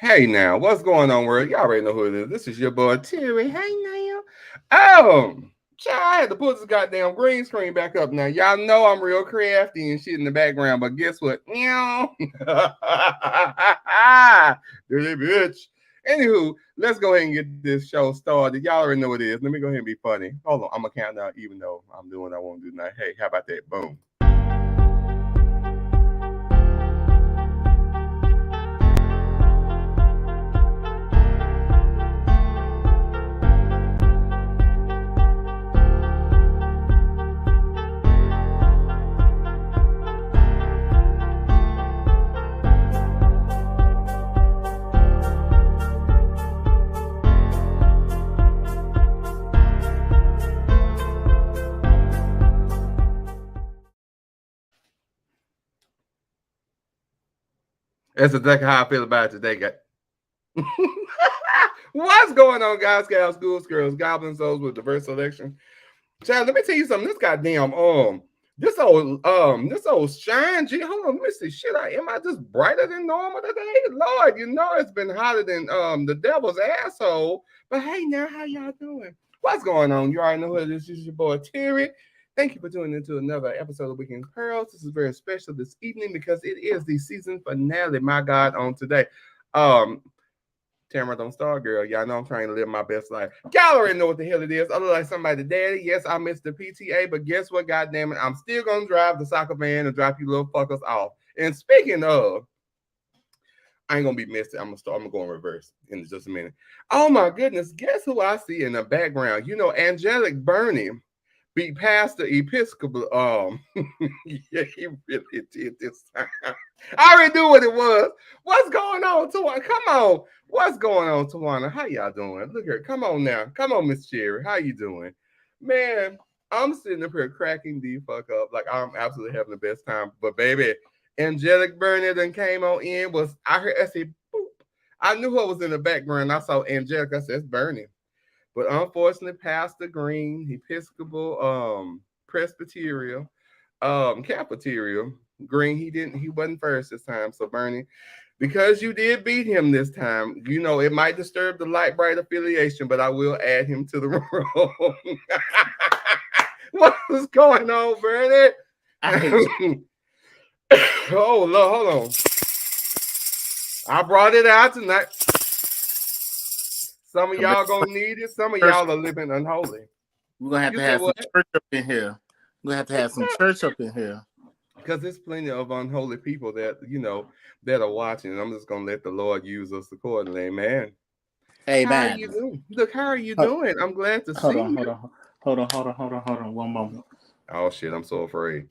Hey now, what's going on, world? Y'all already know who it is. This is your boy Terry. Hey now. Oh, child, I had to put this goddamn green screen back up now. Y'all know I'm real crafty and shit in the background, but guess what? Meow. Dirty bitch. Anywho, let's go ahead and get this show started. Y'all already know what it is. Let me go ahead and be funny. Hold on, I'm gonna count down even though I'm doing what I want to do now. Hey, how about that? Boom. That's exactly how I feel about it today, guys. What's going on, guys, gals, ghouls, girls, goblins, souls with diverse selection? Child, let me tell you something. This goddamn this old shine G. Hold on, let me see. Shit, am I just brighter than normal today? Lord, you know it's been hotter than the devil's asshole. But hey, now how y'all doing? What's going on? You already know who it is. This is your boy Terry. Thank you for tuning into another episode of Weekend Pearls. This is very special this evening because it is the season finale, my God, on today. Tamara don't start, girl. Y'all know I'm trying to live my best life. Y'all already know what the hell it is. I look like somebody's daddy. Yes, I missed the PTA, but guess what? God damn it, I'm still gonna drive the soccer van and drop you little fuckers off. And speaking of, I ain't gonna be missed. I'm gonna go in reverse in just a minute. Oh my goodness, guess who I see in the background? You know, Angelic Burney beat Pastor Episcopal. Yeah, he really did this time. I already knew what it was. What's going on, Tawana? Come on. What's going on, Tawana? How y'all doing? Look here. Come on now. Come on, Miss Cherry. How you doing? Man, I'm sitting up here cracking the fuck up. Like I'm absolutely having the best time. But baby, Angelic Burnett then came on in. I said, boop. I knew what was in the background. I saw Angelic. I said, it's Bernie. But unfortunately, Pastor Green, Episcopal, Presbyterian, Cafeteria, Green, he wasn't first this time. So Bernie, because you did beat him this time, you know, it might disturb the light bright affiliation, but I will add him to the room. What was going on, Bernie? Oh, Lord, hold on. I brought it out tonight. Some of y'all gonna need it. Some of y'all are living unholy. We're gonna have some church up in here. We're gonna have to have some church up in here. Because there's plenty of unholy people that, you know, that are watching. And I'm just gonna let the Lord use us accordingly. Amen. Amen. How are you doing? Look, how are you doing? I'm glad to see you. Hold on. One moment. Oh shit, I'm so afraid.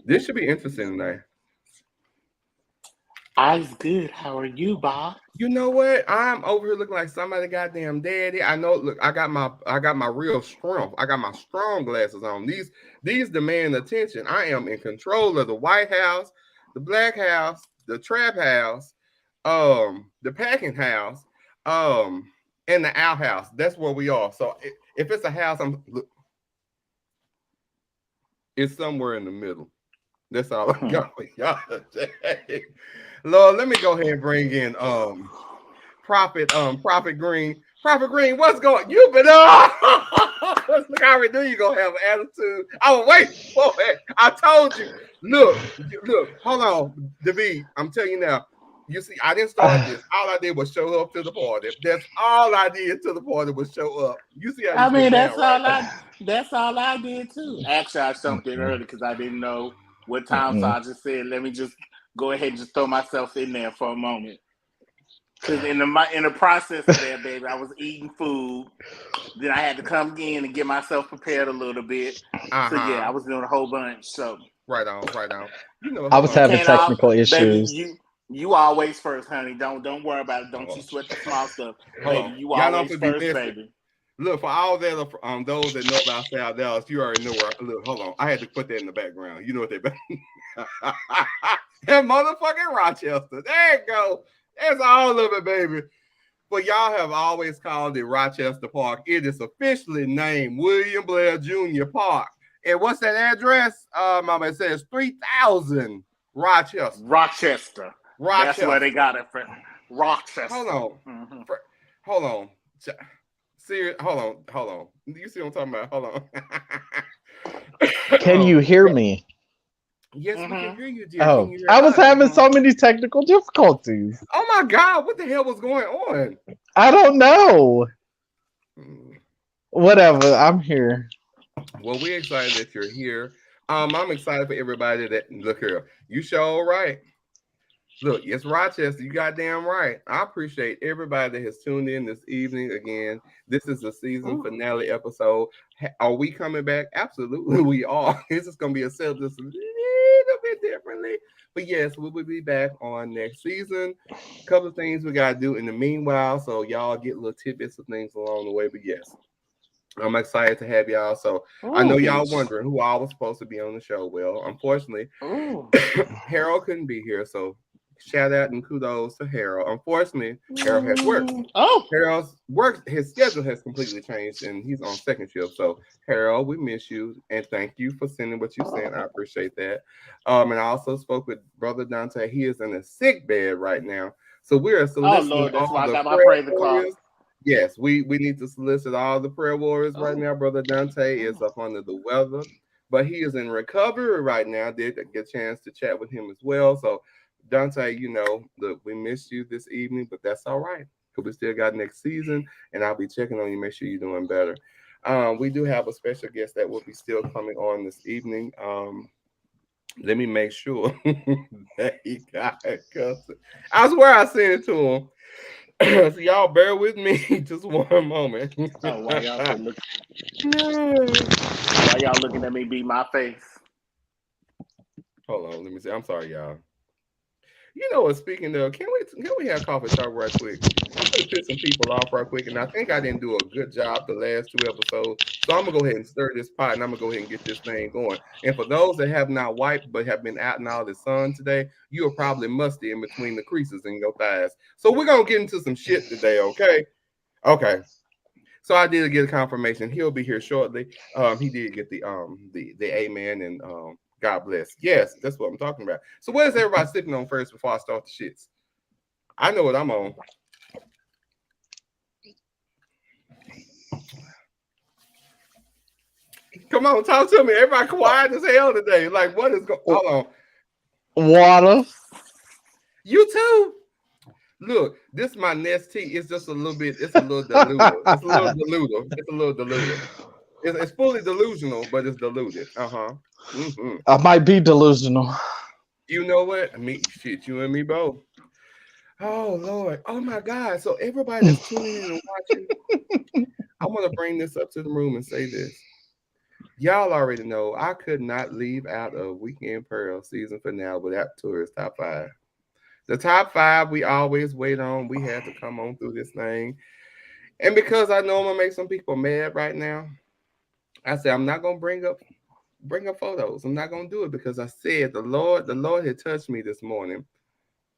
This should be interesting tonight. I's good. How are you, Bob? You know what? I'm over here looking like somebody goddamn daddy. I know. Look, I got my real strength. I got my strong glasses on. These demand attention. I am in control of the White House, the Black House, the Trap House, the Packing House, and the outhouse. That's where we are. So if it's a house, it's somewhere in the middle. That's all I got for y'all today. Lord, let me go ahead and bring in Prophet Green. Prophet Green, what's going? You've been look, I already knew you're gonna have an attitude. I was waiting for it. I told you. Look, hold on, David. I'm telling you now. You see, I didn't start this. All I did was show up to the party. That's all I did to the party was show up. You see how that's all I did too. Actually, I jumped in early because I didn't know what time, so I just said, let me just go ahead and just throw myself in there for a moment. Because in the process of that, baby, I was eating food. Then I had to come in and get myself prepared a little bit. So yeah, I was doing a whole bunch. So right on. You know, I was having technical issues. Baby, you always first, honey. Don't worry about it. Don't you sweat the small stuff, baby. You always first, baby. Look, for all that, those that know about South Dallas, you already know where. Look, hold on. I had to put that in the background. You know what they that motherfucking Rochester. There you go. That's all of it, baby. But y'all have always called it Rochester Park. It is officially named William Blair Jr. Park. And what's that address? It says 3000 Rochester. Rochester. That's where they got it from. Rochester. Hold on. Mm-hmm. Hold on. Serious. Hold on. You see what I'm talking about? Hold on. Can you hear me? Yes, we can hear you, dear. Oh, Can you hear I was us? having so many technical difficulties. Oh my God, what the hell was going on? I don't know. Whatever, I'm here. Well, we're excited that you're here. I'm excited for everybody that look here. You sure right. Look, it's Rochester. You goddamn right. I appreciate everybody that has tuned in this evening. Again, this is the season finale episode. Are we coming back? Absolutely, we are. This is going to be a set just a little bit differently. But yes, we will be back on next season. A couple of things we got to do in the meanwhile. So y'all get little tidbits of things along the way. But yes, I'm excited to have y'all. So I know y'all wondering who all was supposed to be on the show. Well, unfortunately, Harold couldn't be here. So shout out and kudos to Harold. Unfortunately, Harold has work. Harold's work, his schedule has completely changed and he's on second shift. So Harold, we miss you and thank you for sending what you sent. I appreciate that. And I also spoke with Brother Dante. He is in a sick bed right now. So we're soliciting Lord, that's why I got my prayer praise warriors. Yes, we need to solicit all the prayer warriors right now. Brother Dante is up under the weather, but he is in recovery right now. Did get a chance to chat with him as well. So Dante, you know, look, we missed you this evening, but that's all right because we still got next season, and I'll be checking on you, make sure you're doing better. We do have a special guest that will be still coming on this evening. Let me make sure that he got it. I swear I sent it to him. So y'all bear with me just one moment. Why y'all looking at me beat my face? Hold on, let me see. I'm sorry, y'all. You know what? Speaking of, can we have coffee talk right quick? I'm gonna piss some people off right quick, and I think I didn't do a good job the last 2 episodes. So I'm gonna go ahead and stir this pot, and I'm gonna go ahead and get this thing going. And for those that have not wiped but have been out in all the sun today, you are probably musty in between the creases in your thighs. So we're gonna get into some shit today, okay? Okay. So I did get a confirmation. He'll be here shortly. He did get the amen and God bless. Yes, that's what I'm talking about. So what is everybody sipping on first before I start the shits? I know what I'm on. Come on, talk to me. Everybody quiet as hell today. Like, what is going on? Water. You too? Look, this is my Nest tea. It's just a little bit, it's a little diluted. It's a little diluted. It's a little diluted. It's fully delusional, but it's diluted. Mm-hmm. I might be delusional. You know what? Shit, you and me both. Oh Lord. Oh my God. So everybody that's tuning in and watching, I want to bring this up to the room and say this. Y'all already know I could not leave out of Weekend Pearl season finale without Tourist Top 5. The top 5 we always wait on. We had to come on through this thing. And because I know I'm gonna make some people mad right now, I said I'm not gonna bring up photos. I'm not gonna do it because I said the Lord had touched me this morning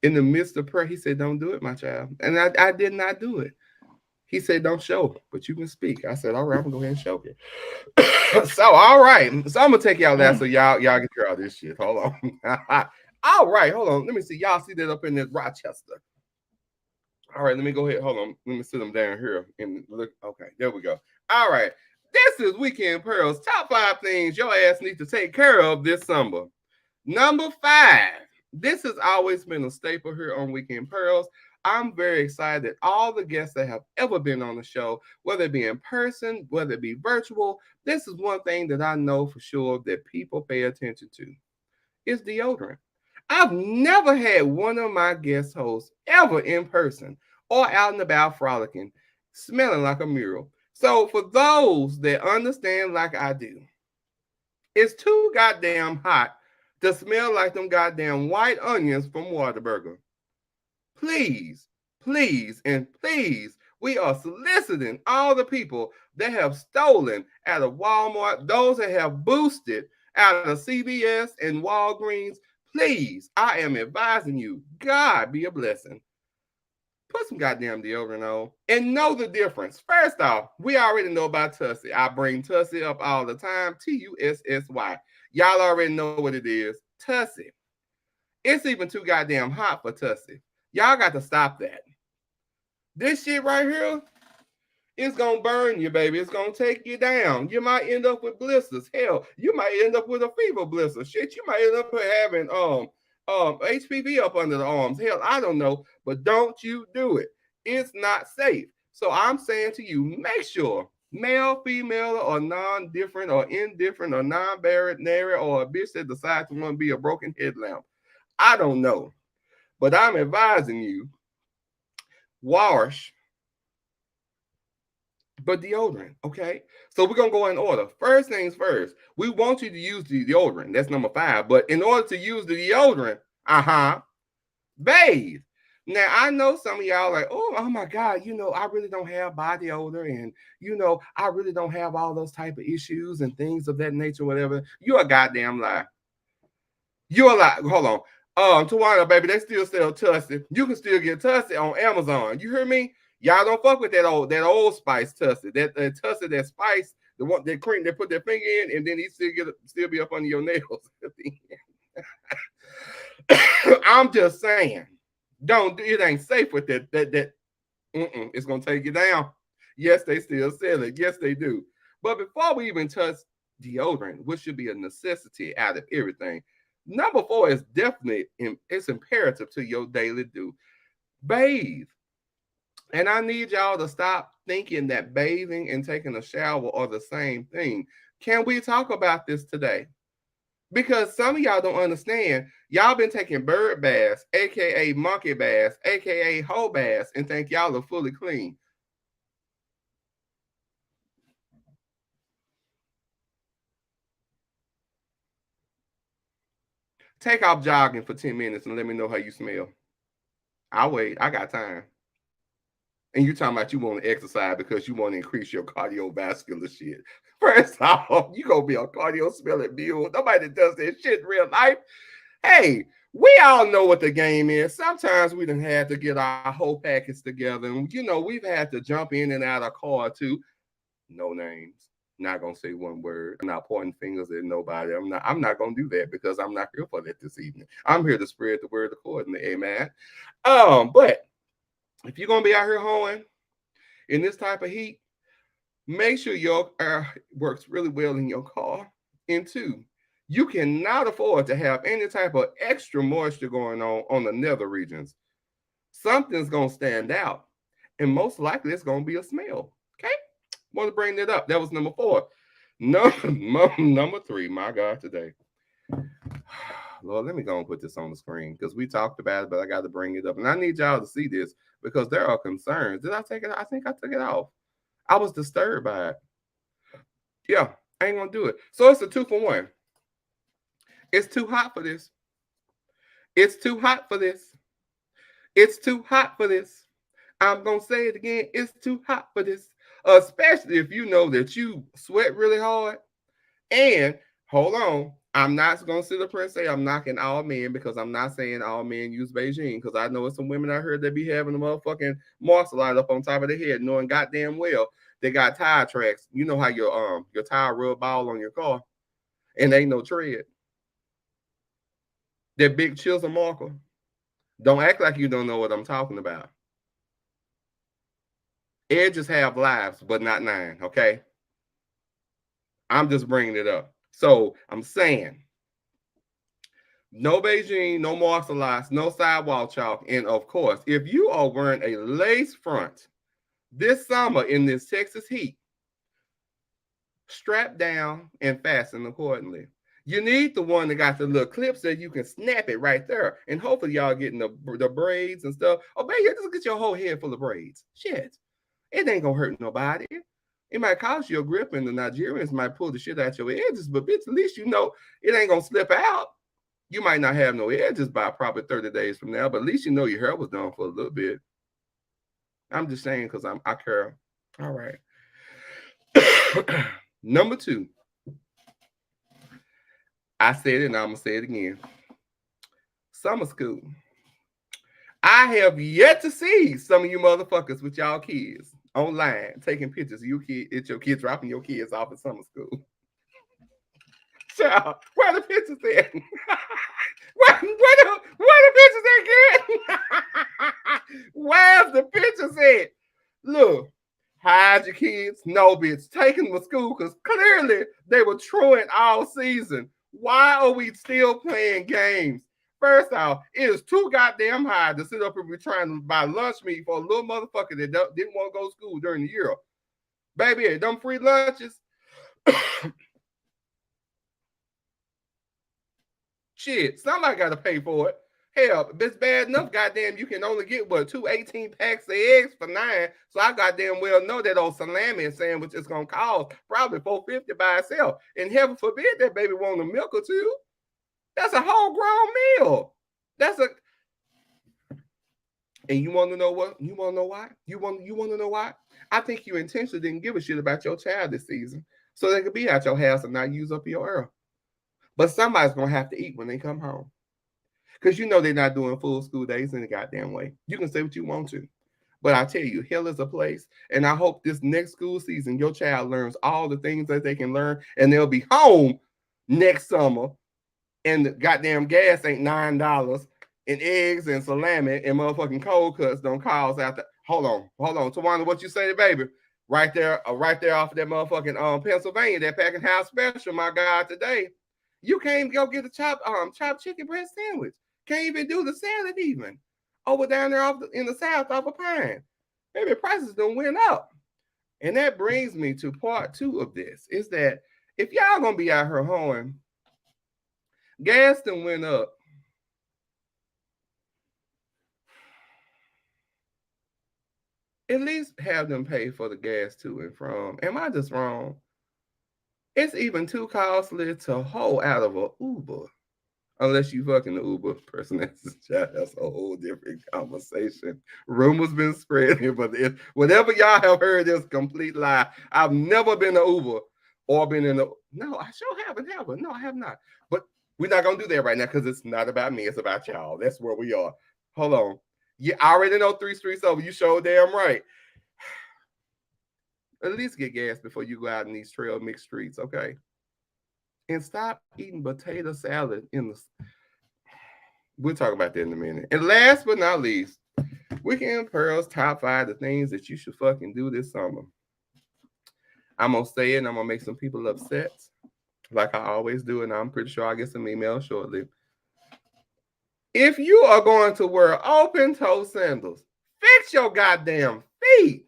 in the midst of prayer. He said, "Don't do it, my child," and I did not do it. He said, "Don't show, but you can speak." I said, "All right, I'm gonna go ahead and show you." So, all right, so I'm gonna take y'all that so y'all get through all this shit. Hold on. All right, hold on. Let me see. Y'all see that up in this Rochester? All right, let me go ahead. Hold on. Let me sit them down here and look. Okay, there we go. All right. This is Weekend Pearl's top 5 things your ass needs to take care of this summer. Number 5. This has always been a staple here on Weekend Pearls. I'm very excited that all the guests that have ever been on the show, whether it be in person, whether it be virtual, this is one thing that I know for sure that people pay attention to. It's deodorant. I've never had one of my guest hosts ever in person or out and about frolicking, smelling like a mural. So for those that understand like I do, it's too goddamn hot to smell like them goddamn white onions from Whataburger. Please, please, and please, we are soliciting all the people that have stolen out of Walmart, those that have boosted out of CVS and Walgreens. Please, I am advising you, God be a blessing. Put some goddamn deodorant on and know the difference. First off, we already know about Tussie. I bring Tussie up all the time, Tussy. Y'all already know what it is, Tussie. It's even too goddamn hot for Tussie. Y'all got to stop that. This shit right here, it's gonna burn you, baby. It's gonna take you down. You might end up with blisters. Hell, you might end up with a fever blister. Shit, you might end up having HPV up under the arms. Hell, I don't know, but don't you do it. It's not safe. So I'm saying to you, make sure male, female, or non-different, or indifferent, or non-binary, or a bitch that decides to want to be a broken headlamp. I don't know, but I'm advising you, wash, but deodorant, okay? So we're gonna go in order. First things first, we want you to use the deodorant. That's number 5. But in order to use the deodorant, bathe. Now I know some of y'all like, oh my God, I really don't have body odor, and I really don't have all those type of issues and things of that nature, whatever. You're a goddamn lie. You're a lie. Hold on. Tawana, baby, they still sell Tussie. You can still get Tussie on Amazon. You hear me? Y'all don't fuck with that old Spice Tussie. That Tussie, that Spice, the one that cream they put their finger in, and then he still be up under your nails. I'm just saying, it ain't safe with that. It's gonna take you down. Yes, they still sell it. Yes, they do. But before we even touch deodorant, which should be a necessity out of everything, number 4 is definitely it's imperative to your daily do. Bathe. And I need y'all to stop thinking that bathing and taking a shower are the same thing. Can we talk about this today? Because some of y'all don't understand. Y'all been taking bird baths, aka monkey baths, aka hoe baths, and think y'all are fully clean. Take off jogging for 10 minutes and let me know how you smell. I'll wait. I got time. And you talking about you want to exercise because you want to increase your cardiovascular shit. First off, you gonna be a cardio smelling mule. Nobody does that shit in real life. Hey, we all know what the game is. Sometimes we done had to get our whole package together. And we've had to jump in and out of car too. No names. Not gonna say one word. I'm not pointing fingers at nobody. I'm not gonna do that because I'm not here for that this evening. I'm here to spread the word accordingly. Amen. But if you're gonna be out here hoeing in this type of heat, make sure your air works really well in your car. And 2, you cannot afford to have any type of extra moisture going on the nether regions. Something's gonna stand out, and most likely it's gonna be a smell. Okay, want to bring that up. That was number 4. Number 3. My God, today. Lord, let me go and put this on the screen because we talked about it, but I got to bring it up. And I need y'all to see this because there are concerns. Did I take it? I think I took it off. I was disturbed by it. Yeah, I ain't going to do it. So it's a 2 for 1. It's too hot for this. It's too hot for this. It's too hot for this. I'm going to say it again. It's too hot for this. Especially if you know that you sweat really hard. And hold on. I'm not going to sit up here and say I'm knocking all men because I'm not saying all men use Beijing because I know it's some women out here that be having a motherfucking marks light up on top of their head knowing goddamn well they got tire tracks. You know how your tire rub all on your car and ain't no tread. That big chisel marker. Don't act like you don't know what I'm talking about. Edges have lives, but not 9, okay? I'm just bringing it up. So I'm saying no Beijing, no martial lights, no sidewalk chalk. And of course, if you are wearing a lace front this summer in this Texas heat, strap down and fasten accordingly. You need the one that got the little clips that you can snap it right there. And hopefully y'all getting the braids and stuff. Oh, baby, just get your whole head full of braids. Shit. It ain't gonna hurt nobody. It might cost you a grip, and the Nigerians might pull the shit out your edges, but bitch, at least you know it ain't gonna slip out. You might not have no edges by probably 30 days from now, but at least you know your hair was done for a little bit. I'm just saying because I care. All right. Number 2. I said it and I'm gonna say it again. Summer school. I have yet to see some of you motherfuckers with y'all kids online taking pictures of your kids dropping your kids off at summer school. Child, where the pictures at? where the pictures at, kid? Where's the pictures at? Look, hide your kids. No, bitch. Take them to school because clearly they were truant all season. Why are we still playing games? First off, it is too goddamn high to sit up and be trying to buy lunch meat for a little motherfucker that didn't want to go to school during the year. Baby, them free lunches. Shit, somebody got to pay for it. Hell, if it's bad enough, goddamn, you can only get, what, 2 18 packs of eggs for $9. So I goddamn well know that old salami sandwich is going to cost probably $4.50 by itself. And heaven forbid that baby want a milk or two. That's a whole grown meal. And you want to know what? You want to know why? You want to know why? I think you intentionally didn't give a shit about your child this season so they could be at your house and not use up your earth. But somebody's going to have to eat when they come home. Because you know they're not doing full school days in the goddamn way. You can say what you want to. But I tell you, hell is a place. And I hope this next school season, your child learns all the things that they can learn. And they'll be home next summer. And the goddamn gas ain't $9. And eggs and salami and motherfucking cold cuts don't cause after. Hold on. Tawana, what you say, baby? Right there off of that motherfucking Pennsylvania, that packing house special, my God, today. You can't go get a chopped chicken breast sandwich. Can't even do the salad even. Over down there in the South off of Pine. Maybe prices done went up. And that brings me to part 2 of this, is that if y'all gonna be out here hoeing, gas done went up. At least have them pay for the gas to and from. Am I just wrong? It's even too costly to hoe out of an Uber. Unless you fucking the Uber person, that's a whole different conversation. Rumors been spreading, but whatever y'all have heard is a complete lie. I've never been an Uber or been in a. No, I sure haven't. No, I have not. But we're not gonna do that right now because it's not about me. It's about y'all. That's where we are. Hold on. You already know 3 streets over. You sure damn right. At least get gas before you go out in these trail mixed streets, okay? And stop eating potato salad in the. We'll talk about that in a minute. And last but not least, Weekend Pearl's top 5 the things that you should fucking do this summer. I'm gonna say it and I'm gonna make some people upset, like I always do, and I'm pretty sure I'll get some emails shortly. If you are going to wear open-toe sandals, fix your goddamn feet.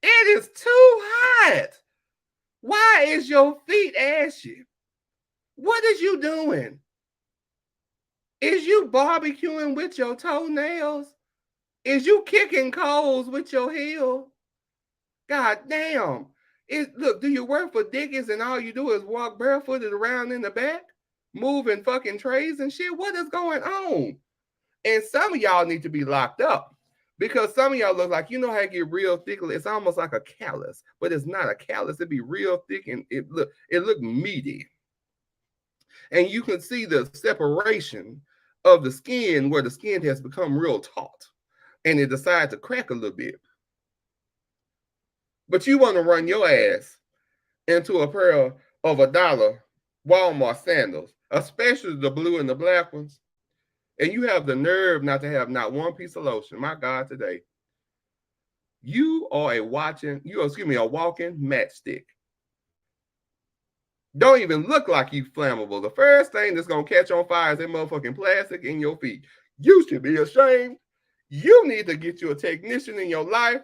It is too hot. Why is your feet ashy? What is you doing? Is you barbecuing with your toenails? Is you kicking coals with your heel? God damn. Look, do you work for Dickies and all you do is walk barefooted around in the back, moving fucking trays and shit? What is going on? And some of y'all need to be locked up because some of y'all look like, you know how it get real thick? It's almost like a callus, but it's not a callus. It be real thick and it look meaty. And you can see the separation of the skin where the skin has become real taut and it decides to crack a little bit. But you want to run your ass into a pair of $1 Walmart sandals, especially the blue and the black ones, and you have the nerve not to have not one piece of lotion. My God, today. You are a walking matchstick. Don't even look like you flammable. The first thing that's going to catch on fire is that motherfucking plastic in your feet. You should be ashamed. You need to get you a technician in your life.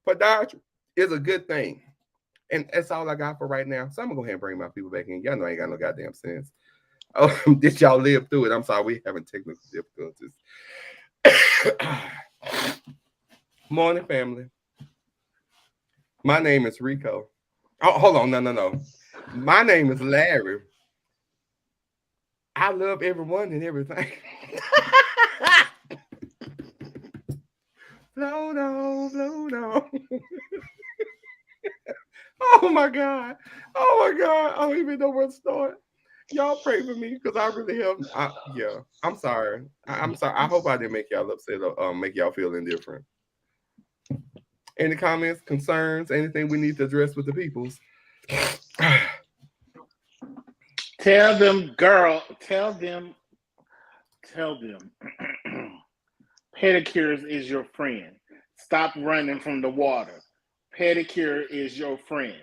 Podiatry is a good thing. And that's all I got for right now. So I'm going to go ahead and bring my people back in. Y'all know I ain't got no goddamn sense. Oh, did y'all live through it? I'm sorry, we having technical difficulties. Morning, family. My name is Rico. Oh, hold on. No. My name is Larry. I love everyone and everything. Float on. Oh my God. I don't even know where to start. Y'all pray for me because I really have. I'm sorry. I'm sorry. I hope I didn't make y'all upset or make y'all feel indifferent. Any comments, concerns, anything we need to address with the peoples? Tell them, girl. Tell them. Pedicures is your friend. Stop running from the water. Pedicure is your friend.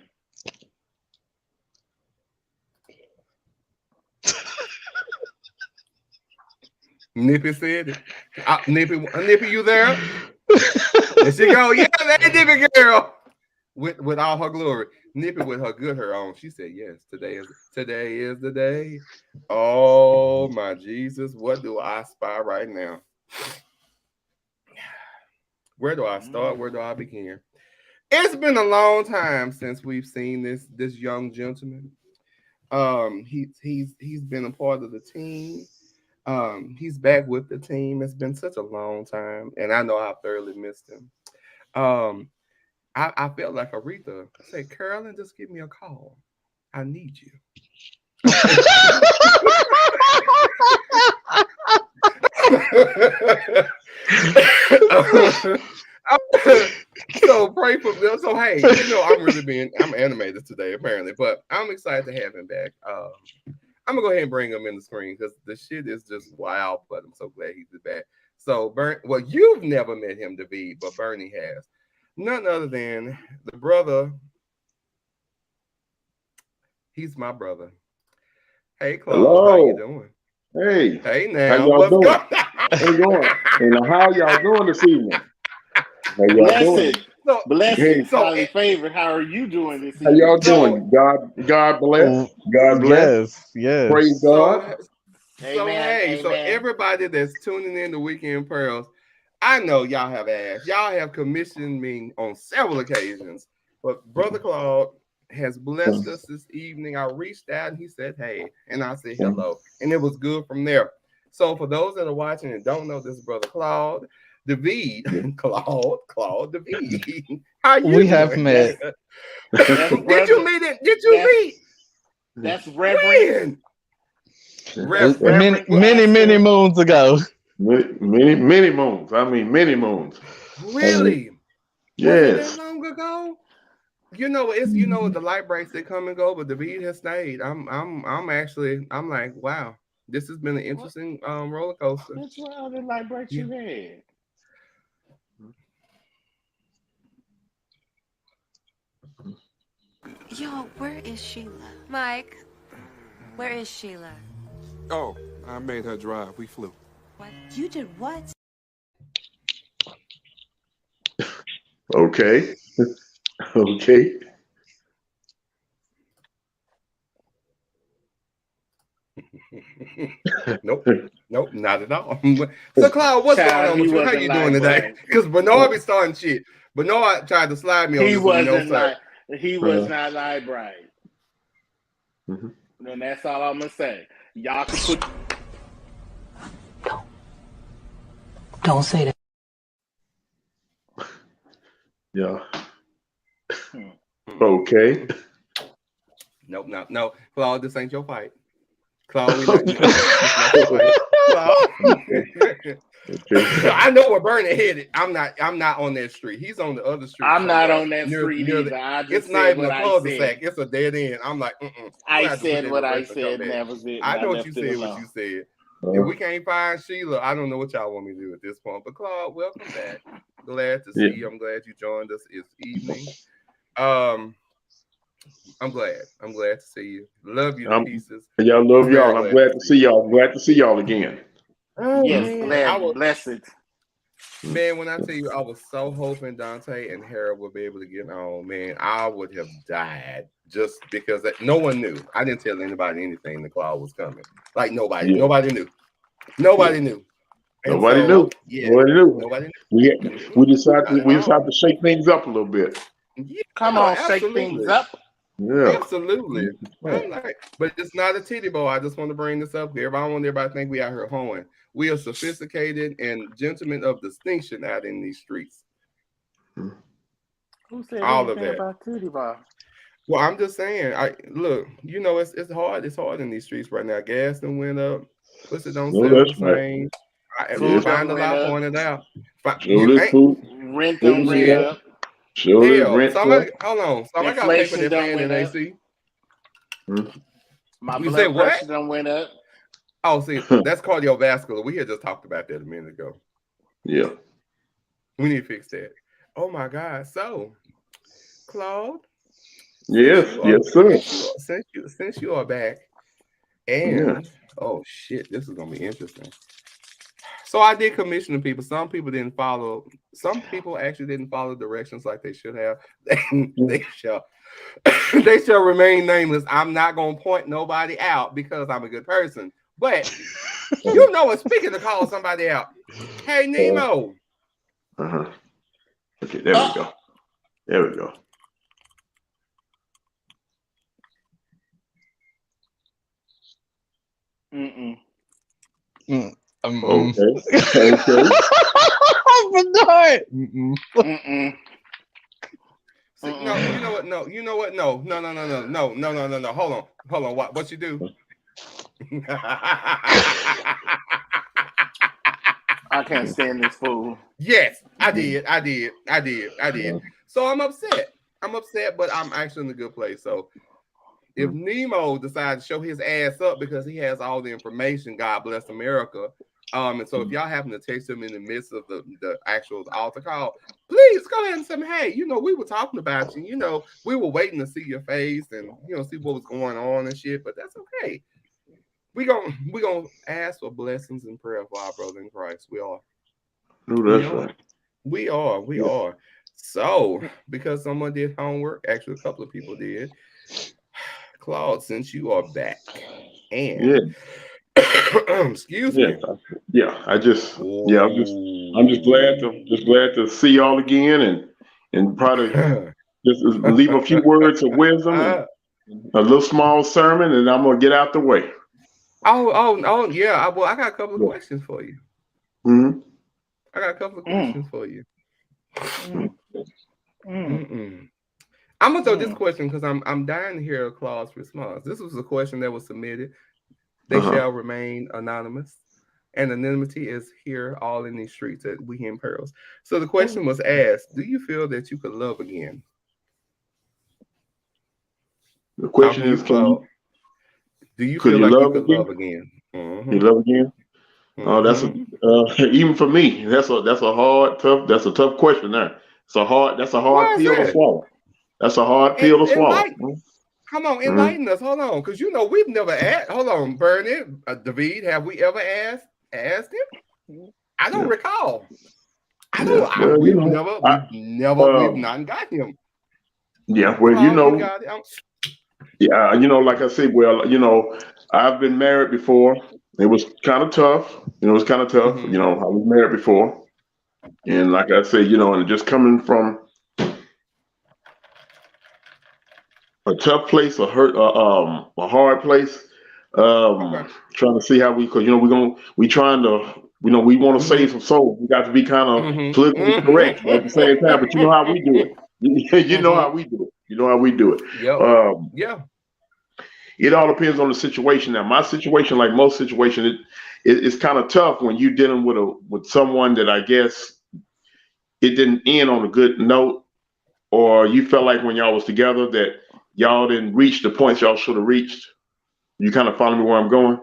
Nippy said it. Nippy, you there? There she go. Yeah, that Nippy girl. With all her glory. Nippy with her good hair on. She said, yes, today is the day. Oh my Jesus. What do I spy right now? Where do I start? Where do I begin? It's been a long time since we've seen this young gentleman. He's been a part of the team. He's back with the team. It's been such a long time, and I know I thoroughly missed him. I felt like Aretha said, Carolyn, just give me a call. I need you. So pray for them. So hey, you know I'm animated today apparently, but I'm excited to have him back. I'm gonna go ahead and bring him in the screen because the shit is just wild, but I'm so glad he's back. So well, you've never met him, David, but Bernie has. None other than the brother. He's my brother. Hey, Claude, hello. How you doing? Hey now, how y'all what's doing? going How you doing? And how y'all doing this evening? How y'all doing? Blessed, highly favored. How are you doing this How evening? y'all doing? God bless. God bless. Yes. Praise God. Amen. So everybody that's tuning in to Weekend Pearls, I know y'all have asked. Y'all have commissioned me on several occasions, but Brother Claude has blessed us this evening. I reached out and he said, hey, and I said hello, and it was good from there. So for those that are watching and don't know this Brother Claude, David, Claude, David, how you We have doing? met. Did you meet it? Did you meet? That's Reverend. Many moons ago. Many moons. I mean, many moons. Really? Yes. Was it that long ago? You know, it's the light breaks that come and go, but David has stayed. I'm like, wow, this has been an interesting roller coaster. Which one of the light breaks you had? Yo, where is Sheila? Mike, where is Sheila? Oh, I made her drive. We flew. What? You did what? Okay. Okay. Nope, not at all. So, Claude, what's going on with you? How you doing today? Because Bernard be starting shit. Bernard tried to slide me on this. He was not light bright. And that's all I'm gonna say. Y'all can put. Don't say that. Yeah. Okay. Nope, no. Claude, this ain't your fight. Claude, we not your fight. Claude. I know where Bernie headed. I'm not on that street. He's on the other street. I'm not on that street either. It's not even a cul-de-sac. It's a dead end. I'm like, I said what I said, and that was it. I know what you said. What you said. If we can't find Sheila, I don't know what y'all want me to do at this point. But Claude, welcome back. Glad to see you. I'm glad you joined us this evening. I'm glad to see you. Love you to pieces. Y'all love y'all. I'm glad to see y'all. Glad to see y'all again. Oh, yes, blessed. Man, when I tell you, I was so hoping Dante and Harold would be able to get on. Man, I would have died just because no one knew. I didn't tell anybody anything. The Claude was coming. Like nobody knew. Nobody knew. Yeah. Nobody knew. We decided to shake things up a little bit. Yeah, come on, shake things up. Yeah, absolutely. I'm like, but it's not a titty boy. I just want to bring this up here. I don't want everybody to think we out here hoeing. We are sophisticated and gentlemen of distinction out in these streets. Who said all of anything that about titty boy? Well, I'm just saying. Look. It's hard. It's hard in these streets right now. Gas done went up. Pussy don't sell the same. Find a lot pointed out. Rent don't went up. Hold on. Somebody got to pay for their fan and AC. My blood pressure done went up. Oh, see, that's cardiovascular. We had just talked about that a minute ago. Yeah. We need to fix that. Oh my God. So, Claude. Yes, sir. Since you are back, and oh shit, this is gonna be interesting. So I did commission the people. Some people didn't follow. Some people actually didn't follow directions like they should have. They shall remain nameless. I'm not gonna point nobody out because I'm a good person. But you know what? Speaking of calling somebody out, hey Nemo. Okay, there we go. There we go. Mm-mm. Okay. See, no, you know what? No, you know what? No. Hold on. What you do? I can't stand this fool. Yes, I did. So I'm upset, but I'm actually in a good place. So if Nemo decides to show his ass up because he has all the information, God bless America. And so if y'all happen to text him in the midst of the actual altar call, please go ahead and say, hey, we were talking about you. We were waiting to see your face and see what was going on and shit. But that's okay. We gonna ask for blessings and prayer for our brother in Christ. We are. Right. We are. So because someone did homework, actually a couple of people did. Claude, since you are back, and excuse me. Yeah, I'm just glad to see y'all again and probably just leave a few words of wisdom and a little small sermon, and I'm gonna get out the way. Oh yeah. Well, I got a couple of questions for you. Mm-hmm. I got a couple of questions for you. I'm gonna throw this question because I'm dying to hear Claude's response. This was a question that was submitted. They shall remain anonymous, and anonymity is here all in these streets that we in Pearls. So the question was asked: do you feel that you could love again? The question is, do you feel like you could love again? You love again? Oh, that's even for me. That's a tough question. There, that's a hard pill to swallow. That's a hard pill to swallow. Come on, enlighten us. Hold on, because we've never asked. Hold on, Bernie, David, have we ever asked him? I don't recall. We've not got him. Yeah, well, like I said, I've been married before. It was kind of tough. I was married before, and like I said, and just coming from a tough place, a hard place. Trying to see how we want to save some souls. We got to be kind of politically correct at the same time, but you know how we do it. You know how we do it. Yeah. It all depends on the situation. Now, my situation, like most situations, it's kind of tough when you're dealing with someone that I guess it didn't end on a good note, or you felt like when y'all was together that y'all didn't reach the points y'all should have reached. You kind of follow me where I'm going?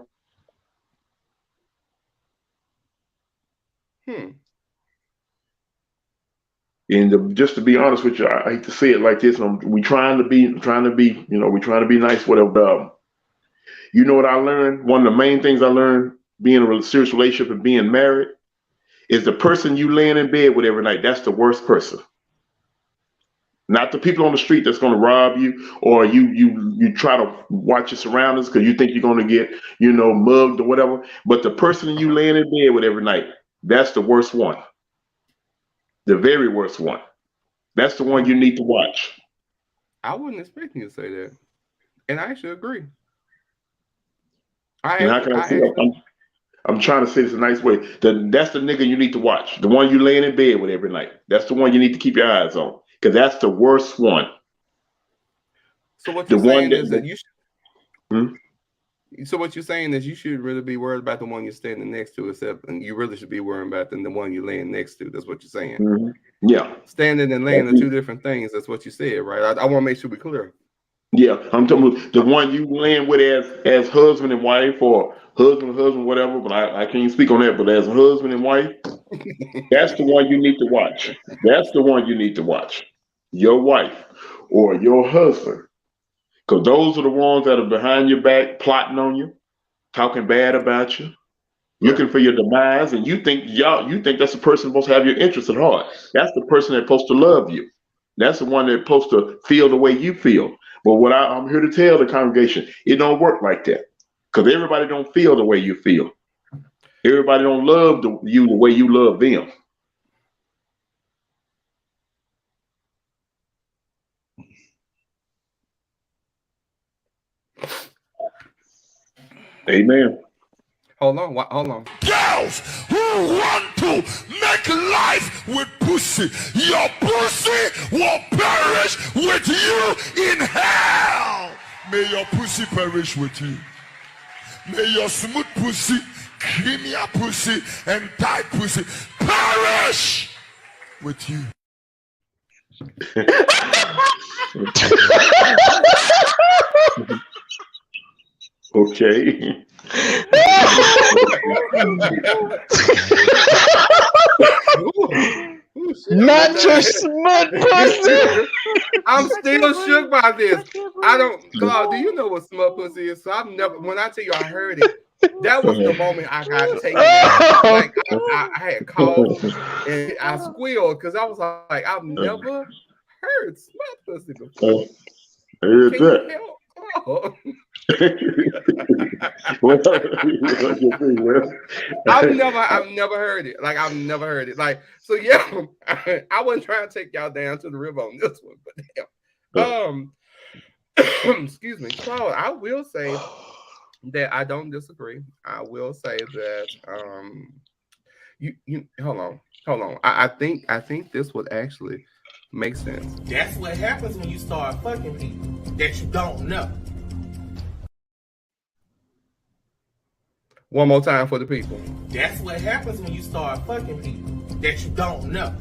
And just to be honest with you, I hate to say it like this. We trying to be nice, whatever. You know what I learned? One of the main things I learned being in a serious relationship and being married is the person you laying in bed with every night. That's the worst person. Not the people on the street that's going to rob you, or you try to watch your surroundings because you think you're going to get, mugged or whatever. But the person you laying in bed with every night, that's the worst one. The very worst one. That's the one you need to watch. I wasn't expecting you to say that. And I actually agree. I'm trying to say this a nice way. That's the nigga you need to watch. The one you laying in bed with every night. That's the one you need to keep your eyes on. Because that's the worst one. So what you're saying is that you should... So what you're saying is you should really be worried about the one you're standing next to, and you really should be worrying about the one you're laying next to. That's what you're saying. Yeah. Standing and laying are two different things. That's what you said, right? I want to make sure we're clear. Yeah, I'm talking about the one you laying with as husband and wife, or husband, whatever. But I can't speak on that. But as a husband and wife, That's the one you need to watch. That's the one you need to watch. Your wife or your husband. Because those are the ones that are behind your back, plotting on you, talking bad about you, looking for your demise, and you think that's the person supposed to have your interest at heart. That's the person that's supposed to love you. That's the one that's supposed to feel the way you feel. But what I'm here to tell the congregation, it don't work like that. Because everybody don't feel the way you feel. Everybody don't love you the way you love them. Amen. Hold on. Girls who want to make life with pussy, your pussy will perish with you in hell. May your pussy perish with you. May your smooth pussy, creamy pussy, and tight pussy perish with you. Okay. Not your smut pussy. I'm still shook by this. Claude, do you know what smut pussy is? So I've never, when I tell you I heard it, that was the moment I got taken out. Like I had cough and I squealed because I was like, I've never heard smut pussy before. Here's Can you that. help? Oh. I've never heard it. Like I've never heard it. Like so, yeah. I wasn't trying to take y'all down to the river on this one, but damn. Excuse me, Claude. I will say that I don't disagree. I will say that you hold on. I think this would actually make sense. That's what happens when you start fucking people that you don't know. One more time for the people. That's what happens when you start fucking people that you don't know.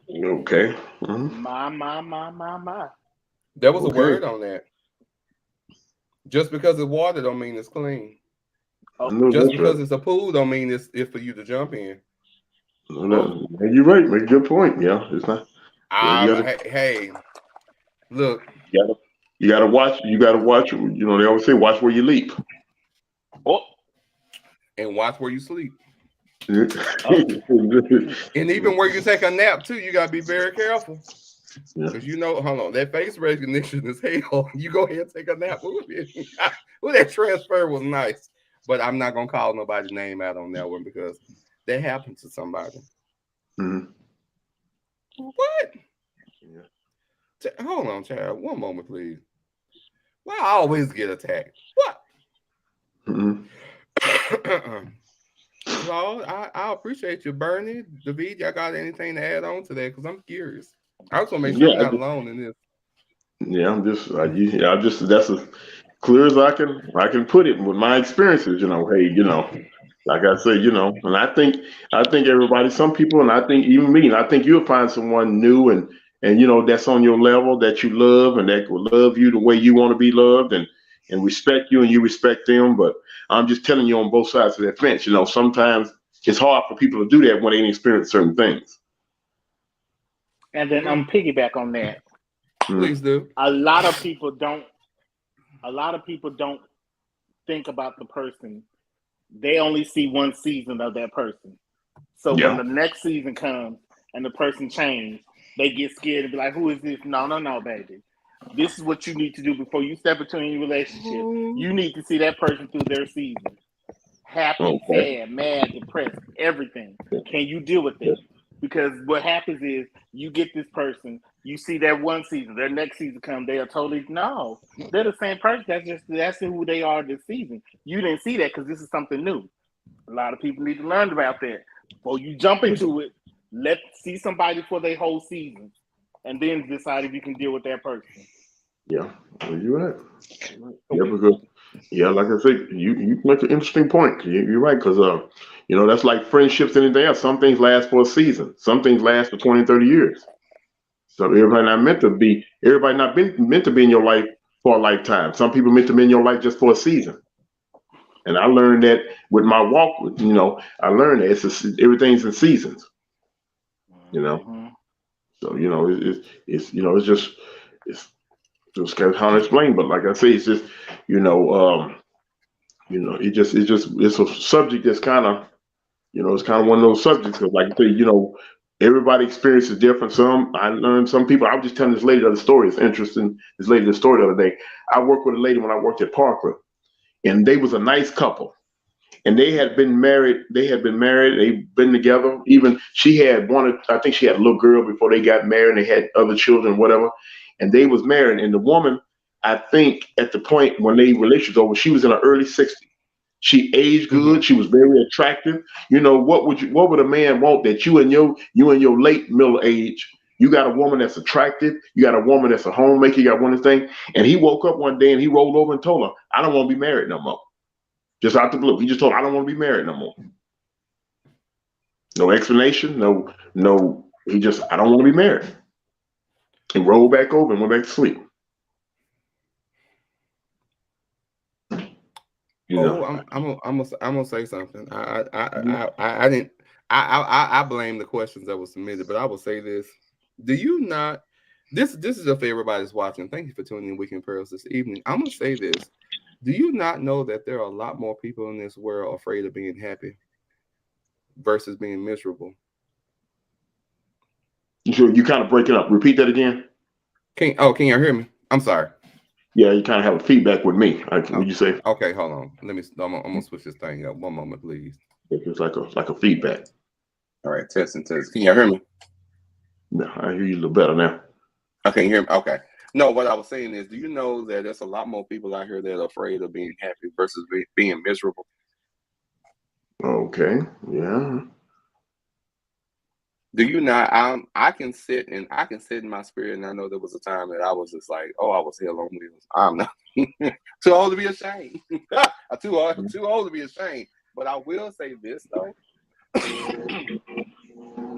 Okay. Mm-hmm. My. There was a word on that. Just because it's water don't mean it's clean. Just because it's a pool don't mean it's for you to jump in. No, you're right. Make a good point. Yeah, it's not. Hey, look. You gotta watch. You gotta watch. You know, they always say, watch where you leap. Oh, and watch where you sleep. And even where you take a nap too, you gotta be very careful. Because you know, hold on, that face recognition is hell. You go ahead and take a nap. Ooh, that transfer was nice. But I'm not gonna call nobody's name out on that one because that happened to somebody. Mm-hmm. What? Yeah. Hold on, child. One moment, please. Why I always get attacked? What? Mm-hmm. Claude, I appreciate you, Bernie. David, y'all got anything to add on to that? Because I'm curious. I just want to make sure I'm not alone in this. Yeah, I'm just that's as clear as I can put it with my experiences. You know, hey, you know, like I said, you know, and I think everybody, some people, and I think even me, and I think you'll find someone new and you know that's on your level that you love and that will love you the way you want to be loved and respect you and you respect them. But I'm just telling you on both sides of that fence, you know, sometimes it's hard for people to do that when they ain't experienced certain things. And then I'm piggyback on that. Please do. A lot of people don't think about the person. They only see one season of that person. So when the next season comes and the person changes, they get scared and be like, who is this? No, baby. This is what you need to do before you step into any relationship. You need to see that person through their season. Happy, sad, mad, depressed, everything. Can you deal with it? Because what happens is you get this person, you see that one season, their next season comes, they are totally, no, they're the same person. That's who they are this season. You didn't see that because this is something new. A lot of people need to learn about that. Before you jump into it, let's see somebody for their whole season and then decide if you can deal with that person. Yeah, well, you're right. Yeah, because like I said, you make an interesting point. You're right, because you know, that's like friendships and anything else. Some things last for a season. Some things last for 20, 30 years. So everybody not meant to be in your life for a lifetime. Some people meant to be in your life just for a season. And I learned that with my walk. I learned that everything's in seasons. So it's just kind of hard to explain. But like I say, it's just it's a subject that's kind of it's kind of one of those subjects because like I say, everybody experiences different. I learned some people. I was just telling this lady the other story. It's interesting. This lady the story the other day. I worked with a lady when I worked at Parker, and they was a nice couple. And they had been married. They'd been together. Even she had I think she had a little girl before they got married, and they had other children, whatever. And they was married. And the woman, I think at the point when they relationship over, she was in her early 60s. She aged good. Mm-hmm. She was very attractive. What would a man want that you in your late middle age, you got a woman that's attractive, you got a woman that's a homemaker, you got one of the things. And he woke up one day and he rolled over and told her, I don't want to be married no more. Just out the blue. He just told her, I don't want to be married no more. No explanation. No. I don't want to be married. He rolled back over and went back to sleep. I'm gonna say something. I blame the questions that were submitted, but I will say this: do you not? This is for everybody that's watching. Thank you for tuning in Weekend Pearls this evening. I'm gonna say this: do you not know that there are a lot more people in this world afraid of being happy versus being miserable? You kind of breaking up. Repeat that again. Can you hear me? I'm sorry. Yeah, you kind of have a feedback with me. Would you say? Okay, hold on. I'm gonna switch this thing up. One moment, please. It's like a feedback. All right, testing. Can you hear me? No, I hear you a little better now. Okay, you hear me? Okay. No, what I was saying is, do you know that there's a lot more people out here that are afraid of being happy versus being miserable? Okay. Yeah. Do you not? I can sit in my spirit, and I know there was a time that I was just like, I was hell on wheels. I'm not too old to be ashamed. I'm too old to be ashamed. But I will say this though: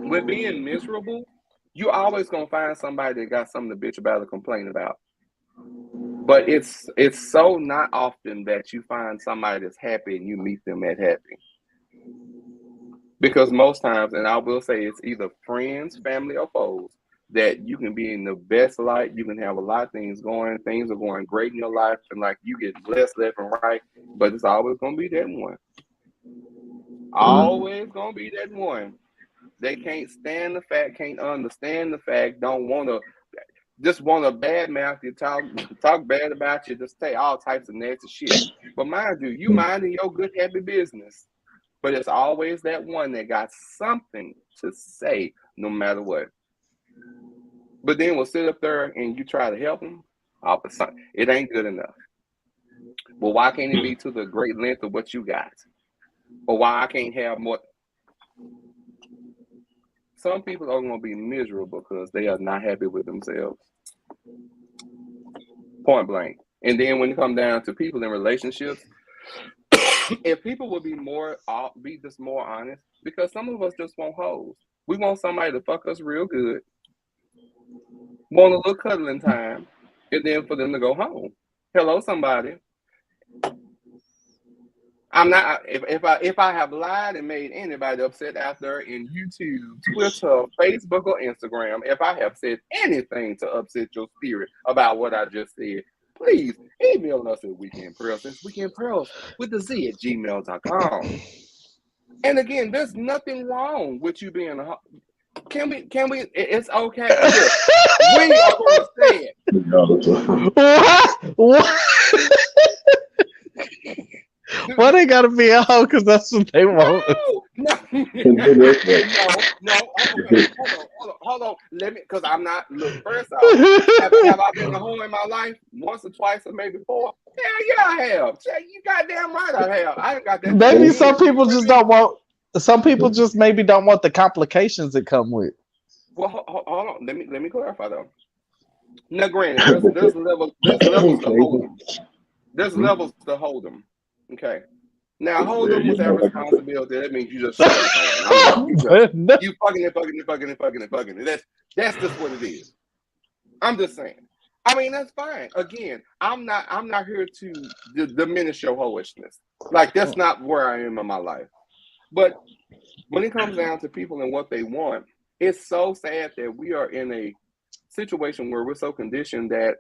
with being miserable, you always gonna find somebody that got something to bitch about or complain about. But it's so not often that you find somebody that's happy and you meet them at happy. Because most times, and I will say it's either friends, family, or foes, that you can be in the best light. You can have a lot of things going. Things are going great in your life. And like you get blessed left and right. But it's always going to be that one. Always going to be that one. They can't stand the fact, can't understand the fact, don't want to, just want to badmouth you, talk bad about you, just say all types of nasty shit. But mind you minding your good, happy business. But it's always that one that got something to say no matter what. But then we'll sit up there and you try to help them. It ain't good enough. Well, why can't it be to the great length of what you got? Or why I can't have more? Some people are going to be miserable because they are not happy with themselves. Point blank. And then when it comes down to people in relationships, if people would be just more honest, because some of us just want hoes. We want somebody to fuck us real good, want a little cuddling time, and then for them to go home. Hello, somebody. I'm not. If I have lied and made anybody upset out there in YouTube, Twitter, Facebook, or Instagram, if I have said anything to upset your spirit about what I just said, please email us at weekendpearls. That's weekendpearls with the Z at gmail.com. And again, there's nothing wrong with you being a. Can we? It's okay. We are going to say it. What? Why they gotta be a hoe? Because that's what they want. No. Hold on. Let me, because I'm not. Look, first off, have I been a hoe in my life once or twice or maybe four? Yeah, I have. You goddamn right, I have. I ain't got that. Maybe some people just don't want. Some people just maybe don't want the complications that come with. Well, hold on. Let me clarify though. Now, granted, there's levels to hold them. There's levels to hold them. Okay. Now, hold them with that responsibility. That means you just you fucking it. That's just what it is. I'm just saying. I mean, that's fine. Again, I'm not here to diminish your hoishness. Like that's not where I am in my life. But when it comes down to people and what they want, it's so sad that we are in a situation where we're so conditioned that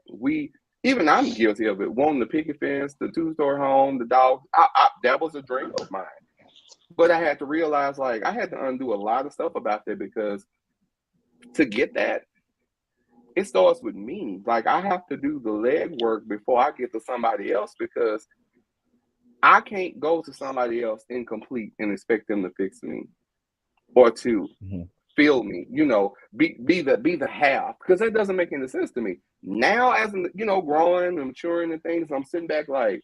even I'm guilty of it, wanting the picket fence, the two-story home, the dog. That was a dream of mine. But I had to realize, like, I had to undo a lot of stuff about that because to get that, it starts with me. Like, I have to do the legwork before I get to somebody else because I can't go to somebody else incomplete and expect them to fix me or to feel me, be the half, because that doesn't make any sense to me. Now, as growing and maturing and things, I'm sitting back like,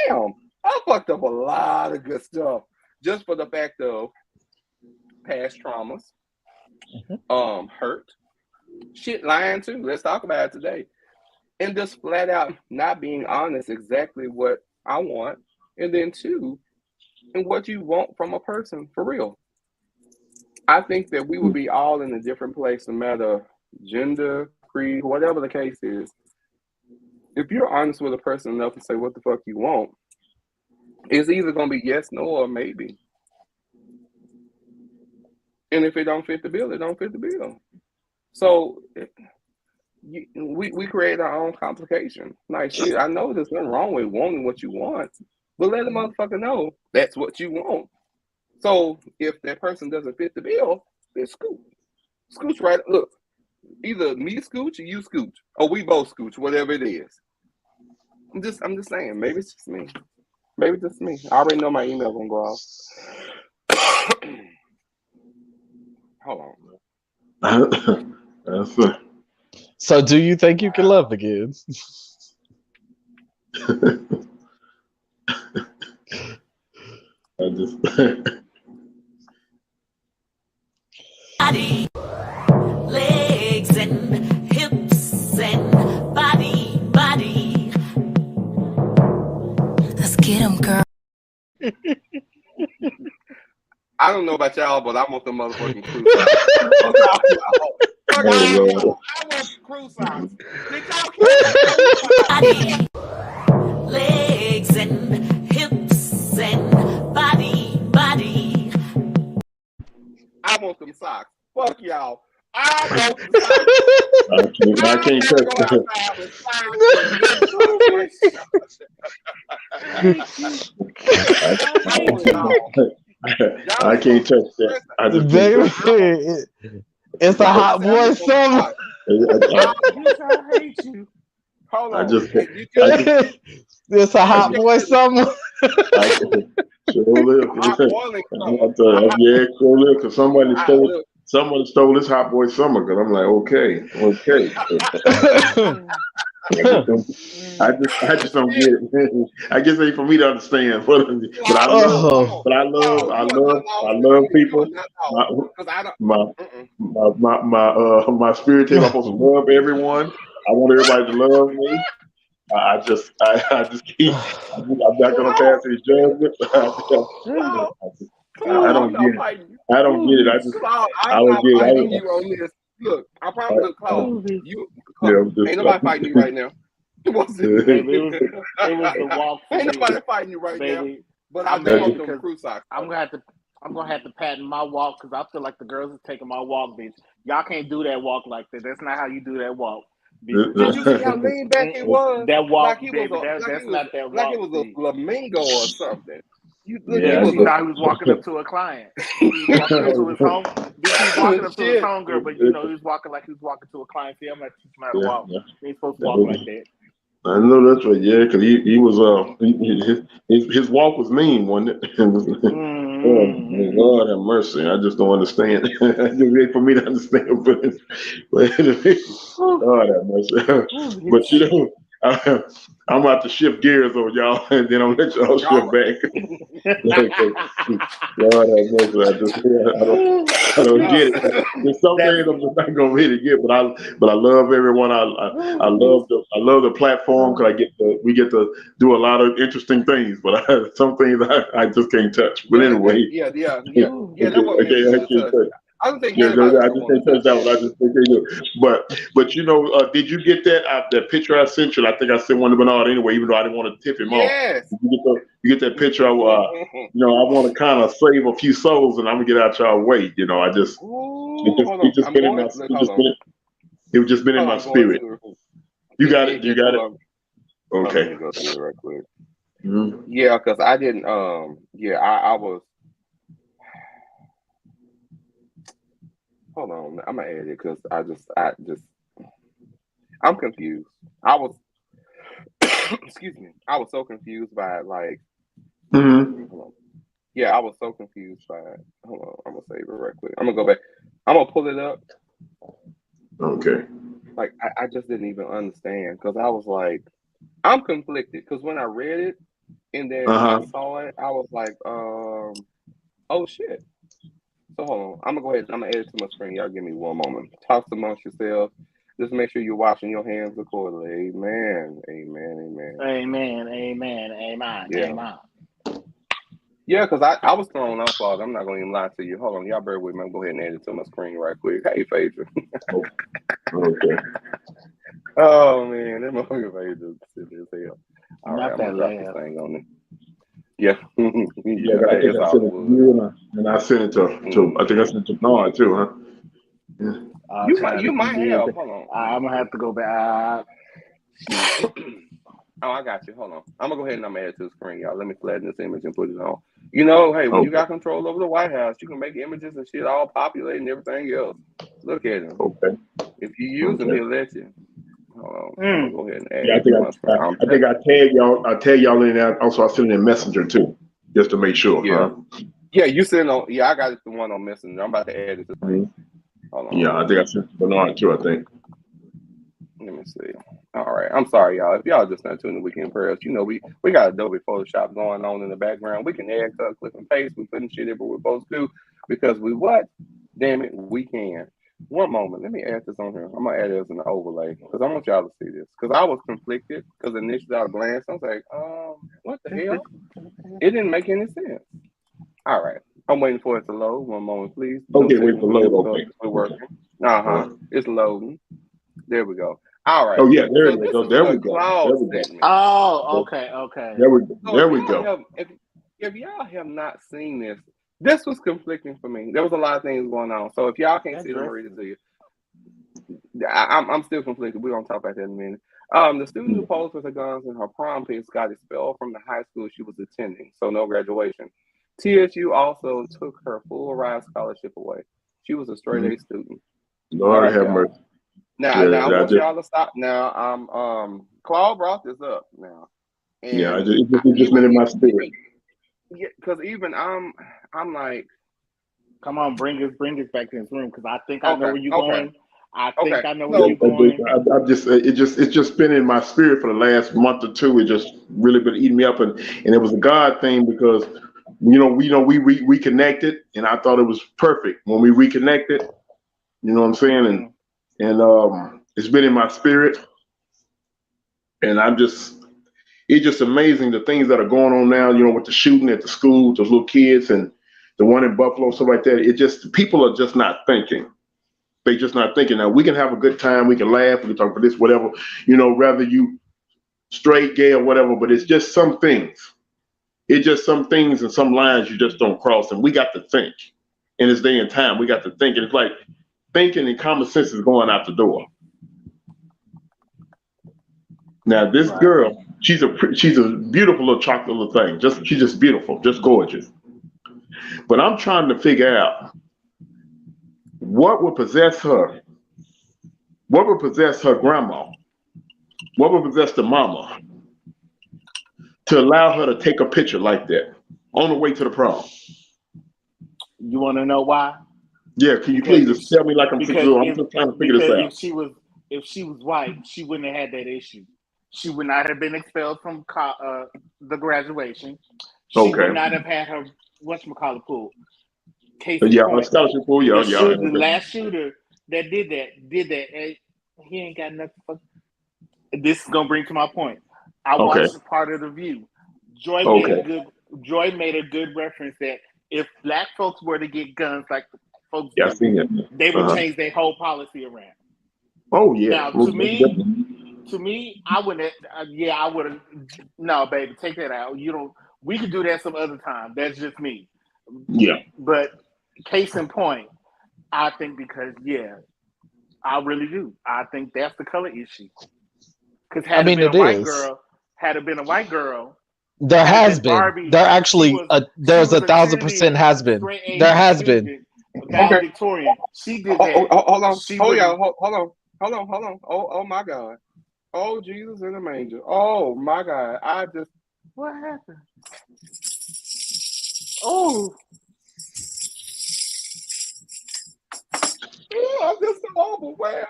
damn, I fucked up a lot of good stuff just for the fact of past traumas, hurt, shit, lying too. Let's talk about it today. And just flat out not being honest exactly what I want, and then two, and what you want from a person for real. I think that we would be all in a different place, no matter gender, creed, whatever the case is. If you're honest with a person enough to say what the fuck you want, it's either going to be yes, no, or maybe. And if it don't fit the bill, it don't fit the bill. So we create our own complication. Like, shit, I know there's nothing wrong with wanting what you want, but let the motherfucker know that's what you want. So if that person doesn't fit the bill, then scooch right. Look, either me scooch or you scooch, or we both scooch, whatever it is. I'm just saying. Maybe it's just me. Maybe it's just me. I already know my email gonna go off. Hold on. That's it. So, do you think you can love again? I just. Body, legs and hips and body. Let's get 'em, girl. I don't know about y'all, but I want the motherfucking crew socks. I want the crew socks. Body, legs and hips and body. I want them socks. Fuck y'all. I want them socks. I can't touch that. I can't touch that. I just Baby, it's a hot boy summer. I hate you. Hold on. It's a hot boy summer. Yeah, because somebody stole this hot boy summer. Because I'm like, okay. I just don't get it. I guess it ain't for me to understand. But I love people. My spirit team, I'm supposed to love everyone. I want everybody to love me. I just keep. I'm not gonna pass any judgment. I don't get it. I don't get it. I don't get it. Look, I promise you, Claude, ain't nobody fighting you right now. It was the walk. Ain't nobody fighting you right now. But I do want them crew socks. I'm gonna have to patent my walk because I feel like the girls are taking my walk, bitch. Y'all can't do that walk like that. That's not how you do that walk. Did you see how lean back it was? That walk, like baby, that's not that walk. Like it was a flamingo or something. He was walking up to a client. He was walking up to his home. He was walking up to his home girl, but he was walking like he was walking to a client. See, I'm not teaching him how to walk. He ain't supposed to walk like that. I know that's right, yeah, because he was his walk was mean, wasn't it? Lord have mercy. I just don't understand. It's just wait for me to understand, but Lord have mercy. But I'm about to shift gears on y'all, and then I'll let y'all shift back. Lord have mercy. I don't get it. There's some things I'm just not gonna really get, but I love everyone. I love the platform because we get to do a lot of interesting things, but some things I just can't touch. But anyway, I don't think Yeah, anybody I would just want think to touch touch that one. I just think they do. But you know, did you get that picture I sent you? I think I sent one to Bernard anyway, even though I didn't want to tip him off. Yes. You get that picture of you know, I want to kind of save a few souls, and I'm gonna get out y'all way. You know, Ooh, hold on. it just I'm been in going. my Look, hold on. it just been in Hold on, my I'm going spirit. to it. You got it. You got it. Hold on, let Okay. me go through it right quick. Mhm. Yeah, because I didn't. Yeah, I was. Hold on, I'm gonna add it because I'm confused. I was. Excuse me. I was so confused by it. Like, Mhm. hold on. Yeah, I was so confused by it. Hold on, I'm gonna save it right quick. I'm gonna go back. I'm gonna pull it up. Okay. Like, I just didn't even understand because I was like, I'm conflicted because when I read it and then I saw it, I was like, oh shit. So hold on, I'm gonna go ahead. I'm gonna add it to my screen. Y'all give me one moment. Talk amongst yourselves. Just make sure you're washing your hands accordingly. Amen. Amen. Amen. Amen. Amen. Amen. Yeah. Amen. Yeah, because I was thrown off. I'm not gonna even lie to you. Hold on, y'all bear with me. I'm gonna go ahead and add it to my screen right quick. Hey, Phaedra. Okay. Oh man, that motherfucker Phaedra silly as hell. All right, Not I'm that gonna drop this laugh. thing on it. Yeah. Yeah, I Hey, think it's I all sent it to good. you, and I sent it to I think I sent it to Bernard too, huh? Yeah. You might have. Hold on. I'm gonna have to go back. Oh, I got you. Hold on. I'm gonna go ahead and I'm gonna add it to the screen, y'all. Let me flatten this image and put it on. You know, hey, when you got control over the White House, you can make images and shit all populate and everything else. Look at him. Okay. If you use him, he'll let you. Hold on. I'm gonna go ahead and add Yeah, it to my screen. I think I tagged y'all. I tag y'all in that. Also, I sent it in Messenger too, just to make sure. Yeah. Huh? Yeah, you send on. Yeah, I got the one on Messenger. I'm about to add it to the screen. Hold on. Yeah, I think I sent it to Bernard too. I think. Let me see. All right. I'm sorry, y'all. If y'all just not tuning in Weekend Prayers, you know, we got Adobe Photoshop going on in the background. We can add, cut, clip, and paste. We putting shit everywhere we're supposed to do because we what? Damn it, we can. One moment. Let me add this on here. I'm going to add it as an overlay because I want y'all to see this. Because I was conflicted because initially I glanced. I was like, what the hell? It didn't make any sense. All right. I'm waiting for it to load. One moment, please. Okay, wait for load. Okay. We're working. It's loading. There we go. All right. Oh yeah, there So we go. There we go. There we go. Oh, okay. There we go. So There we go. if y'all have not seen this was conflicting for me. There was a lot of things going on. So if y'all can't see it, I'm gonna read it to you. I'm still conflicted. We're gonna talk about that in a minute. The student who posed with her guns in her prom pics got expelled from the high school she was attending, so no graduation. TSU also took her full ride scholarship away. She was a straight A student. Lord have mercy. Now I want y'all to stop. Now, Claude brought this up now. And yeah, it just been in my spirit. Yeah, because even I'm like, come on, bring us back to this room because I think I know where you're going. I think I know where you're going. It's just been in my spirit for the last month or two. It just really been eating me up, and it was a God thing because we reconnected, and I thought it was perfect when we reconnected. You know what I'm saying? And it's been in my spirit, and it's just amazing the things that are going on now. You know, with the shooting at the school, those little kids, and the one in Buffalo, stuff like that. People are just not thinking. They just not thinking. Now we can have a good time, we can laugh, we can talk about this, whatever. You know, rather you straight, gay, or whatever. But it's just some things. It's just some things and some lines you just don't cross. And we got to think. In this day and time, we got to think. And it's like thinking and common sense is going out the door. Now this girl, she's a beautiful little chocolate little thing. She's just beautiful, just gorgeous. But I'm trying to figure out what would possess her. What would possess her grandma? What would possess the mama to allow her to take a picture like that on the way to the prom? You want to know why? Yeah, can you please just tell me like I'm just trying to figure this out. If she was white, she wouldn't have had that issue. She would not have been expelled from the graduation. She would not have had her whatchamacallit pulled. Case in point, scholarship pool. The last shooter that did that, he ain't got nothing. This is gonna bring to my point. I watched part of the View. Joy made a good reference that if black folks were to get guns like folks Yeah, I do. seen it. They would change their whole policy around. Oh yeah. Now, to me, I wouldn't. I would have. No, baby, take that out. You don't. We could do that some other time. That's just me. Yeah. But case in point, I think because I really do. I think that's the color issue. Because had it been a white girl, there has been. Barbie, There actually, there's 1,000% has been. There has been. Valedictorian. She did that. Hold on. Oh my God. Oh Jesus in the manger. Oh my God. What happened? Oh. I'm just so overwhelmed.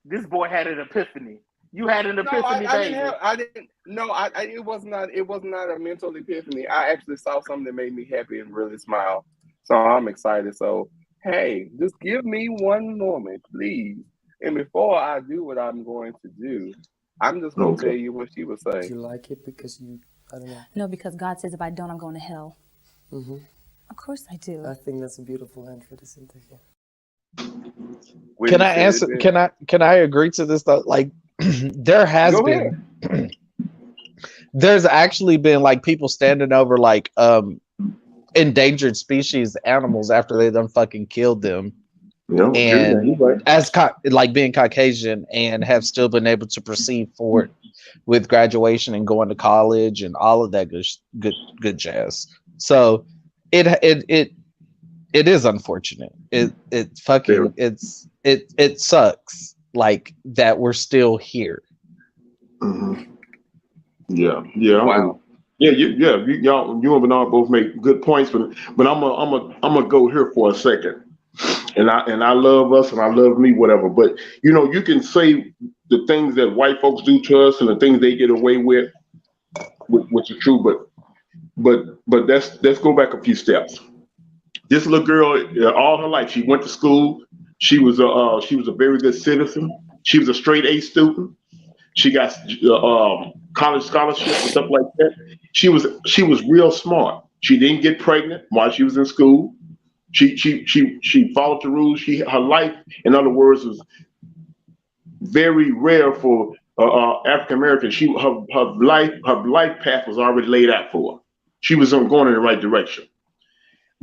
This boy had an epiphany. You had an epiphany, baby. It was not a mental epiphany. I actually saw something that made me happy and really smile. So I'm excited. So hey, just give me one moment, please. And before I do what I'm going to do, I'm just going to tell you what she was saying. Do you like it because I don't know. No, because God says if I don't, I'm going to hell. Mm-hmm. Of course I do. I think that's a beautiful answer to Cynthia. Can I answer? Can I agree to this though? Like, there has been. There's actually been like people standing over like endangered species animals after they done fucking killed them. No, and as like being Caucasian and have still been able to proceed forward with graduation and going to college and all of that good jazz. So it is unfortunate. It sucks like that we're still here. Mm-hmm. Yeah. Wow. Y'all, you and Bernard both make good points, but I'm gonna go here for a second. And I love us and I love me, whatever. But you can say the things that white folks do to us and the things they get away with, which is true. But let's go back a few steps. This little girl, all her life, she went to school. She was a very good citizen. She was a straight A student. She got college scholarships and stuff like that. She was real smart. She didn't get pregnant while she was in school. She followed the rules. Her life, in other words, was very rare for African American. Her life path was already laid out for her. She was going in the right direction.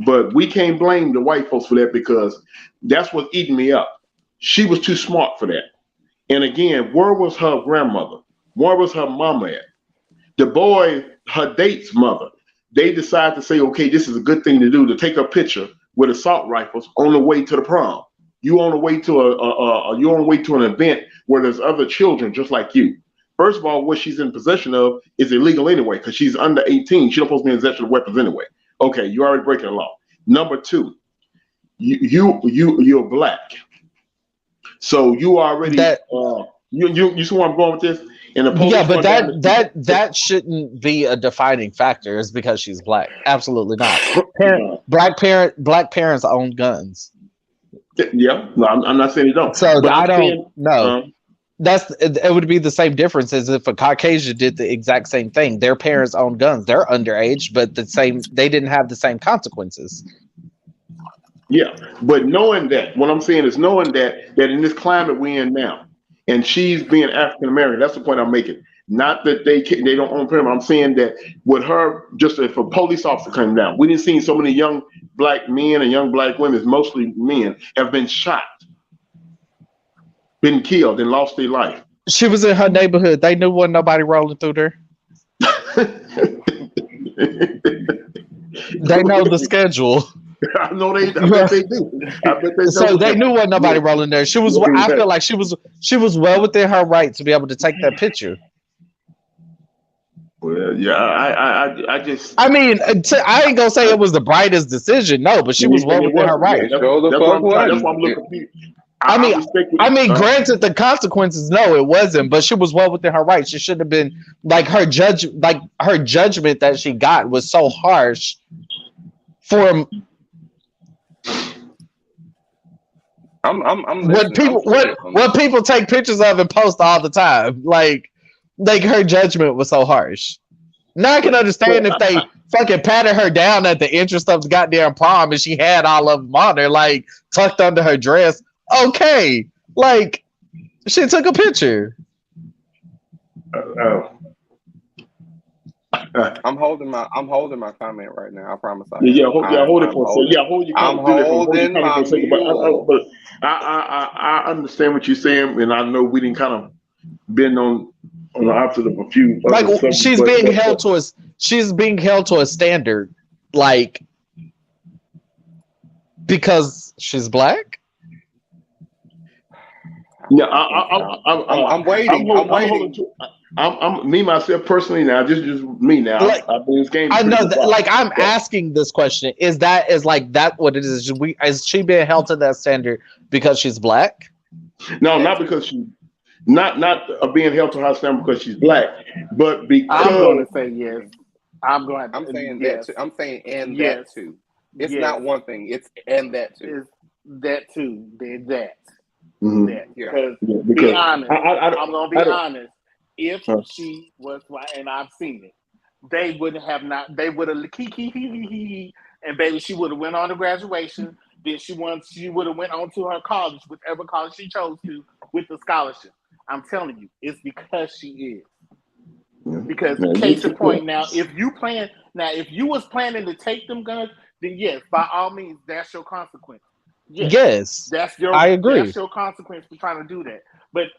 But we can't blame the white folks for that because that's what's eating me up. She was too smart for that. And again, where was her grandmother? Where was her mama at? The boy, her date's mother, they decided to say, okay, this is a good thing to do, to take a picture with assault rifles on the way to the prom. You on the way to an event where there's other children just like you. First of all, what she's in possession of is illegal anyway, because she's under 18. She's not supposed to be in possession of weapons anyway. Okay, you're already breaking the law. Number two, you're black, so you already you see where I'm going with this. And but that shouldn't be a defining factor. Is because she's black. Absolutely not. Black parents own guns. Yeah, no, I'm not saying they don't. So I don't know. It would be the same difference as if a Caucasian did the exact same thing. Their parents own guns. They're underage, but they didn't have the same consequences. Yeah, but knowing that, what I'm saying is knowing that in this climate we're in now, and she's being African American, that's the point I'm making. Not that they don't own parents. I'm saying that with her, just if a police officer came down, we didn't see so many young black men and young black women, mostly men, have been shot, been killed, and lost their life. She was in her neighborhood. They knew wasn't nobody rolling through there. They know the schedule. I know I bet they do. So they knew wasn't nobody rolling there. She was. I feel like she was well within her right to be able to take that picture. Well, yeah, I just. I mean, I ain't gonna say it was the brightest decision, no, but she was well within her right. That's why I'm looking. I mean, granted, the consequences, no, it wasn't, but she was well within her right. She should have been her judgment that she got was so harsh for. I'm what people take pictures of and post all the time. Like her judgment was so harsh. Now I can understand if they fucking patted her down at the entrance of the goddamn prom, and she had all of them on her, like tucked under her dress. Okay, like she took a picture. I'm holding my comment right now. I promise. Hold it for a second. Hold your comment. But I understand what you're saying, and I know we didn't kind of been on the opposite of a few. Like she's being held to a standard, like because she's black. Yeah, I'm waiting. I'm me myself personally now. Just me now. Like, I've been in this game. I know that. Like I'm asking this question: is that what it is? Is she being held to that standard because she's black? No, not because she, not being held to her standard because she's black, but because I'm going to say yes. I'm saying yes. that too. I'm saying and yes. that too. It's not one thing. It's and that too. It's that too. There's that. Mm-hmm. That. Because be honest. I'm going to be honest. If she was white, and I've seen it, they would have and baby, she would have went on to graduation. Then she would have went on to her college, whichever college she chose to, with the scholarship. I'm telling you, it's because she is. Because case in point, now if you was planning to take them guns, then yes, by all means, that's your consequence. Yes, I agree. That's your consequence for trying to do that. But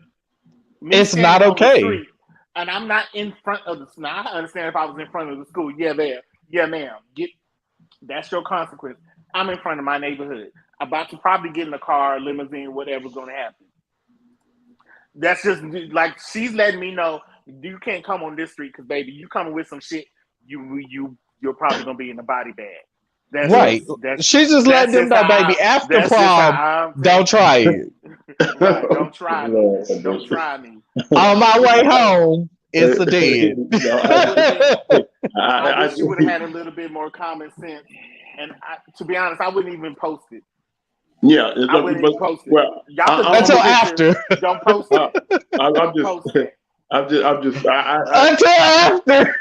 it's not okay. And I'm not in front of the school. Now, I understand if I was in front of the school. Yeah, ma'am. That's your consequence. I'm in front of my neighborhood. About to probably get in a car, limousine, whatever's going to happen. That's just like she's letting me know you can't come on this street because, baby, you coming with some shit. You're probably going to be in the body bag. That's right. She's just letting them know, baby. After prom, don't try it. Right, don't try me. Don't try me. On my way home, it's a dead. I wish you would have had a little bit more common sense. And to be honest, I wouldn't even post it. Yeah, I wouldn't even post it. Well, until after. Don't post it. Until after.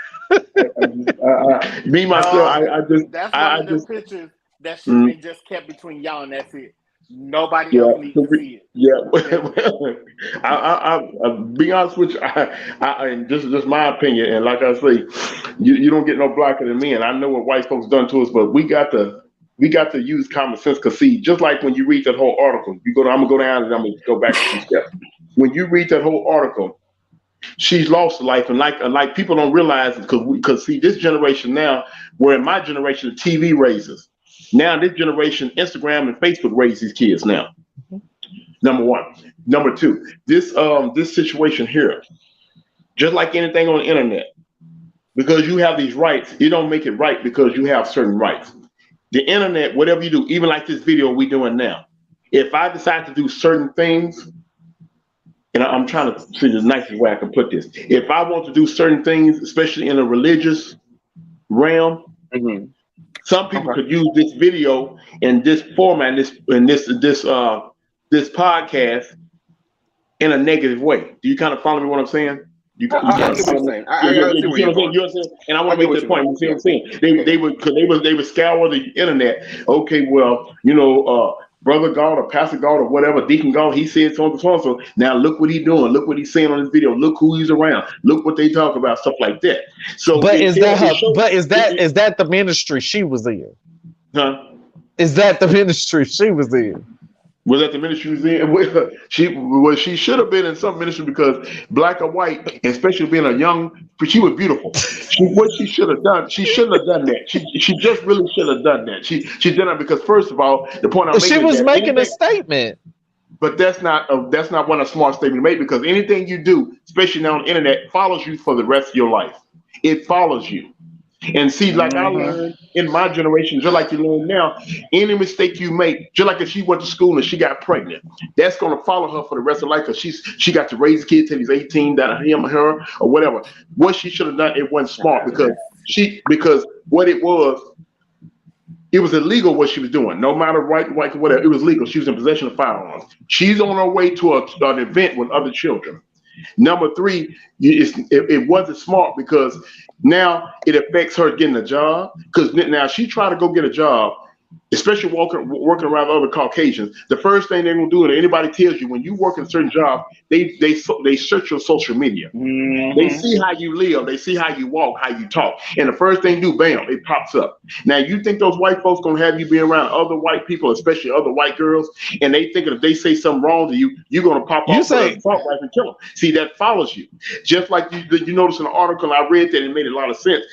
Me myself, that's one of the pictures that should be just kept between y'all, and that's it. Nobody else needs to see it. Yeah, I'll be honest with you. And this is just my opinion. And like I say, you don't get no blacker than me. And I know what white folks done to us, but we got to use common sense. Cause see, just like when you read that whole article, I'm gonna go down and I'm gonna go back a few steps. When you read that whole article, she's lost life, and like people don't realize it because see, this generation now, where in my generation, the TV raises. Now this generation, Instagram and Facebook raise these kids now. Number one. Number two, this situation here, just like anything on the internet, because you have these rights, you don't make it right because you have certain rights. The internet, whatever you do, even like this video we doing now, if I decide to do certain things, and I'm trying to see the nicest way I can put this. If I want to do certain things, especially in a religious realm, some people could use this video in this format, this podcast in a negative way. Do you kind of follow me what I'm saying? You see what I'm saying? And I want to make this point. You see what I'm saying? They would scour the internet. Okay, well, Brother God or Pastor God or whatever, Deacon God, he said so and so. Now look what he's doing. Look what he's saying on this video. Look who he's around. Look what they talk about, stuff like that. So, but is that the ministry she was in? Huh? Is that the ministry she was in? Was that the ministry she was in? She should have been in some ministry because black or white, especially being a young, she was beautiful. What she should have done, she shouldn't have done that. She just really should have done that. She did that because first of all, the point I'm making. She was making a statement. But that's not one of smart statement to make because anything you do, especially now on the internet, follows you for the rest of your life. It follows you. And see, like I learned in my generation, just like you learn now, any mistake you make, just like if she went to school and she got pregnant, that's going to follow her for the rest of her life because she got to raise kids till he's 18, that him or her or whatever. What she should have done, it wasn't smart because what it was illegal what she was doing. No matter white, whatever, it was legal. She was in possession of firearms. She's on her way to an event with other children. Number three, it wasn't smart because now it affects her getting a job. Because now she tried to go get a job, especially working around other Caucasians. The first thing they're gonna do, and anybody tells you when you work in a certain job, they search your social media. Mm-hmm. They see how you live, they see how you walk, how you talk, and the first thing you do, bam, it pops up. Now you think those white folks gonna have you be around other white people, especially other white girls, and they think if they say something wrong to you, you're gonna pop off the assault rifle and kill them. See, that follows you. Just like you notice in an article I read that it made a lot of sense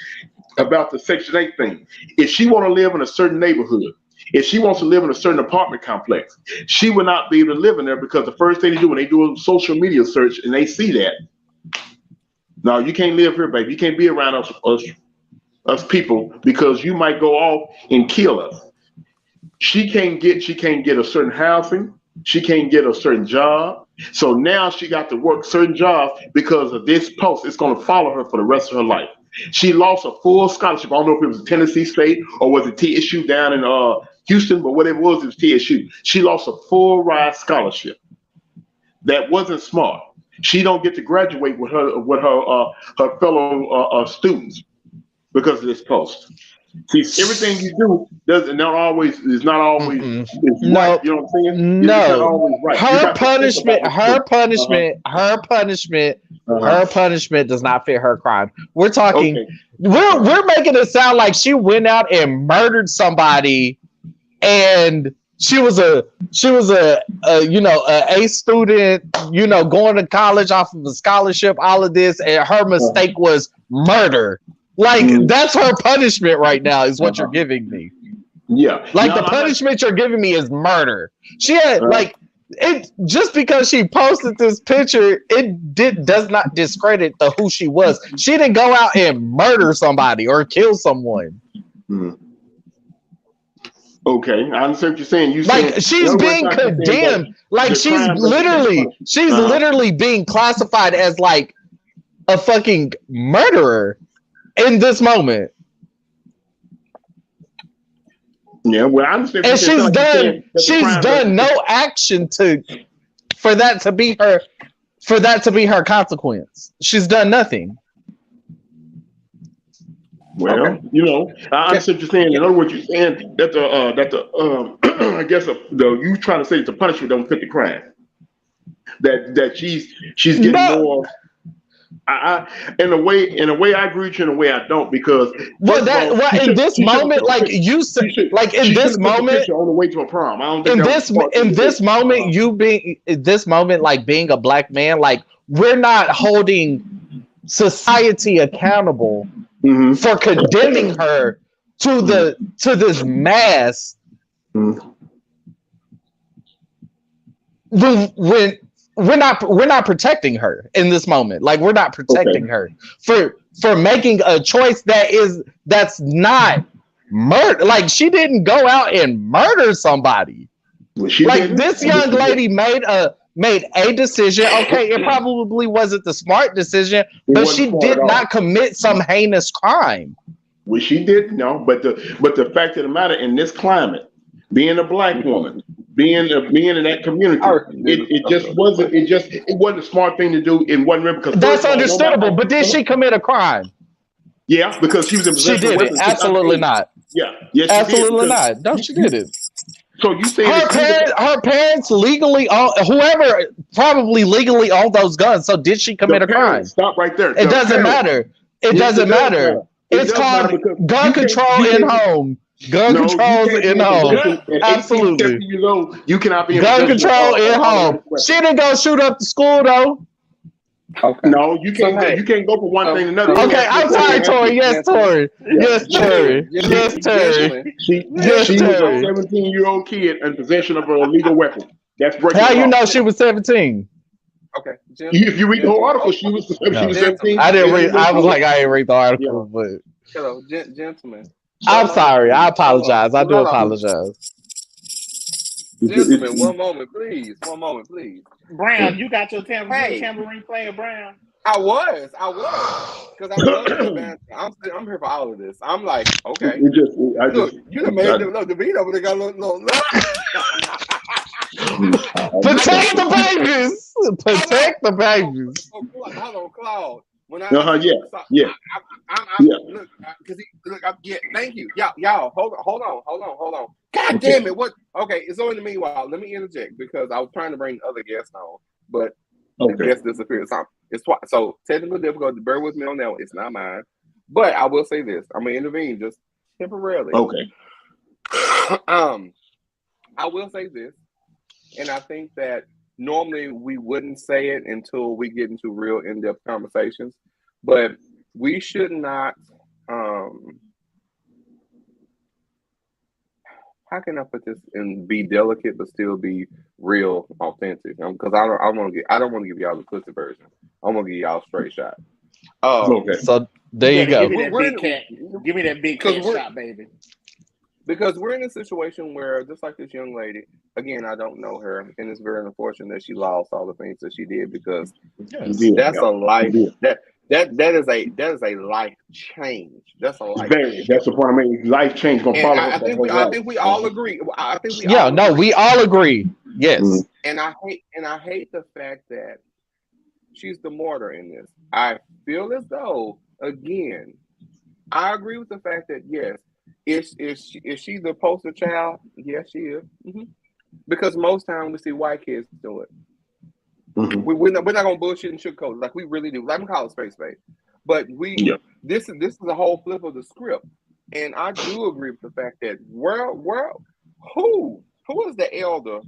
about the Section 8 thing. If she want to live in a certain neighborhood, if she wants to live in a certain apartment complex, she will not be able to live in there because the first thing they do when they do a social media search and they see that, no, you can't live here, baby. You can't be around us people because you might go off and kill us. She can't get a certain housing. She can't get a certain job. So now she got to work certain jobs because of this post. It's going to follow her for the rest of her life. She lost a full scholarship. I don't know if it was Tennessee State or was it TSU down in Houston, but whatever it was TSU. She lost a full ride scholarship. That wasn't smart. She don't get to graduate with her fellow students because of this post. See, everything you do is not always right. You know what I'm saying? No. It's not always right. Her punishment does not fit her crime. We're talking. Okay. We're making it sound like she went out and murdered somebody, and she was a A student, going to college off of a scholarship, all of this, and her mistake was murder. Like that's her punishment right now is what you're giving me. Yeah. Like the punishment you're giving me is murder. She had it just because she posted this picture, does not discredit who she was. She didn't go out and murder somebody or kill someone. Okay, I understand what you're saying. She's being condemned. Like she's literally being classified as like a fucking murderer in this moment. Yeah, well, I understand. And she's done no action for that to be her consequence. She's done nothing. Well, I understand what you're saying. In other words, you're saying that I guess you trying to say that the punishment don't fit the crime. That she's getting more. In a way, I agree with you. In a way, I don't because in this moment, like you said, like in this moment, on the way to a prom. I don't think in this moment, like being a black man, like we're not holding society accountable for condemning her to this mass when we're not protecting her in this moment. Like we're not protecting her for making a choice that's not murder. Like she didn't go out and murder somebody. This young lady made a decision. Okay, it probably wasn't the smart decision, but she did not commit some heinous crime. Well, she did, but the fact of the matter, in this climate, being a black woman, being in that community, it wasn't a smart thing to do. It wasn't because that's understandable. But did she commit a crime? Yeah, because she was in possession of weapons. Absolutely not. Yeah, absolutely not. No, she didn't. So you say her parents legally whoever probably legally owned those guns. So did she commit a crime? Stop right there. It doesn't matter. It doesn't matter. It's called gun control in home. Gun control in home. Absolutely. You cannot be gun control in home. She didn't go shoot up the school though. Okay. No, you can't. You can't go from one thing to another. Okay, I'm sorry, Tori. Yes, Tori. Yes, Tori. Yes, Tori. She was a 17-year-old kid in possession of an illegal weapon. That's breaking. How you know she was 17? Okay. If you read the whole article, she was 17. I didn't read. I was like, I didn't read the article, but. Hello, gentlemen. I'm sorry. I apologize. I do apologize. Gentlemen, one moment, please. Brown, you got your tambourine player, Brown? I was. Because I love this, man. I'm here for all of this. I'm like, okay. Look, you done made the beat over there got a little Protect the babies. Protect the babies. Hold on, Claude. When I yeah. Look, thank you, y'all. Hold on. God damn it! What? Okay, so in the meanwhile, let me interject because I was trying to bring other guests on, but the guest disappeared. So technical difficulty. Bear with me on that one. It's not mine, but I will say this: I'm gonna intervene just temporarily. Okay. I will say this, and I think that normally we wouldn't say it until we get into real in-depth conversations, but we should not. How can I put this and be delicate but still be real, authentic? Because I don't want to give y'all the pussy version. I'm gonna give y'all a straight shot. Okay. So there you go. Give me that big cat shot, baby. Because we're in a situation where, just like this young lady, again, I don't know her, and it's very unfortunate that she lost all the things that she did because that's a life that is a life change. That's a life. That's the point I made. Life change gonna follow. I think we all agree. We all agree. Yes. Mm-hmm. And I hate the fact that she's the martyr in this. I feel as though, again, I agree with the fact that yes. Is she the poster child? Yes, she is. Mm-hmm. Because most times we see white kids do it. Mm-hmm. We're not gonna bullshit and sugarcoat like we really do. Let me call it space. But this is a whole flip of the script, and I do agree with the fact that who is the elder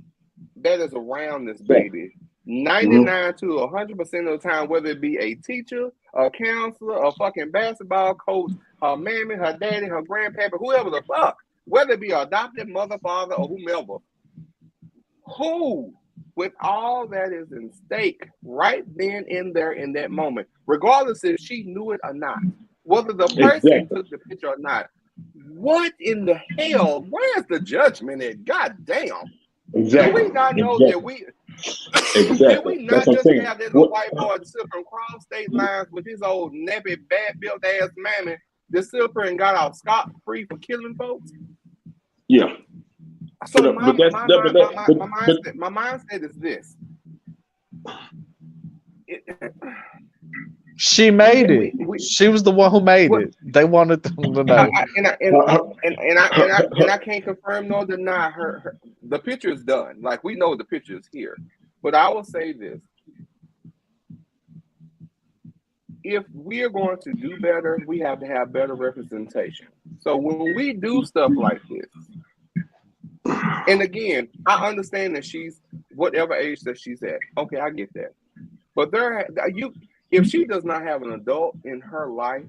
that is around this baby? 99 to 100% of the time, whether it be a teacher, a counselor, a fucking basketball coach, her mammy, her daddy, her grandparent, whoever the fuck, whether it be her adopted mother, father, or whomever, who, with all that is in stake right then and there in that moment, regardless if she knew it or not, whether the person took the picture or not, what in the hell, where's the judgment at? God damn. Exactly. Do we not know that we... Did we not just have that little white boy sit from cross state lines with his old nappy, bad-built ass mammy that sit up and got out scot-free for killing folks? Yeah. So my mindset is this. She made it. She was the one who made it. They wanted them to know. And I can't confirm nor deny her. The picture is done. Like, we know the picture is here. But I will say this. If we are going to do better, we have to have better representation. So when we do stuff like this, and again, I understand that she's whatever age that she's at. Okay, I get that. But if she does not have an adult in her life,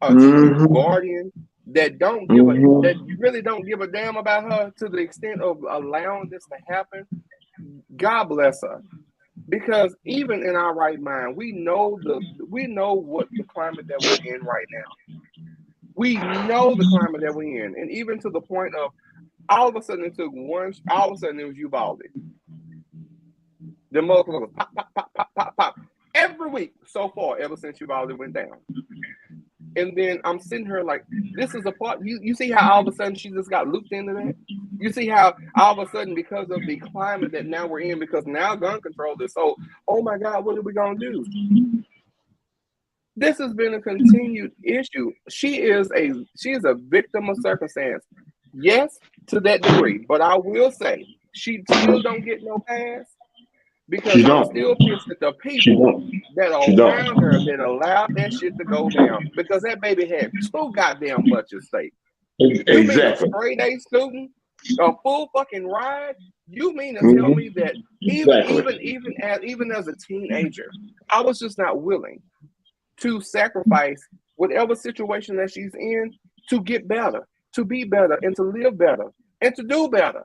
a true guardian that really don't give a damn about her to the extent of allowing this to happen, God bless her. Because even in our right mind, we know what the climate that we're in right now. We know the climate that we're in, and even to the point of all of a sudden it was Uvalde. The motherfuckers pop every week so far ever since Uvalde went down. And then I'm sitting here like, this is a part. You see how all of a sudden she just got looped into that? You see how all of a sudden, because of the climate that now we're in, because now gun control is so, oh my God, what are we going to do? This has been a continued issue. She is a victim of circumstance. Yes, to that degree. But I will say, she still don't get no pass. Because I'm still pissed at the people that are around her that allowed that shit to go down. Because that baby had too goddamn much at stake. You mean a straight A student, a full fucking ride? You mean to tell me that even as a teenager, I was just not willing to sacrifice whatever situation that she's in to get better, to be better, and to live better, and to do better.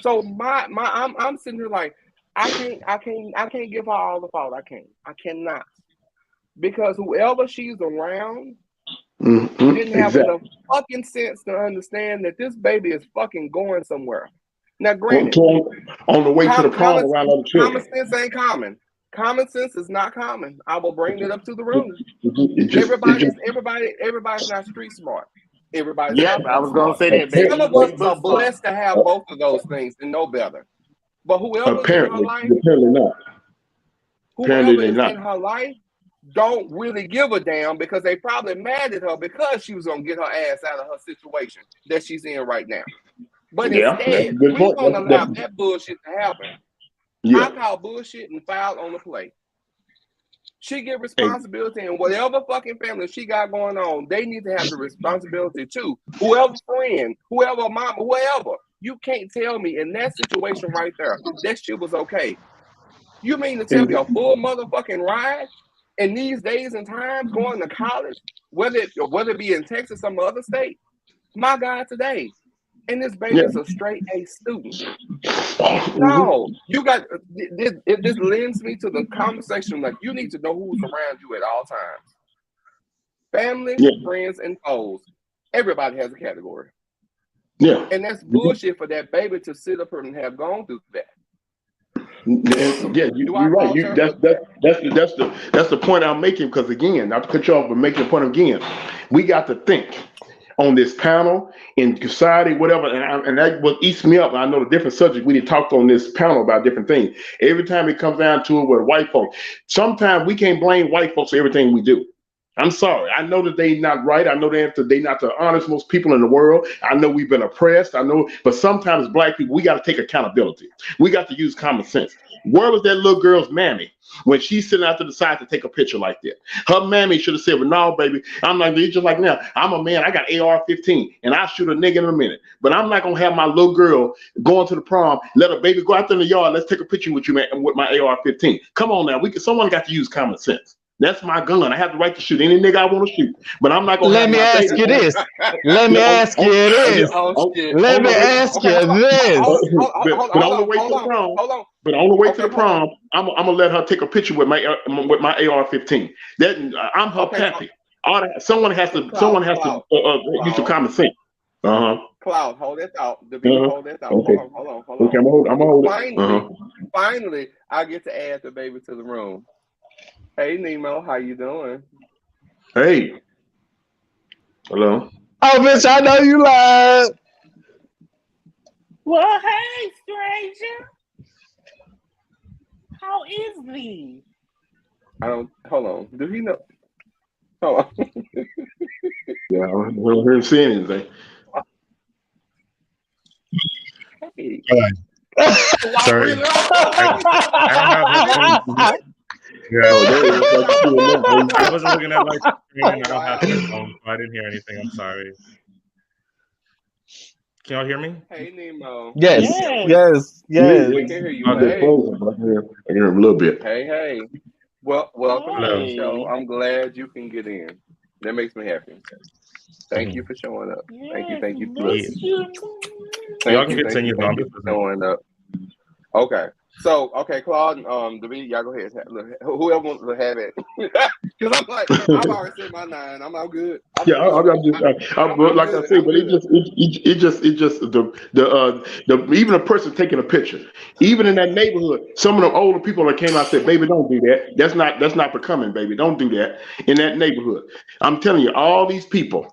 So I'm sitting here like, I can't give her all the fault. I cannot. Because whoever she's around didn't have enough fucking sense to understand that this baby is fucking going somewhere. Now, granted, on the way to the prom around other children. Common sense ain't common. Common sense is not common. I will bring it up to the room. Everybody's not street smart. Everybody's not. I was gonna say that. Some of us are blessed to have both of those things and know better. But whoever's in her life, apparently not. Apparently whoever they is not. in her life don't really give a damn because they probably mad at her because she was gonna get her ass out of her situation that she's in right now. But instead, we gonna allow that bullshit to happen. I call bullshit and foul on the play. She get responsibility in whatever fucking family she got going on. They need to have the responsibility too. Whoever friend, whoever mama, whoever. You can't tell me in that situation right there that shit was okay. You mean to tell me a full motherfucking ride in these days and times going to college, whether it be in Texas or some other state? My God, today. And this baby's a straight A student. No, you got this lends me to the conversation. Like, you need to know who's around you at all times. Family, friends, and foes. Everybody has a category. Yeah. And that's bullshit for that baby to sit up here and have gone through that. Yeah, you're right. That's the point I'm making, because again, not to cut you off, but making the point again, we got to think on this panel in society, whatever, and that what eats me up. I know the different subjects we talked on this panel about different things. Every time it comes down to it with white folks, sometimes we can't blame white folks for everything we do. I'm sorry. I know that they not right. I know they not the honest most people in the world. I know we've been oppressed. I know, but sometimes black people, we got to take accountability. We got to use common sense. Where was that little girl's mammy when she's sitting out to the side to take a picture like that? Her mammy should have said, well, no, baby, I'm not just like now. I'm a man. I got AR-15 and I'll shoot a nigga in a minute. But I'm not going to have my little girl going to the prom, let a baby go out there in the yard. Let's take a picture with you, man, with my AR-15. Come on now. Someone got to use common sense. That's my gun. I have the right to shoot any nigga I want to shoot. But I'm not going to Let me ask you this. Let me ask you this. Let me ask you this. But on the way to the prom, but on the way to the prom, I'm gonna let her take a picture with my AR-15. That I'm her pappy. Someone has to use some common sense. Cloud, hold that thought. Hold that thought. Okay. Hold on. Okay, I'm gonna hold it. Finally, I get to add the baby to the room. Hey, Nemo, how you doing? Hey. Hello. Oh, bitch, I know you lied. Well, hey, stranger. How is thee? Hold on. Do he know? Hold on. Yeah, I don't hear him saying anything. Hey. Sorry. Yeah, I wasn't looking at my screen. I don't have my phone, so I didn't hear anything. I'm sorry. Can y'all hear me? Hey, Nemo. Yes. We can hear you. Okay. I hear him a little bit. Hey. Well, welcome to the show. I'm glad you can get in. That makes me happy. Thank you for showing up. Thank you. Y'all can continue on. Showing up. Okay. So, Claude, David, y'all go ahead. Whoever wants to have it. Because I'm like, I've already said my 9. I'm all good. I'm like I said, but it just even a person taking a picture, even in that neighborhood, some of the older people that came out and said, baby, don't do that. That's not becoming, baby. Don't do that in that neighborhood. I'm telling you, all these people,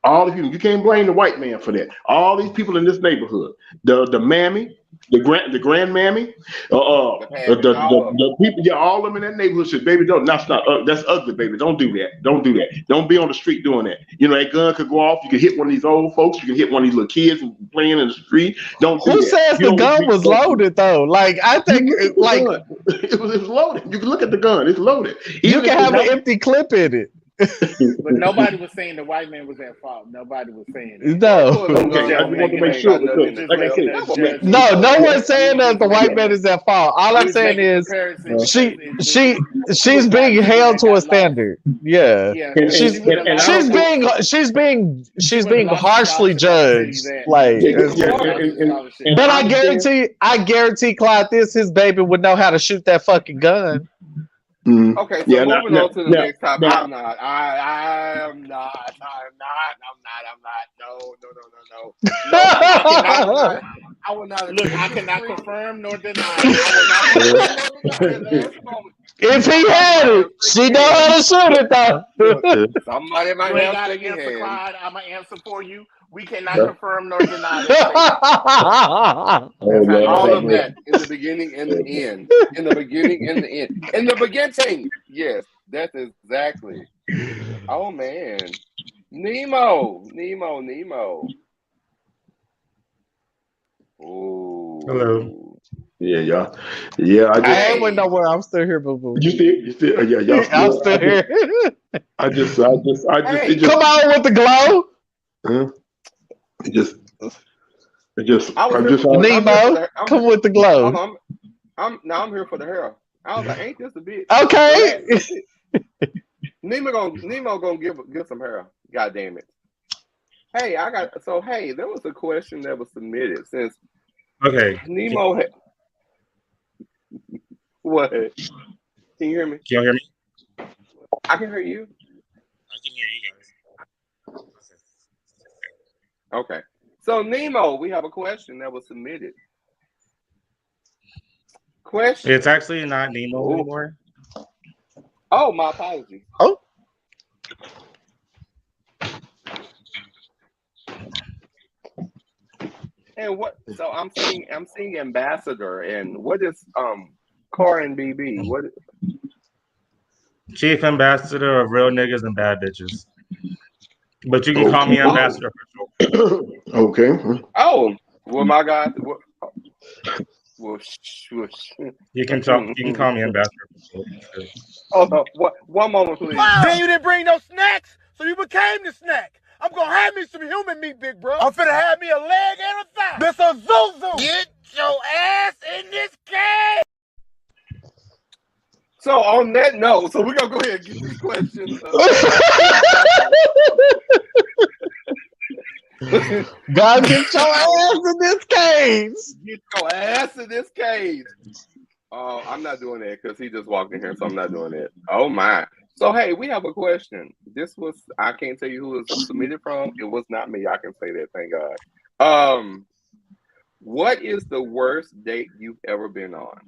you can't blame the white man for that. All these people in this neighborhood, the mammy, the grandmammy, the people, all of them in that neighborhood said, baby, that's ugly, baby. Don't do that. Don't be on the street doing that. You know, that gun could go off. You could hit one of these old folks. You could hit one of these little kids playing in the street. Don't do that. Who says the gun was loaded though? Like, I think it was loaded. You can look at the gun. It's loaded. You can have an empty clip in it. But nobody was saying the white man was at fault. Nobody was saying that. No. Okay, I just want to make sure. Like I said, no one's saying that the white man is at fault. All I'm saying is she's being held to a standard. Yeah. She's being harshly judged. Like, but I guarantee Clyde, his baby would know how to shoot that fucking gun. Okay, so moving on to the next topic. I'm not. No. I will not. Look, I cannot confirm nor deny. If he had it, she know how to shoot it though. Somebody might have to answer, Clyde. I'm gonna answer for you. We cannot confirm nor deny this. All of that in the beginning and the end. In the beginning and the end. In the beginning. Yes, that's exactly. Oh man. Nemo. Oh. Hello. Yeah, y'all. Yeah, I ain't went nowhere. I'm still here, boo boo. You still, yeah, y'all. I'm still here. It just. Come on with the glow. It just. Nemo, come with the glow. I'm here for the hair. I was like, ain't this a bitch? Okay. Nemo gonna give some hair. God damn it. Hey, there was a question that was submitted since. Okay. Nemo. What? Can you hear me? Can you hear me? I can hear you. I can hear you guys. Okay. So Nemo, we have a question that was submitted. Question. It's actually not Nemo anymore. Oh, my apologies. Oh. And what? So I'm seeing ambassador, and what is Corin BB? What? Chief ambassador of real niggas and bad bitches. But you can call me ambassador for sure. Okay. Oh, well, my God. Well, you can call me ambassador for sure. Oh, no. One moment, please. Then you didn't bring no snacks, so you became the snack. I'm gonna have me some human meat, big bro. I'm finna have me a leg and a thigh. This a Zuzu. Get your ass in this cage. So on that note, we're gonna go ahead and get this question. God, get your ass in this cage. Get your ass in this cage. I'm not doing that because he just walked in here, so I'm not doing it. Oh my. So hey, we have a question. I can't tell you who it was submitted from. It was not me. I can say that, thank God. What is the worst date you've ever been on?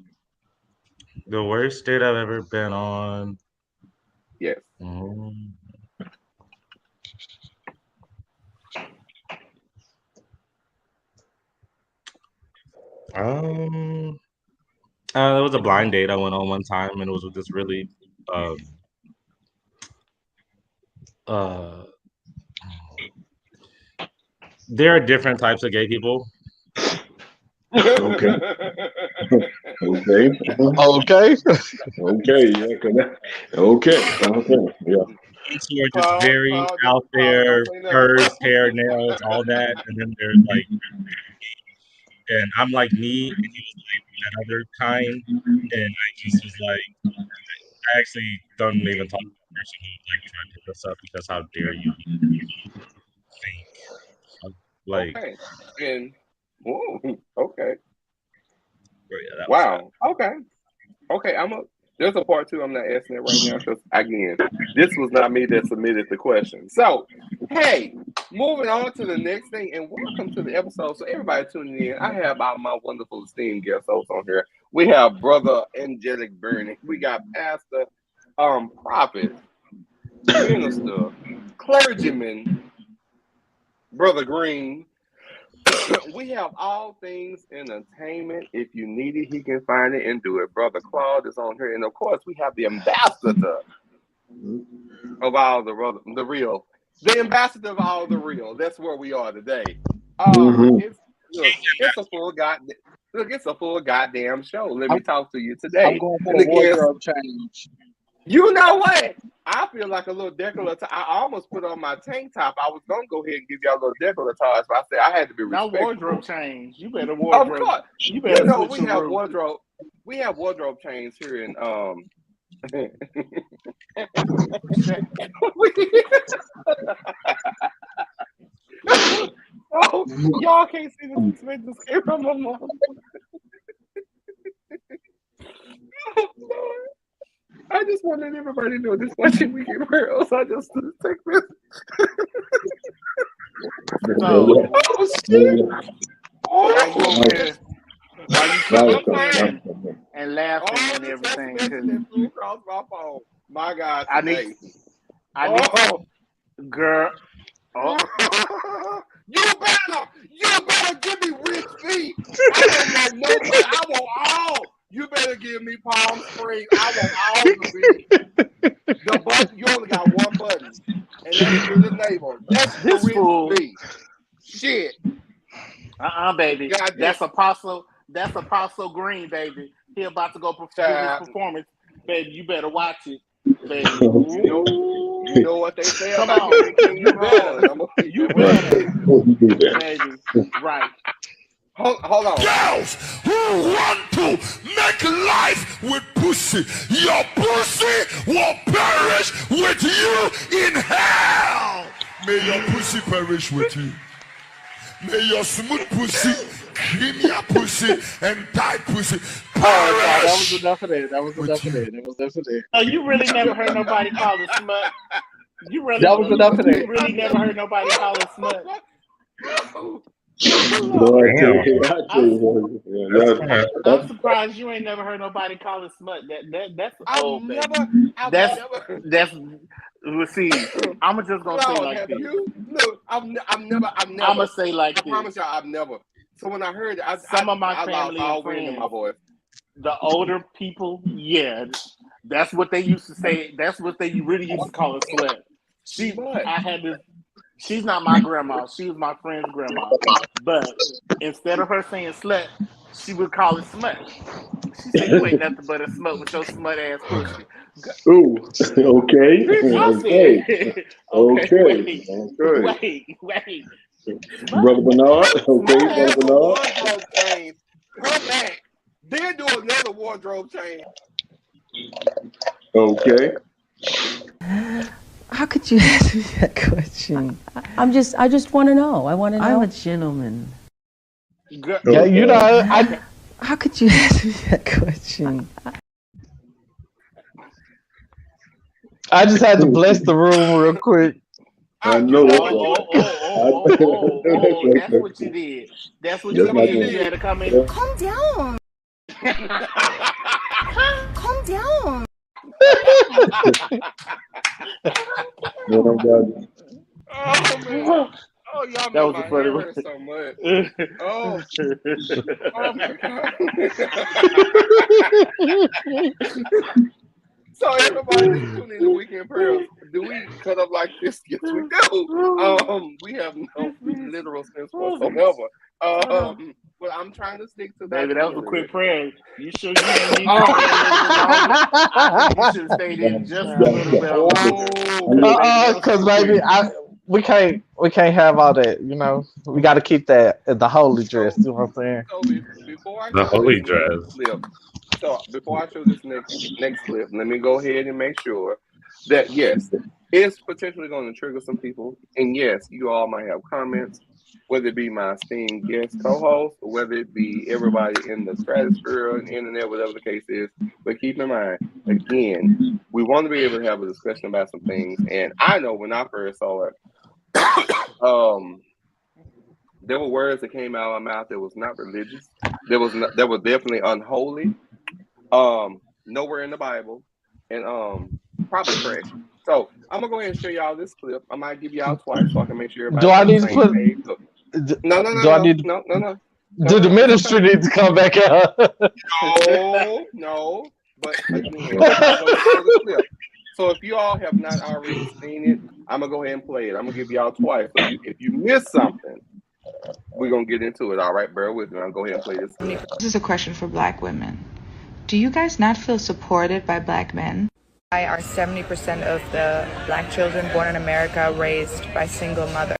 The worst date I've ever been on. Yes. It was a blind date I went on one time, and it was with this really there are different types of gay people. Okay. Okay. Yeah. Who are just very out there, furs, hair, nails, all that, and then there's like, and I'm like me, and he was like that other kind, and I just was like, I actually don't even talk to the person who like tried to hit us up because how dare you think like okay. Yeah, wow. Okay. There's a part 2. I'm not asking it right now because again, this was not me that submitted the question. So, hey, moving on to the next thing, and welcome to the episode. So, everybody tuning in, I have my wonderful esteemed guest hosts on here. We have Brother Angelic Burning. We got Pastor, Prophet, Minister, Clergyman, Brother Green. We have all things entertainment. If you need it, he can find it and do it. Brother Claude is on here. And of course, we have the ambassador of all the real. The ambassador of all the real. That's where we are today. It's a full goddamn show. Let me talk to you today. I'm going for a wardrobe change. You know what? I feel like a little decolletage. I almost put on my tank top. I was gonna go ahead and give y'all a little decolletage, but I said I had to be respectful. Now wardrobe change. You better wardrobe. Of course. You better we have room. Wardrobe. We have wardrobe change here in Oh, y'all can't see this camera, my mom. I just wanted everybody to know this watching Weekend Pearls. I just take this. Oh shit! And laughing and everything. Across my phone. My God, I need girl. You better give me rich feet. I don't want no, but I want all. You better give me Palm Springs. I want all the feet. The button, you only got one button, and that's through the navel. That's This the fool. rich feet. Shit. Baby. God, That's Apostle Green, baby. He about to go perform his performance. Baby, you better watch it. Baby. You know what they say Come about on. King You better. You better. Baby. Right. Hold on. Girls who want to make life with pussy, your pussy will perish with you in hell. May your pussy perish with you. May your smooth pussy, creamier pussy, and tight pussy perish. That was enough of that. Oh, you really never heard nobody call it smut? You really never heard nobody call it smut? I'm surprised you ain't never heard nobody call it smut. That's old, baby. Let's see. I'm just gonna say like this. Look, I'm never. I'm gonna say like I this. promise y'all, I've never. So when I heard it, Some of my I family lost all and wind in friends, my voice. the older people, yeah, that's what they used to say. That's what they really used to call it slut. She's not my grandma. She was my friend's grandma. But instead of her saying slut, she would call it smut. She said, "You ain't nothing but a smut with your smut ass pussy." Ooh, okay. Wait. Brother Bernard, okay, Brother Bernard. Wardrobe change. Her back. Then do another wardrobe change. Okay. How could you ask me that question? I just want to know. I want to know. I'm a gentleman. Yeah, you know, How could you ask me that question? I just had to bless the room real quick. I know that. That's what you did. That's what you did. You had to come in. Calm down. Calm down. Oh man. Oh, y'all That was make a my funny hair one. hurt so much. Oh my God. So everybody that's tuning in to Weekend Prayers, do we cut up like this? Yes, we do. We have no literal sense whatsoever. But I'm trying to stick to that. Baby, that was a quick prayer. You sure you didn't need to stay a little bit longer? You should have stayed in just a little bit longer. Because baby, we can't have all that. You know, we got to keep that the holy dress. You know what I'm saying? So before I The holy dress. So before I show this next clip, let me go ahead and make sure that yes, it's potentially going to trigger some people, and yes, you all might have comments, whether it be my esteemed guest co-host, or whether it be everybody in the stratosphere and internet, whatever the case is. But keep in mind, again, we want to be able to have a discussion about some things. And I know when I first saw it, there were words that came out of my mouth that was not religious. That was definitely unholy. Nowhere in the Bible, and probably trash. So I'm gonna go ahead and show y'all this clip. I might give y'all twice so I can make sure everybody. Do I need to put? No. Do the ministry need to come back out? No. But again, I'm gonna show the clip. So if you all have not already seen it, I'm gonna go ahead and play it. I'm gonna give y'all twice. So if you miss something, we're gonna get into it. All right, bear with me. I'll go ahead and play this clip. This is a question for Black women. Do you guys not feel supported by Black men? Why are 70% of the Black children born in America raised by single mothers?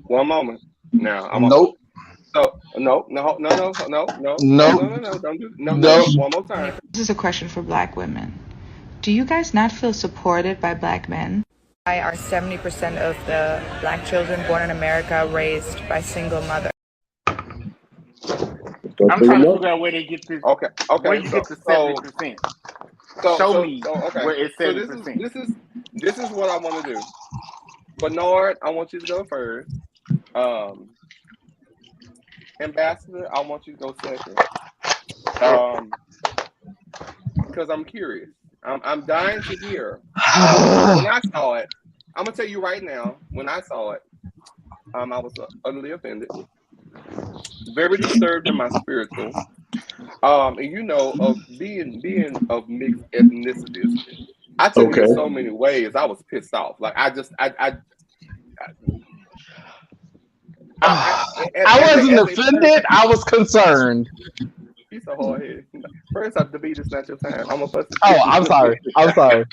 One moment. Now, Nope. So no. Don't do one more time. This is a question for Black women. Do you guys not feel supported by Black men? Why are 70% of the Black children born in America raised by single mothers? I'm trying to figure out where they get this. Okay. Where you get the 70%? Show me where it's 70%. So this is what I want to do. Bernard, I want you to go first. Ambassador, I want you to go second. Because I'm curious. I'm dying to hear. When I saw it, I'm gonna tell you right now. When I saw it, I was utterly offended, very disturbed in my spiritual. And you know, of being of mixed ethnicities, I took it in so many ways. I was pissed off. Like I wasn't offended. I was concerned. He's so hard headed. First off, the beat is not your time. I'm gonna I'm sorry. I'm sorry.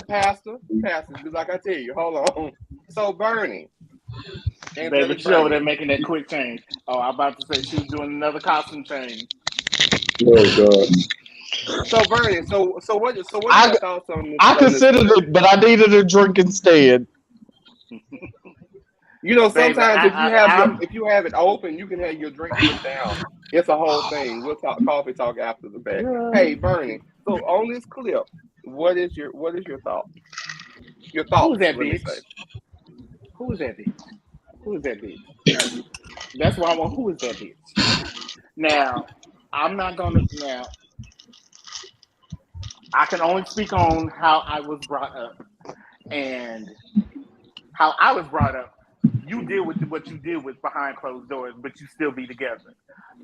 Pastor, because like I tell you, hold on. So Bernie. Baby, she over there making that quick change. Oh, I'm about to say she was doing another costume change. Oh God. So Bernie, so what your thoughts on this? I considered it, but I needed a drink instead. You know, sometimes if you have it open, you can have your drink put down. It's a whole thing. We'll talk coffee talk after the fact. Hey Bernie, so on this clip, what is your thought? Your thoughts? Who's that bitch? Who is that bitch? Who is that bitch? That's why I want. Who is that bitch? Now, I'm not gonna. Now, I can only speak on how I was brought up, and how I was brought up. You deal with what you deal with behind closed doors, but you still be together.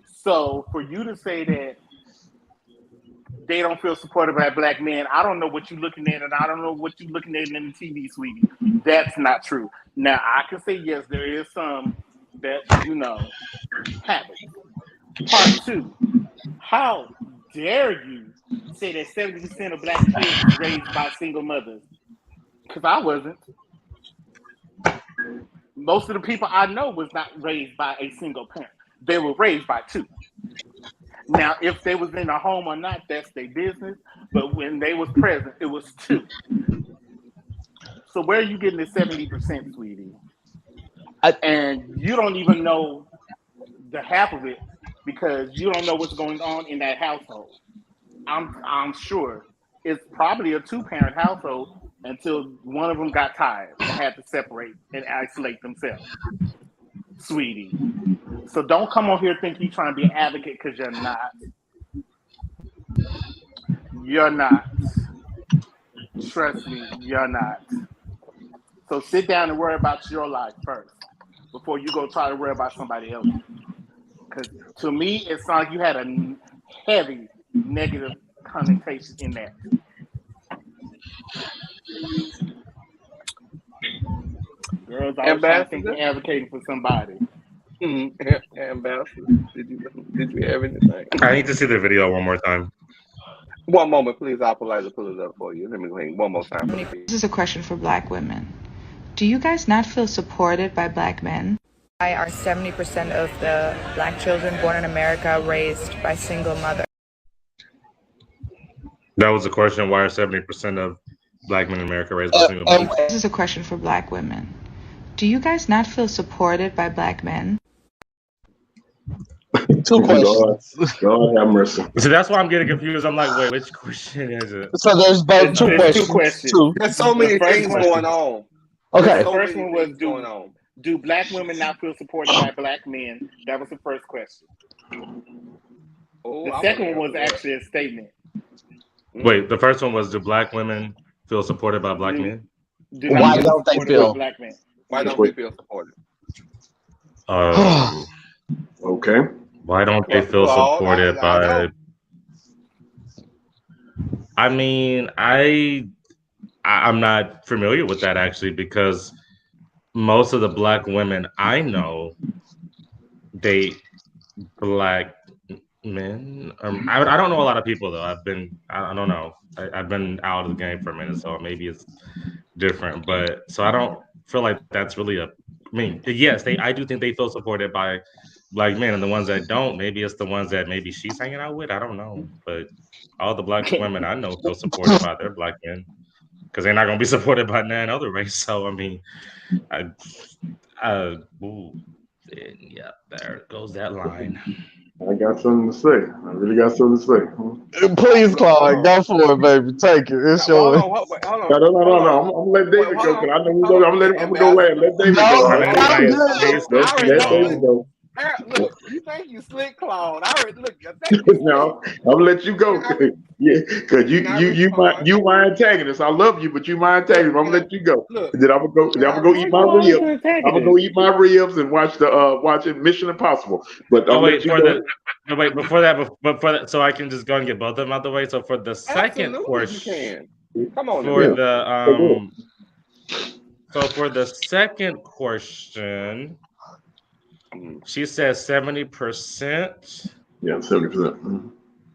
So for you to say that they don't feel supported by black men, I don't know what you're looking at, and I don't know what you're looking at in the TV, sweetie. That's not true. Now, I can say, yes, there is some that, you know, happen. Part two, how dare you say that 70% of black kids are raised by single mothers? Because I wasn't. Most of the people I know was not raised by a single parent. They were raised by two. Now, if they was in a home or not, that's their business. But when they was present, it was two. So where are you getting the 70%, sweetie? And you don't even know the half of it because you don't know what's going on in that household. I'm sure it's probably a two-parent household until one of them got tired and had to separate and isolate themselves. Sweetie. So don't come on here thinking you're trying to be an advocate because you're not. You're not. Trust me, you're not. So sit down and worry about your life first before you go try to worry about somebody else. Because to me, it sounds like you had a heavy negative connotation in that. Girls always trying to think they're advocating for somebody. Ambassador, did you have anything? I need to see the video one more time. One moment, please. I'll politely pull it up for you. Let me wait one more time. This is a question for black women. Do you guys not feel supported by black men? Why are 70% of the black children born in America raised by single mothers? That was a question. Why are 70% of black men in America raised by single mothers? This is a question for black women. Do you guys not feel supported by black men? Two questions. God have mercy. So that's why I'm getting confused. I'm like, wait, which question is it? So there's both two questions. There's so many things going on. Okay. The first one was do black women not feel supported by black men? That was the first question. The second one was actually a statement. Wait, the first one was do black women feel supported by black men? Why don't they feel? Black men? Why don't they feel supported? Okay. Why don't they feel supported by? I mean, I'm not familiar with that actually because most of the black women I know date black men. I don't know a lot of people though. I don't know. I've been out of the game for a minute, so maybe it's different. But so I don't feel like that's really I mean, yes, I do think they feel supported by black men, and the ones that don't, maybe it's the ones that maybe she's hanging out with. I don't know, but all the black women I know feel supported by their black men because they're not gonna be supported by none other race. So I mean, yeah, there goes that line. I got something to say. I really got something to say. Please, Claude, go for it, baby. Take it. It's yours. No. I'm gonna let David go because I know I'm gonna go last. Let David go. Let David go. Look, you think you slick, Claude? I already look. You think you No, I'm gonna let you go. Yeah, because you my antagonist. I love you, but you my antagonist. I'm gonna let you go. Then I'm gonna go eat my ribs. I'm gonna go eat my ribs and watch Mission Impossible. But I'll let you go. Before that, so I can just go and get both of them out the way. So for the second question, come on. So for the second question, she says 70%. Yeah, 70%.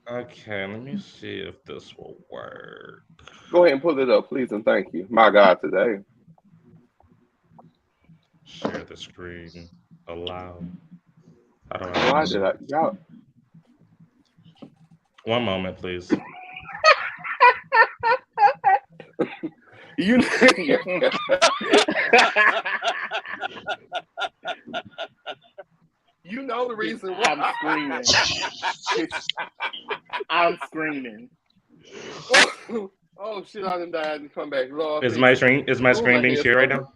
Okay, let me see if this will work. Go ahead and pull it up, please, and thank you. My God, today. Share the screen. Allow. I don't Why did I? Y'all. One moment, please. You know the reason why I'm screaming. I'm screaming. Oh shit! I done died and come back. Lord, Is my screen being shared right now?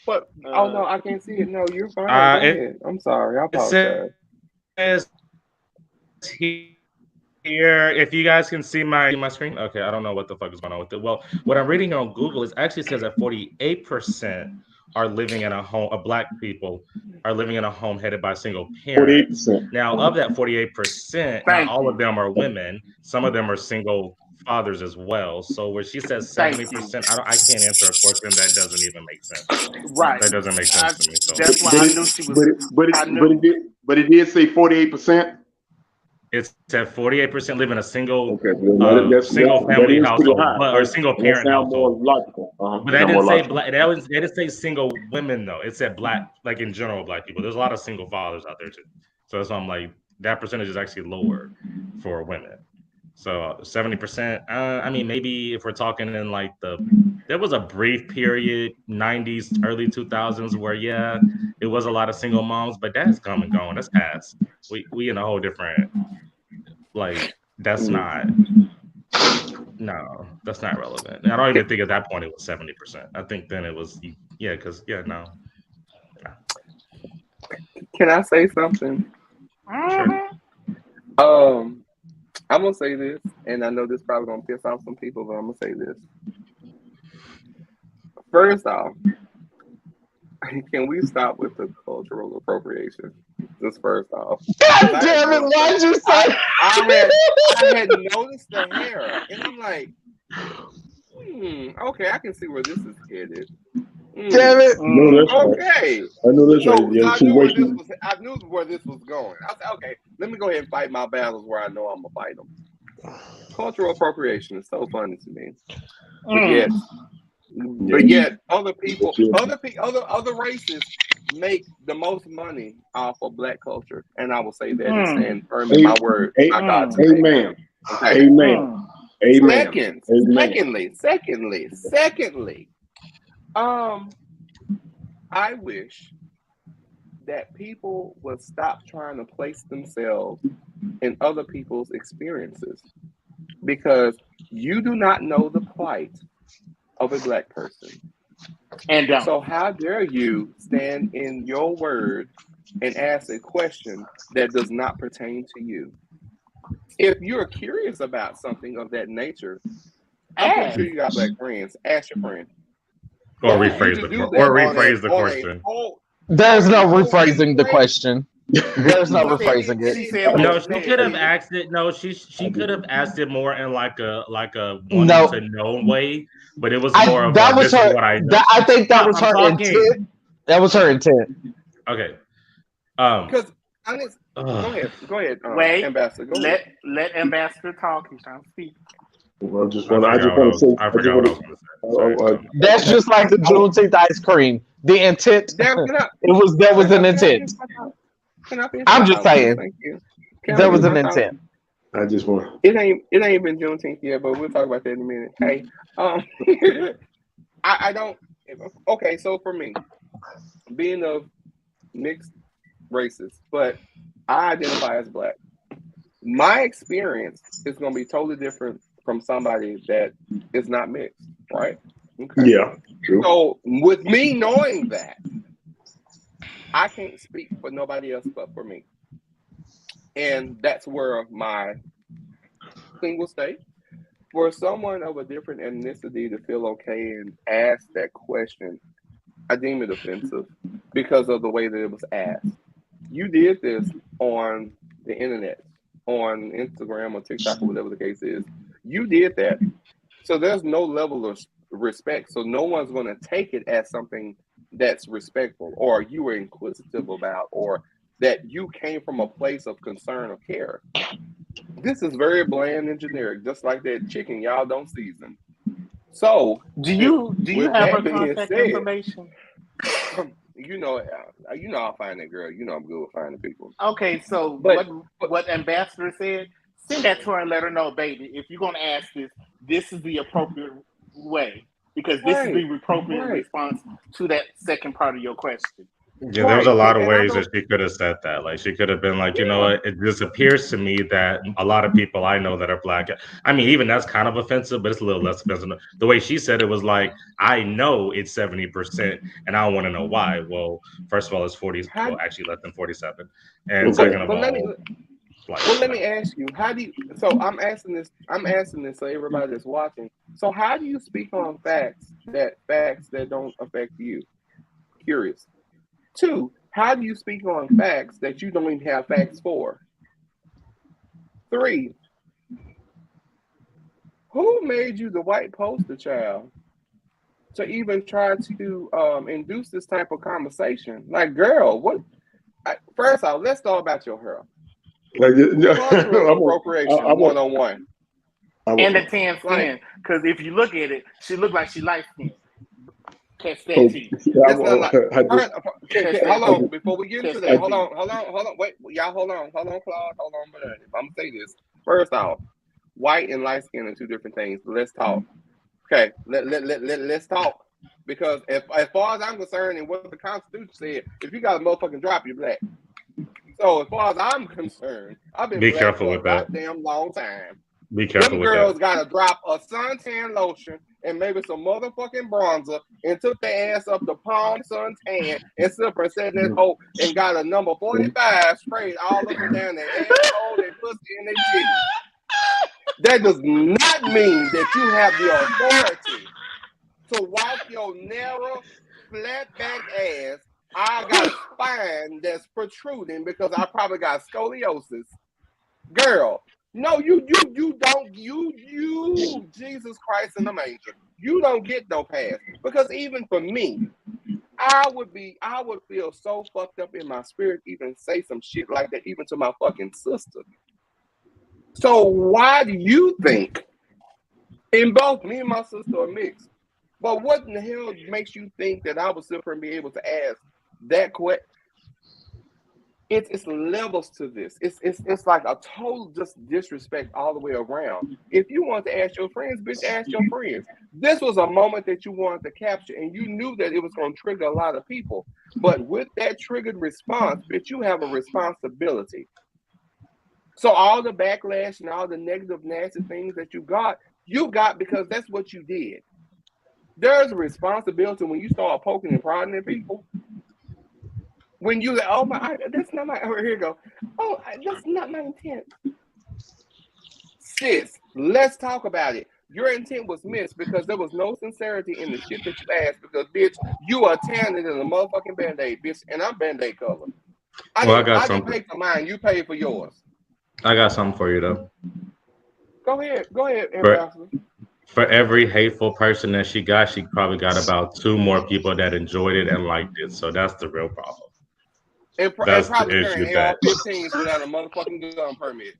But oh no, I can't see it. No, you're fine. Go ahead. I'm sorry. I apologize. It says here, if you guys can see my screen. Okay, I don't know what the fuck is going on with it. Well, what I'm reading on Google is actually says that 48% are living in a home. Black people are living in a home headed by single parents. 48%. Now, of that 48%, not all of them are women. Some of them are single fathers as well. So where she says 70%, I can't answer a question that doesn't even make sense. Right. That doesn't make sense to me. So that's why I knew she was. But it did say 48%. It's at 48% live in a single single family household or single parent household. Logical. But that didn't say black. They didn't say single women though. It said black, like in general, black people. There's a lot of single fathers out there too. So that's why I'm like, that percentage is actually lower for women. So 70%. I mean, maybe if we're talking in like there was a brief period, 90s, early 2000s, where it was a lot of single moms, but that's come and gone. That's past. We in a whole different, like, that's not relevant. And I don't even think at that point it was 70%. I think then it was no. Can I say something? Sure. I'm gonna say this, and I know this probably gonna piss off some people, but I'm gonna say this. First off, can we stop with the cultural appropriation? Just first off. God damn it, why'd you say? I had noticed the hair, and I'm like, okay, I can see where this is headed. Damn it. No, that's okay. Right. I know that's right. Yeah, I knew where this was going. I said, okay, let me go ahead and fight my battles where I know I'm gonna fight them. Cultural appropriation is so funny to me. But yet other people, other races make the most money off of black culture. And I will say that and stand firm in my word. My God, amen. Okay. Amen. Amen. Secondly, I wish that people would stop trying to place themselves in other people's experiences, because you do not know the plight of a black person. And so how dare you stand in your word and ask a question that does not pertain to you? If you're curious about something of that nature, I'm sure you got black friends. Ask your friend. Or rephrase the question. There's no rephrasing the question. There's no rephrasing it. No, she could have asked it. No, she could have asked it more in like a wanting to know way, but it was more of that was her. What I think that was her intent. That was her intent. Okay. Because go ahead. Wait, Ambassador. Go let Ambassador talk. He's trying to speak. I just want to say. I forgot what I was going to say. That's just like the Juneteenth ice cream. The intent. There was an intent. I'm just saying. Thank you. There was an intent. I just want. It ain't been Juneteenth yet, but we'll talk about that in a minute. Hey, I don't. Okay, so for me, being of mixed races, but I identify as black. My experience is going to be totally different from somebody that is not mixed, right? Okay. Yeah, true. So with me knowing that, I can't speak for nobody else but for me. And that's where my thing will stay. For someone of a different ethnicity to feel okay and ask that question, I deem it offensive because of the way that it was asked. You did this on the internet, on Instagram or TikTok or whatever the case is. You did that. So there's no level of respect. So no one's going to take it as something that's respectful or you were inquisitive about or that you came from a place of concern or care. This is very bland and generic, just like that chicken y'all don't season. So do you have her contact information? You know I'll find that girl. You know I'm good with finding people. Okay, so what Ambassador said, send that to her and let her know, baby, if you're gonna ask this is the appropriate way. Because this is the appropriate response to that second part of your question. Yeah, there was a lot of ways that she could have said that. Like, she could have been like, you know what, it just appears to me that a lot of people I know that are Black. I mean, even that's kind of offensive, but it's a little less offensive. The way she said it was like, I know it's 70%, and I want to know why. Well, first of all, it's 40. Well, actually, less than 47. And second of all, let me ask you, how do you? So I'm asking this so everybody that's watching. So how do you speak on facts that don't affect you? Curious. 2, how do you speak on facts that you don't even have facts for? 3, who made you the white poster child to even try to induce this type of conversation? Like, girl, what? First off, let's talk about your hair. Cultural appropriation, 101. And the tan skin, because if you look at it, she looked like she light skinned. Catch that tea. Hold on, before we get into that, hold on, wait, y'all, hold on, Claude, hold on, but I'm gonna say this. First off, white and light skin are 2 different things. Let's talk. Okay, let's talk. Because as far as I'm concerned, and what the Constitution said, if you got a motherfucking drop, you're Black. So as far as I'm concerned, I've been Black for a goddamn long time. Be careful Them with girls that. gotta drop a suntan lotion and maybe some motherfucking bronzer and took their ass up the Palm Suntan and sit up and said that hoe and got a number 45 sprayed all up and down their asshole, their pussy, and their titties. That does not mean that you have the authority to walk your narrow, flat back ass. I got a spine that's protruding because I probably got scoliosis. Girl, no, you don't, Jesus Christ in the manger. You don't get no pass. Because even for me, I would feel so fucked up in my spirit even say some shit like that even to my fucking sister. So why do you think, and both me and my sister are mixed, but what in the hell makes you think that I would sit here and be able to ask that question? It's levels to this. It's like a total just disrespect all the way around. If you want to ask your friends, bitch, ask your friends. This was a moment that you wanted to capture, and you knew that it was going to trigger a lot of people. But with that triggered response, bitch, you have a responsibility. So all the backlash and all the negative, nasty things that you got because that's what you did. There's a responsibility when you start poking and prodding at people. When you like, oh my, that's not my, here you go. Oh, that's not my intent. Sis, let's talk about it. Your intent was missed because there was no sincerity in the shit that you asked because, bitch, you are tanning in a motherfucking Band-Aid, bitch, and I'm Band-Aid color. I didn't pay for mine. You paid for yours. I got something for you, though. Go ahead, Ambassador. For every hateful person that she probably got about 2 more people that enjoyed it and liked it. So that's the real problem. That's the issue. AR-15s without a motherfucking gun permit.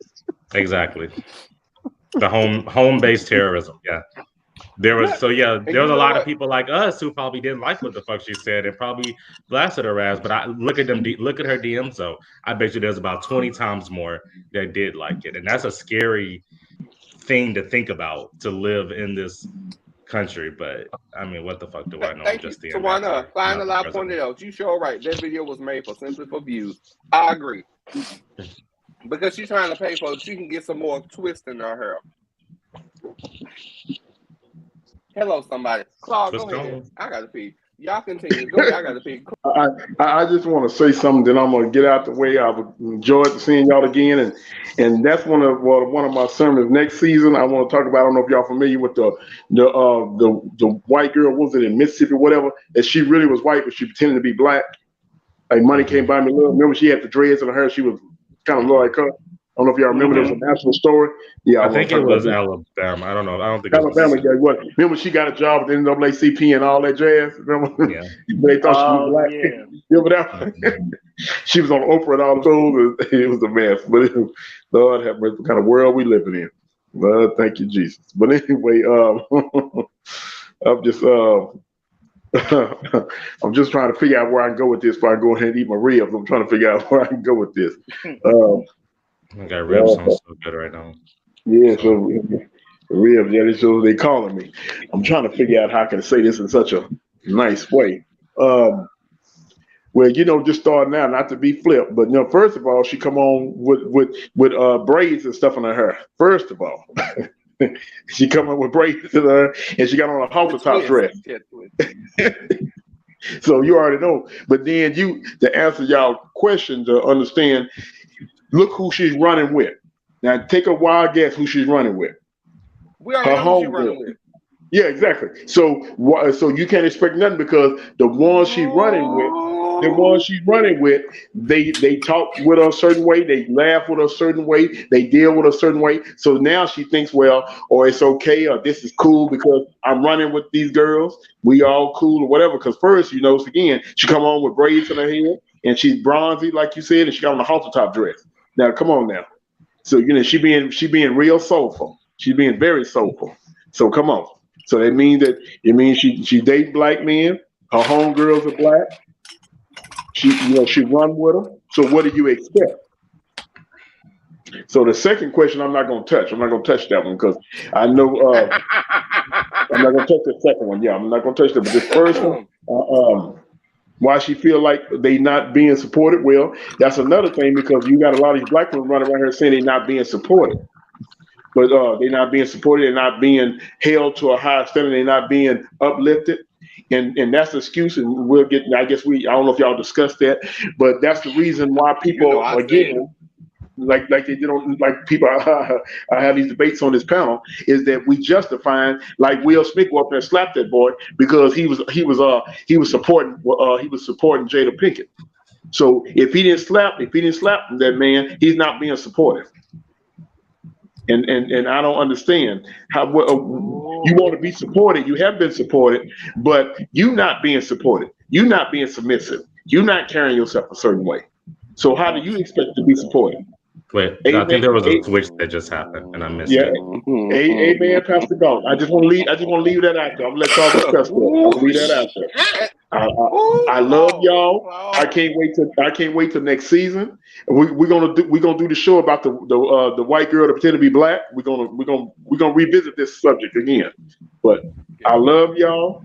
Exactly. The home-based terrorism. Yeah. There was a lot of people like us who probably didn't like what the fuck she said and probably blasted her ass. But I look at her DMs though. I bet you there's about 20 times more that did like it, and that's a scary thing to think about to live in this country. But I mean, what the fuck do I know? Thank you, Tawana. Final, I pointed out. You sure right. That video was made simply for views. I agree. Because she's trying to pay for it, she can get some more twist in her hair. Hello, somebody. Claude, go ahead. I gotta pee. Y'all continue. Go ahead. I got to pick. I just want to say something. Then I'm gonna get out the way. I've enjoyed seeing y'all again, and that's one of my sermons next season. I want to talk about. I don't know if y'all familiar with the white girl. What was it in Mississippi, whatever? That she really was white, but she pretended to be black. Like Money Came By Me. Remember, she had the dreads in her hair. She was kind of like her. I don't know if y'all remember. There was a national story. Yeah, I think it was Alabama. I don't know. I don't think Alabama. it was. Yeah, remember she got a job at the NAACP and all that jazz. Remember? Yeah. They thought she was black. Yeah. Remember that? She was on Oprah and all the shows. It was a mess. But Lord have mercy, what kind of world we living in. Lord, thank you, Jesus. But anyway, I'm just I'm just trying to figure out where I can go with this before I go ahead and eat my ribs. I'm trying to figure out where I can go with this. I got ribs sound so good right now. Yeah, so ribs, yeah, that's what they calling me. I'm trying to figure out how I can say this in such a nice way. Well, just starting out, not to be flipped, but first of all, she come on with braids and stuff in her hair. First of all, she come on with braids in her, and she got on a halter top dress. So you already know. But then to answer y'all question, to understand, look who she's running with. Now take a wild guess who she's running with. We already know who she's running with. Yeah, exactly. So you can't expect nothing because the ones she's running with, they talk with her a certain way, they laugh with her a certain way, they deal with her a certain way. So now she thinks, well, or it's okay, or this is cool because I'm running with these girls. We all cool or whatever. Because first, again, she come on with braids in her hair and she's bronzy, like you said, and she got on a halter top dress. Now, come on now. So she being real soulful. She's being very soulful. So come on. So that means she date black men. Her homegirls are black. She run with them. So what do you expect? So the second question, I'm not gonna touch. I'm not gonna touch that one because I know I'm not gonna touch the second one. Yeah, I'm not gonna touch that. But this first one, why she feel like they not being supported? Well, that's another thing because you got a lot of these black women running around here saying they not being supported. But they're not being supported, they're not being held to a higher standard, they're not being uplifted. And that's the excuse, and we'll get, I don't know if y'all discussed that, but that's the reason why people, again, like they did on, like people, I have these debates on this panel, is that we justifying, like Will Smith go up there and slap that boy because he was supporting Jada Pinkett. So if he didn't slap that man, he's not being supportive. And I don't understand how you want to be supported. You have been supported, but you not being supported. You not being submissive. You not carrying yourself a certain way. So how do you expect to be supported? Wait, I think there was a switch that just happened, and I missed it. Amen, Pastor Galt. I just want to leave that out there. I'm gonna let y'all discuss that. I'll leave that out there. I love y'all. I can't wait till next season. We're gonna do the show about the white girl that pretend to be black. We're gonna revisit this subject again. But I love y'all.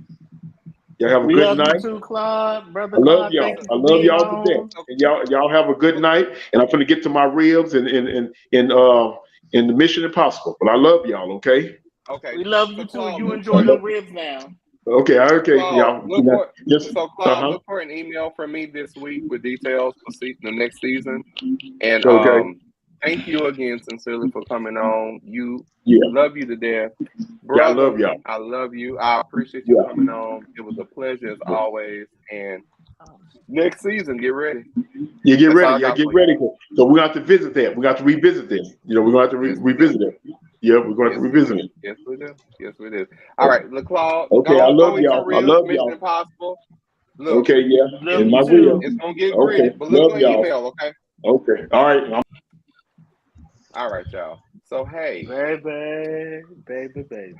Y'all have a good night. You too, Claude, brother. I love y'all. I love y'all to death. And y'all have a good night. And I'm gonna get to my ribs and the Mission Impossible. But I love y'all. Okay. Okay. We love you too. You enjoy the ribs now. Okay. Y'all. Look for an email from me this week with details for the next season. And thank you again, sincerely, for coming on. Love you to death. Brother, I love y'all. I love you. I appreciate you coming on. It was a pleasure as always. And next season, get ready. Yeah, get ready. Yeah, get ready. So we have to visit that. We have to revisit this. We're going to have to revisit it. Yeah, we're going to have to revisit it. Yes, we do. Yes, we do. All right, LaClaude. Okay, I love y'all. I love Mission y'all. Impossible. Look, okay, yeah. In my will. It's going to get gritty, but look on email, okay? Okay. All right. All right, y'all. So, hey. Baby.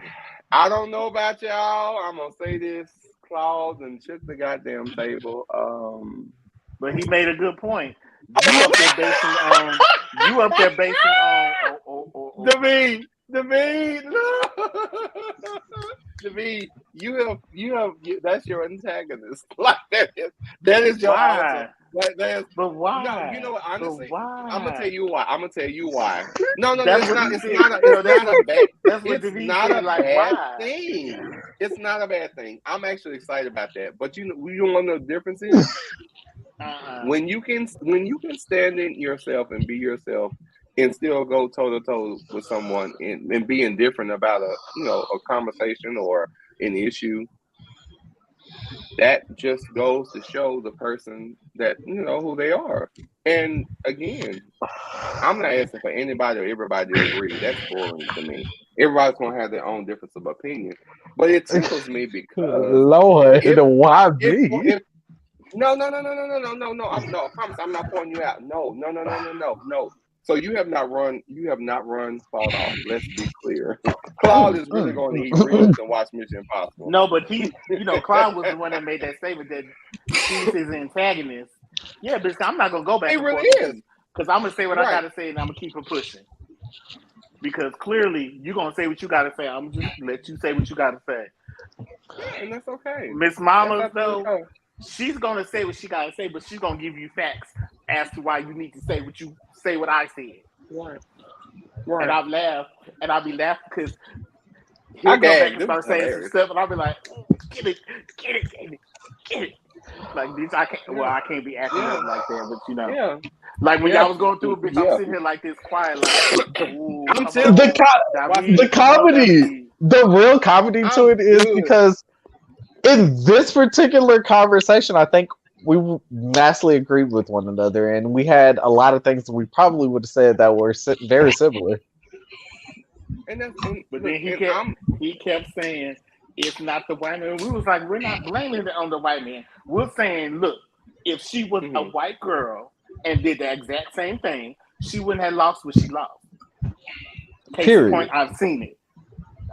I don't know about y'all. I'm going to say this. Claus and shook the goddamn table. But he made a good point. You up there basing on David, no. David, That's your antagonist. Like that is your answer. But why? No, you know what? Honestly, why? I'm gonna tell you why. No, That's it's not. what It's he not said. a bad. That's what It's he not said. a Like, bad why? thing. It's not a bad thing. I'm actually excited about that. But you don't want to know the difference is when you can stand in yourself and be yourself and still go toe to toe with someone and be indifferent about a conversation or an issue. That just goes to show the person that who they are. And again, I'm not asking for anybody or everybody to agree. That's boring to me. Everybody's gonna have their own difference of opinion, but it tickles me because Lord, why me? No. I promise I'm not pointing you out. No. So you have not run Claude off. Let's be clear. Claude is really going to eat ribs and watch Mission Impossible. No, but Claude was the one that made that statement that she's his antagonist. Yeah, but I'm not gonna go back. It and really forth is. Because I'm gonna say what I gotta say and I'm gonna keep it pushing. Because clearly you're gonna say what you gotta say. I'm just let you say what you gotta say. And that's okay. Miss Mama, though, she's gonna say what she gotta say, but she's gonna give you facts as to why you need to say what I said. Right. And I've laughed, and I'll be laughing because he'll come back and start saying some stuff, and I'll be like, get it. Like, bitch, I can't be acting up like that, but Yeah. Like when y'all was going through it, bitch, I'm sitting here like this quiet, like, ooh, the comedy, the real comedy to it is because in this particular conversation, I think we vastly agreed with one another, and we had a lot of things that we probably would have said that were very similar. But then he kept saying it's not the white man. We was like, we're not blaming it on the white man. We're saying, look, if she was a white girl and did the exact same thing, she wouldn't have lost what she lost. Case in point, I've seen it,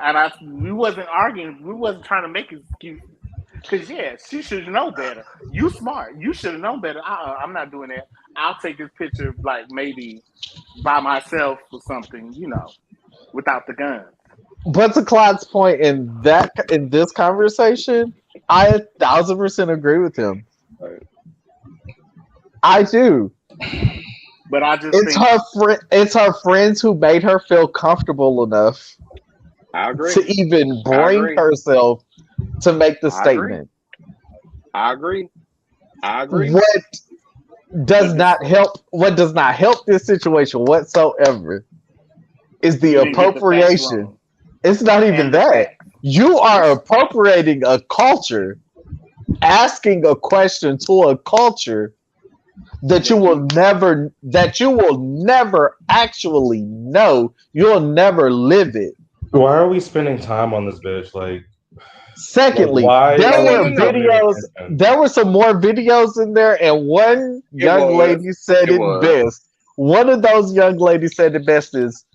and we wasn't arguing. We wasn't trying to make an excuse. Because, she should know better. You smart. You should have known better. I'm not doing that. I'll take this picture, like, maybe by myself or something, without the gun. But to Claude's point, in this conversation, I 1,000% agree with him. I do. But I just it's her friends who made her feel comfortable enough to even bring herself to make the statement. I agree. What does not help this situation whatsoever is the appropriation. It's not even that. You are appropriating a culture, asking a question to a culture that you will never actually know. You'll never live it. Why are we spending time on this bitch? Like, secondly, there were some more videos in there, and one young lady said it best. One of those young ladies said it best is,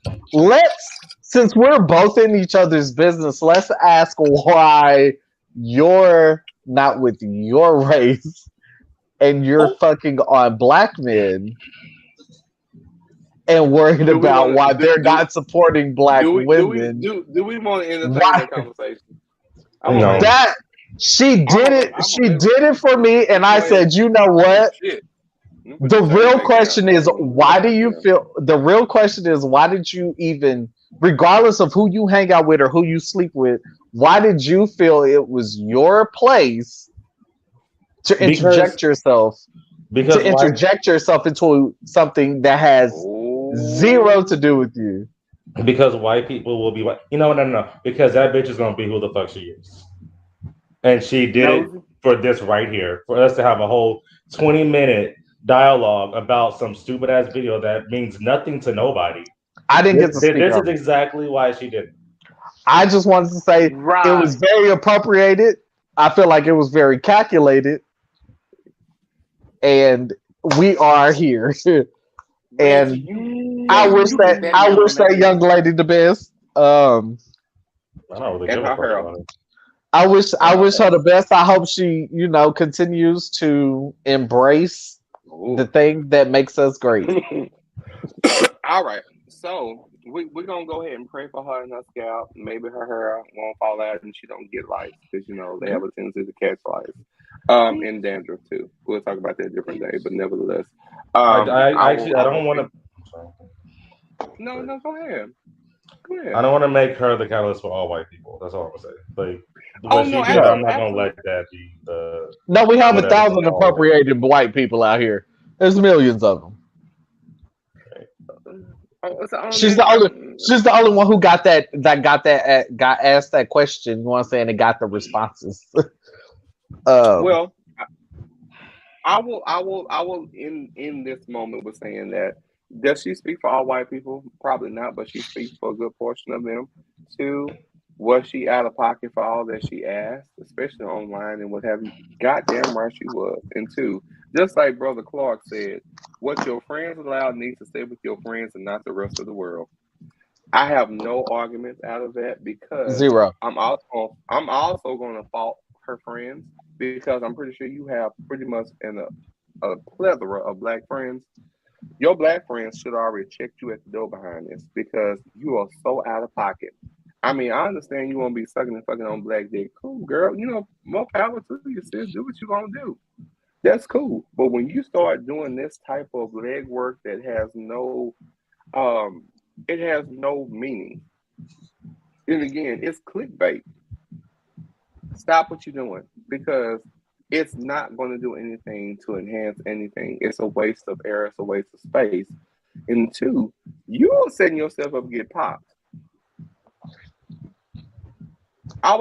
since we're both in each other's business, let's ask why you're not with your race and you're fucking on black men and worried about why they're not supporting black women. Do we want to entertain that conversation? No. That she did it. She did it for me, and I said, you know what? The real question is, why do you feel? The real question is, why did you even, regardless of who you hang out with or who you sleep with, why did you feel it was your place to interject yourself? To interject yourself into something that has zero to do with you. Because white people will be white. No. Because that bitch is gonna be who the fuck she is. And she did it for this right here. For us to have a whole 20-minute dialogue about some stupid ass video that means nothing to nobody. I didn't get to speak. This is exactly why she did it. I just wanted to say it was very appropriated. I feel like it was very calculated. And we are here. And I wish that young lady the best. I don't really give a fuck about it. I wish her the best. I hope she, continues to embrace the thing that makes us great. All right. So we're gonna go ahead and pray for her and her scalp. Maybe her hair won't fall out and she don't get lice because they have a tendency to catch lice. And dandruff too. We'll talk about that a different day, but nevertheless, I don't want to. No, go ahead. Go ahead. I don't want to make her the catalyst for all white people. That's all I'm gonna say. Like, I'm not gonna let that be the. No, we have 1,000 appropriated white people out here. There's millions of them. She's the only one who got asked that question. You know what I'm saying? And got the responses. Well, I will in this moment with saying that. Does she speak for all white people? Probably not, but she speaks for a good portion of them. 2, was she out of pocket for all that she asked, especially online and what have you? Goddamn right she was. And 2, just like Brother Clark said, what your friends allow needs to stay with your friends and not the rest of the world. I have no arguments out of that because zero. I'm also going to fault her friends because I'm pretty sure you have pretty much a plethora of black friends. Your black friends should already checked you at the door behind this because you are so out of pocket. I mean, I understand you won't be sucking and fucking on black dick. Cool, girl. More power to you, sis. Do what you gonna do. That's cool. But when you start doing this type of leg work that has no meaning. And again, it's clickbait. Stop what you're doing because it's not going to do anything to enhance anything. It's a waste of air. It's a waste of space. And 2, you're setting yourself up to get popped. I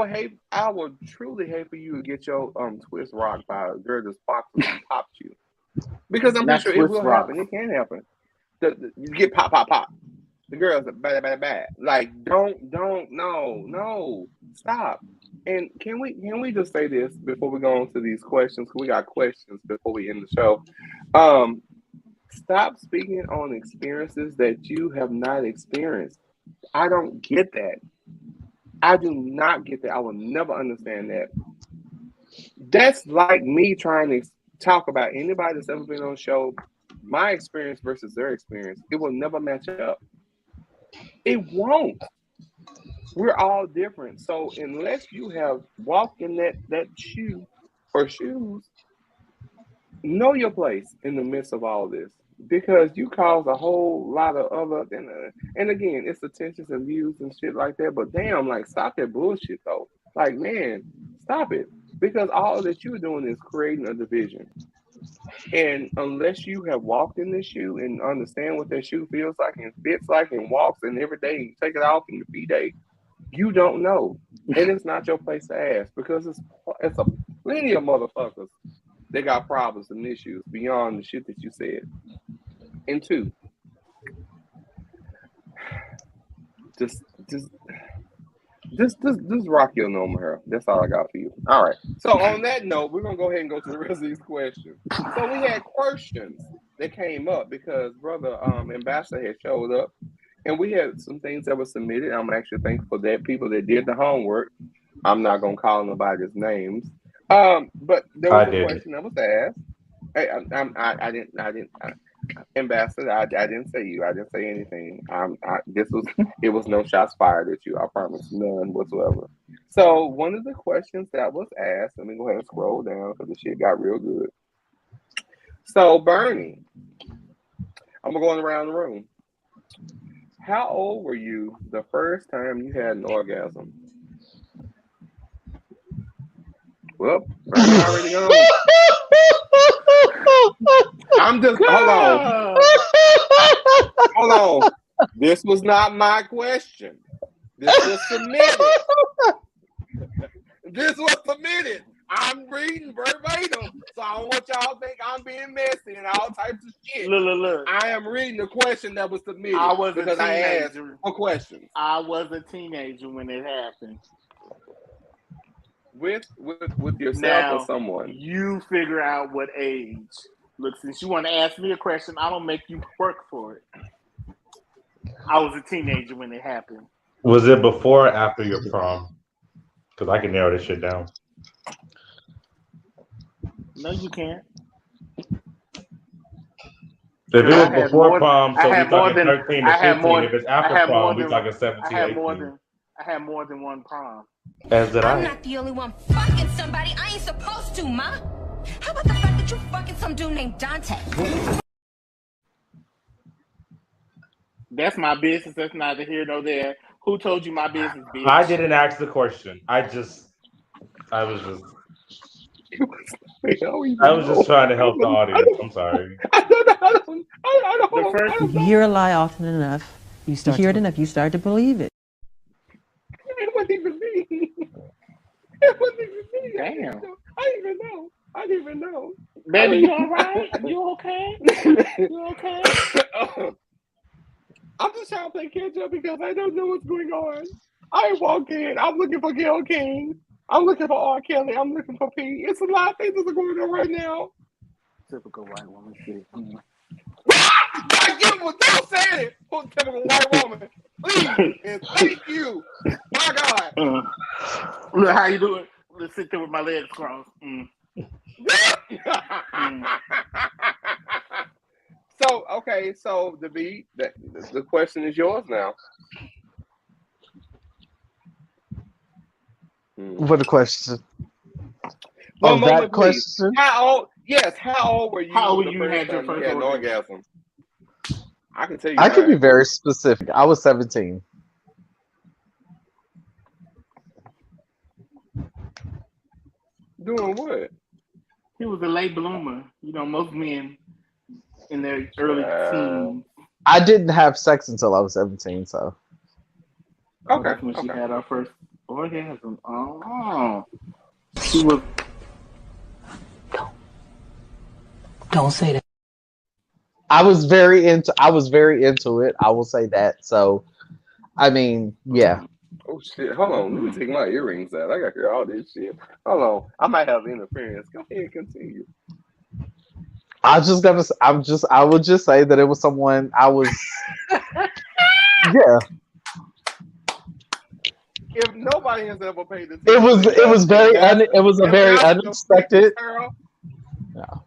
would truly hate for you to get your twist rocked by a girl that's popped you. Because I'm pretty sure it will happen. It can happen. You get pop. The girls are bad. Like, no, stop. And can we just say this before we go on to these questions? Because we got questions before we end the show. Stop speaking on experiences that you have not experienced. I don't get that. I do not get that. I will never understand that. That's like me trying to talk about anybody that's ever been on the show, my experience versus their experience. It will never match up. It won't. We're all different. So unless you have walked in that shoe or shoes, know your place in the midst of all this. Because you cause a whole lot of other and again, it's attentions and views and shit like that. But damn, like stop that bullshit though. Like, man, stop it. Because all that you're doing is creating a division. And unless you have walked in this shoe and understand what that shoe feels like and fits like and walks and every day you take it off in your B-day, you don't know. And it's not your place to ask because it's a plenty of motherfuckers that got problems and issues beyond the shit that you said. And 2, just rock your normal hair. That's all I got for you. All right. So on that note, we're gonna go ahead and go to the rest of these questions. So we had questions that came up because Brother Ambassador had showed up, and we had some things that were submitted. I'm actually thankful for that people that did the homework. I'm not gonna call nobody's names. But there was a question that was asked. Hey, I didn't. Ambassador, I didn't say you. I didn't say anything. It was no shots fired at you. I promise, none whatsoever. So one of the questions that was asked, let me go ahead and scroll down because the shit got real good. So Bernie, I'm going around the room. How old were you the first time you had an orgasm? Well, Bernie already gone. I'm just hold on. This was not my question. This was submitted. I'm reading verbatim, so I don't want y'all to think I'm being messy and all types of shit. Look. I am reading the question that was submitted I was because I asked for questions. I was a teenager when it happened. With yourself now, or someone? You figure out what age. Look, since you want to ask me a question, I don't make you work for it. I was a teenager when it happened. Was it before or after your prom? Because I can narrow this shit down. No, you can't. If it I was had before more. prom, I so we had more talking than. 13 I to had 15. more. If it's I after had more prom, we than. talking 17, I had more 18. than. I had more than one prom. As did I'm I. not the only one fucking somebody I ain't supposed to, ma. How about the fact that you fucking some dude named Dante? That's my business. That's neither here nor there. Who told you my business, bitch? I didn't ask the question. I was just I was just trying to help the audience. I'm sorry. If you hear a lie often enough, you hear it enough, you start to believe it. It wasn't even me. It wasn't even me. Damn. I didn't even know. Baby, you all right? You okay? You okay? I'm just trying to play catch up because I don't know what's going on. I walked in. I'm looking for Gail King. I'm looking for R. Kelly. I'm looking for P. It's a lot of things that are going on right now. Typical white woman shit. Don't say it. Typical white woman. Please and thank you. My God. Look, how you doing? Let's sit there with my legs crossed. So okay, so the question is yours now. What a question. One moment, that please. question? How old? Yes, how old were you? How old the you first had your time first you had an orgasm? orgasm? I can tell you. I could be mine. very specific. I was 17. Doing what? He was a late bloomer. You know, most men in their early teens. I didn't have sex until I was 17, so. Oh, that's when she had her first orgasm. Oh. She was. Don't say that. I was very into it. I will say that. So, I mean, yeah. Oh shit! Hold on. Let me take my earrings out. I got to hear all this shit. Hold on. I might have interference. Go ahead, continue. I would just say that it was someone I was. Yeah. If nobody has ever paid attention, It was very unexpected. No.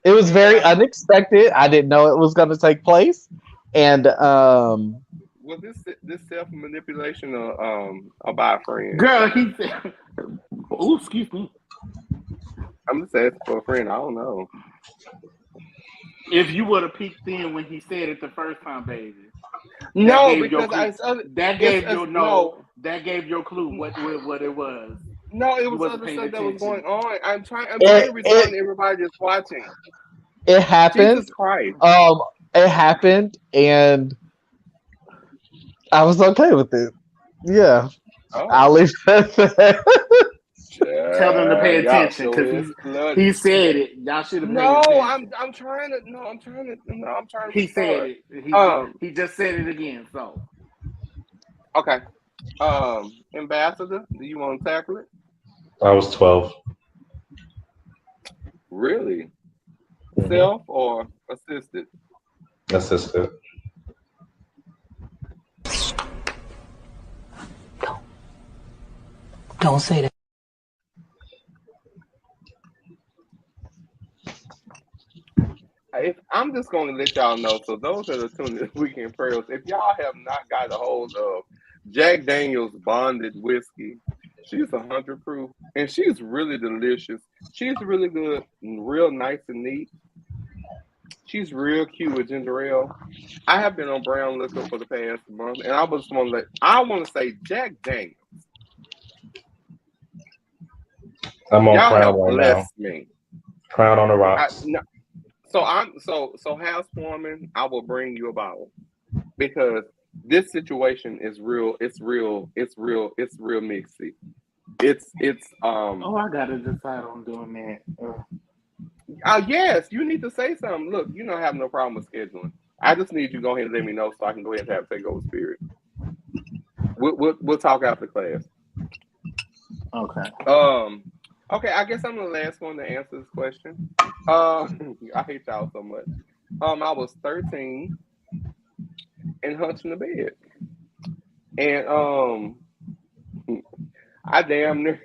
It was very unexpected. I didn't know it was going to take place, and was this self manipulation or by a friend? Girl, he said. Oh, excuse me. I'm just asking for a friend. I don't know. If you would have peeked in when he said it the first time, baby. No, because that gave your clue what it was. No, it was other stuff that was going on. I'm trying to respond to everybody that's watching. It happened. Jesus Christ. It happened, and I was okay with it. Yeah. Oh. I'll leave that there. Tell them to pay attention because he said it. Y'all should have paid attention. I'm trying to. He said it. He just said it again. So. Okay. Ambassador, do you want to tackle it? I was 12. Really? Self or assisted? Assisted. Don't say that. I'm just going to let y'all know. So those that are tuning in Weekend Pearls, if y'all have not got a hold of Jack Daniel's Bonded Whiskey, she's 100 proof, and she's really delicious. She's really good, real nice and neat. She's real cute with ginger ale. I have been on brown liquor for the past month, and I want to say Jack Daniels. I'm on y'all Crown right now. Me. Crown on the rocks. So housewarming, I will bring you a bottle because this situation is real. It's real mixy. It's Oh, I gotta decide on doing that. Yes, you need to say something. Look, you don't have no problem with scheduling. I just need you to go ahead and let me know so I can go ahead and have Takeover Spirit. We'll talk after class. Okay. Okay, I guess I'm the last one to answer this question. I hate y'all so much. I was 13 and hunching the bed. And I damn near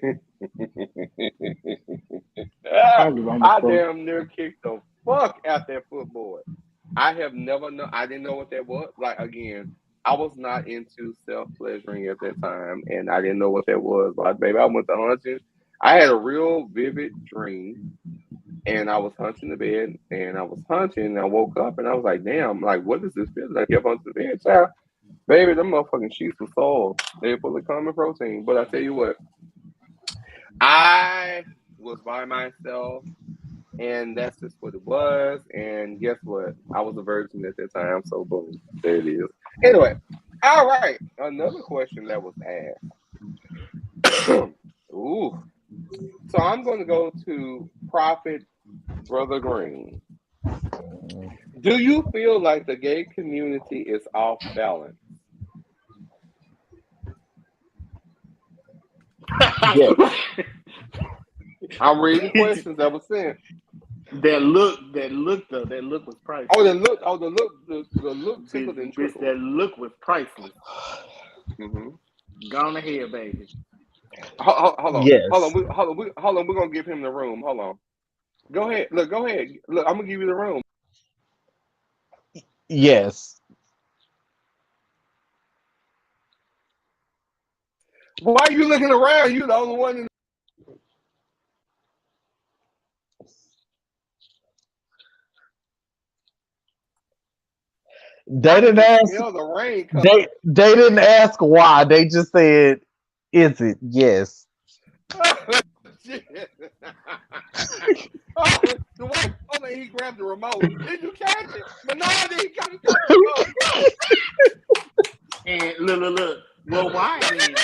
kicked the fuck out that footboard. I have never known. I didn't know what that was. Like again, I was not into self-pleasuring at that time, and I didn't know what that was. Like, baby, I went to hunting. I had a real vivid dream, and I was hunting the bed, and I was hunting, and I woke up, and I was like, damn, like, what is this feeling? I kept hunting the bed, child. Baby, them motherfucking sheets were soiled. They were full of common protein. But I tell you what, I was by myself, and that's just what it was. And guess what? I was a virgin at that time, so boom, there it is. Anyway, all right. Another question that was asked. Ooh. So I'm going to go to Prophet Brother Green. Do you feel like the gay community is off balance? Yeah. I'm reading questions that were sent. That look was priceless. The look tickled and trickled. That look was priceless. Mm-hmm. Gone ahead, baby. Hold on. Yes. Hold on. We're gonna give him the room. Hold on. Go ahead. Look, go ahead. Look, I'm gonna give you the room. Yes. Why are you looking around? You the only one in They didn't ask. smell the rain coming. They didn't ask why. They just said, "Is it?" Yes. Shit. The wife told me he grabbed the remote. Did you catch it? But no, he got the remote. And look. Well, why then?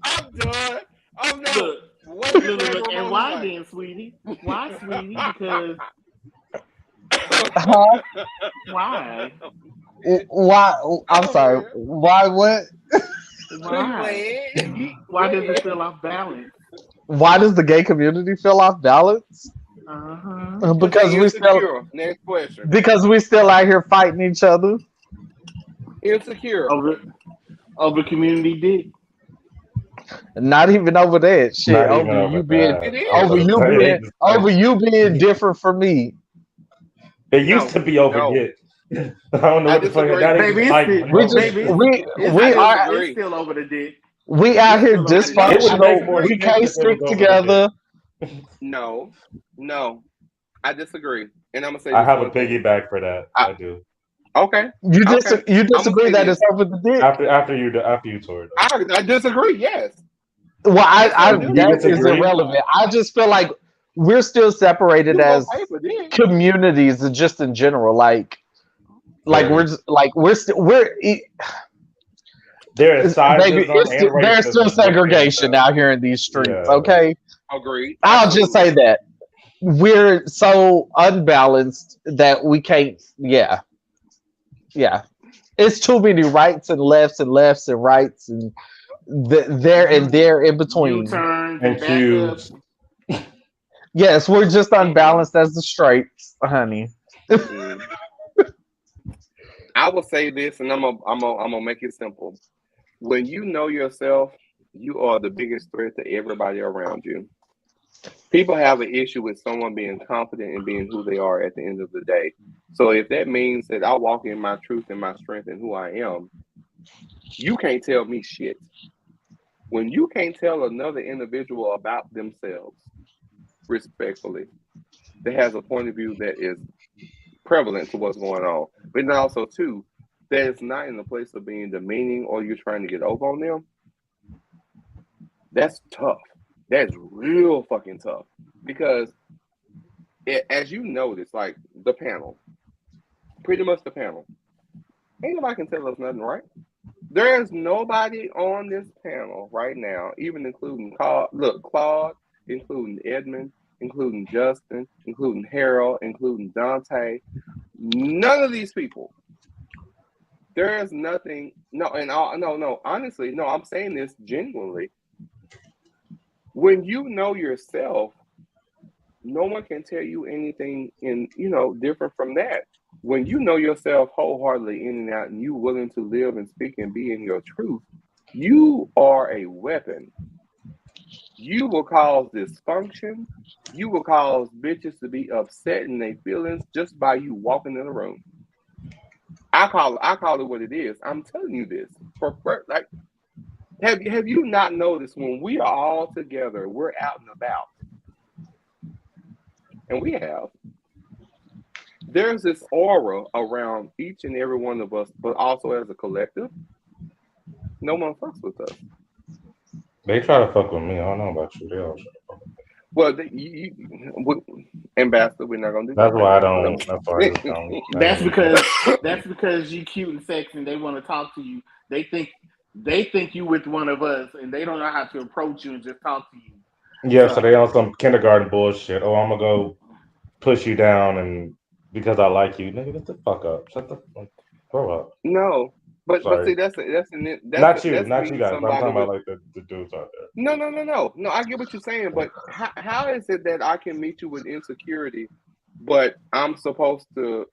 I'm done. I'm done. Look, and why then, sweetie? Why, sweetie? Because why? Why? I'm sorry. Why? What? Why does it feel off balance? Why does the gay community feel off balance? Because we still. Next question. Because we still out here fighting each other. Insecure. Over community dick. Not even over that shit. Over you being different from me. It used to be over it. I don't know what the fuck that is. It's still over the dick. We out here dysfunctional. We can't stick together. No, I disagree, and I'm gonna say I have a piggyback for that. I do. Okay. You disagree that it's over the dick after you toured. I disagree. Yes. Well, that is irrelevant. I just feel like we're still separated as communities, just in general. Like there's still segregation out here in these streets. Yeah. Okay. Agreed. I'll just say that we're so unbalanced that we can't. Yeah. It's too many rights and lefts and rights and there in between. And cues. Yes, we're just unbalanced as the straights, honey. I will say this, and I'm gonna make it simple. When you know yourself, you are the biggest threat to everybody around you. People have an issue with someone being confident in being who they are at the end of the day. So if that means that I walk in my truth and my strength and who I am, you can't tell me shit. When you can't tell another individual about themselves, respectfully, that has a point of view that is prevalent to what's going on, but then also too, that it's not in the place of being demeaning or you're trying to get over on them, that's tough. That's real fucking tough. Because as you notice, like the panel, pretty much the panel, ain't nobody can tell us nothing, right? There is nobody on this panel right now, even including Claude, including Edmund, including Justin, including Harold, including Dante. None of these people. There is nothing. No. Honestly, no. I'm saying this genuinely. When you know yourself, no one can tell you anything different from that. When you know yourself wholeheartedly in and out, and you willing to live and speak and be in your truth, you are a weapon. You will cause dysfunction. You will cause bitches to be upset in their feelings just by you walking in the room. I call it what it is. I'm telling you this. Like, have you not noticed when we are all together, we're out and about, and there's this aura around each and every one of us, but also as a collective, no one fucks with us. They try to fuck with me. I don't know about you. They all try to fuck with me. Well, Ambassador, we're not gonna do that. That's why I don't. That's why I just don't. That's because you cute and sexy, and they want to talk to you. They think you with one of us, and they don't know how to approach you and just talk to you. Yeah, so they on some kindergarten bullshit. Oh, I'm gonna go push you down, and because I like you, nigga, get the fuck up. Shut the fuck. Grow up. No. But see, that's not you guys. I'm talking about like the dudes out there. No. I get what you're saying, but how is it that I can meet you with insecurity, but I'm supposed to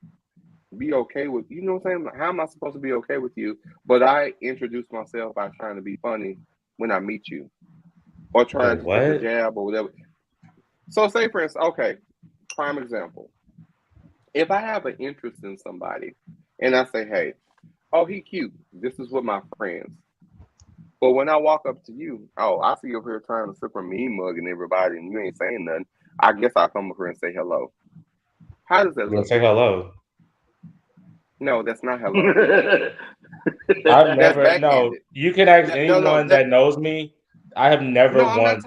be okay with you? Know what I'm saying? How am I supposed to be okay with you? But I introduce myself by trying to be funny when I meet you, or trying to take a jab or whatever. So, say for instance, okay, prime example. If I have an interest in somebody, and I say, hey. Oh, he cute. This is with my friends. But when I walk up to you, oh, I see you over here trying to sip a mean mug and everybody, and you ain't saying nothing. I guess I'll come over here and say hello. How does that look? Say hello. No, that's not hello. I've never. No, you can ask anyone that knows me. I have never once.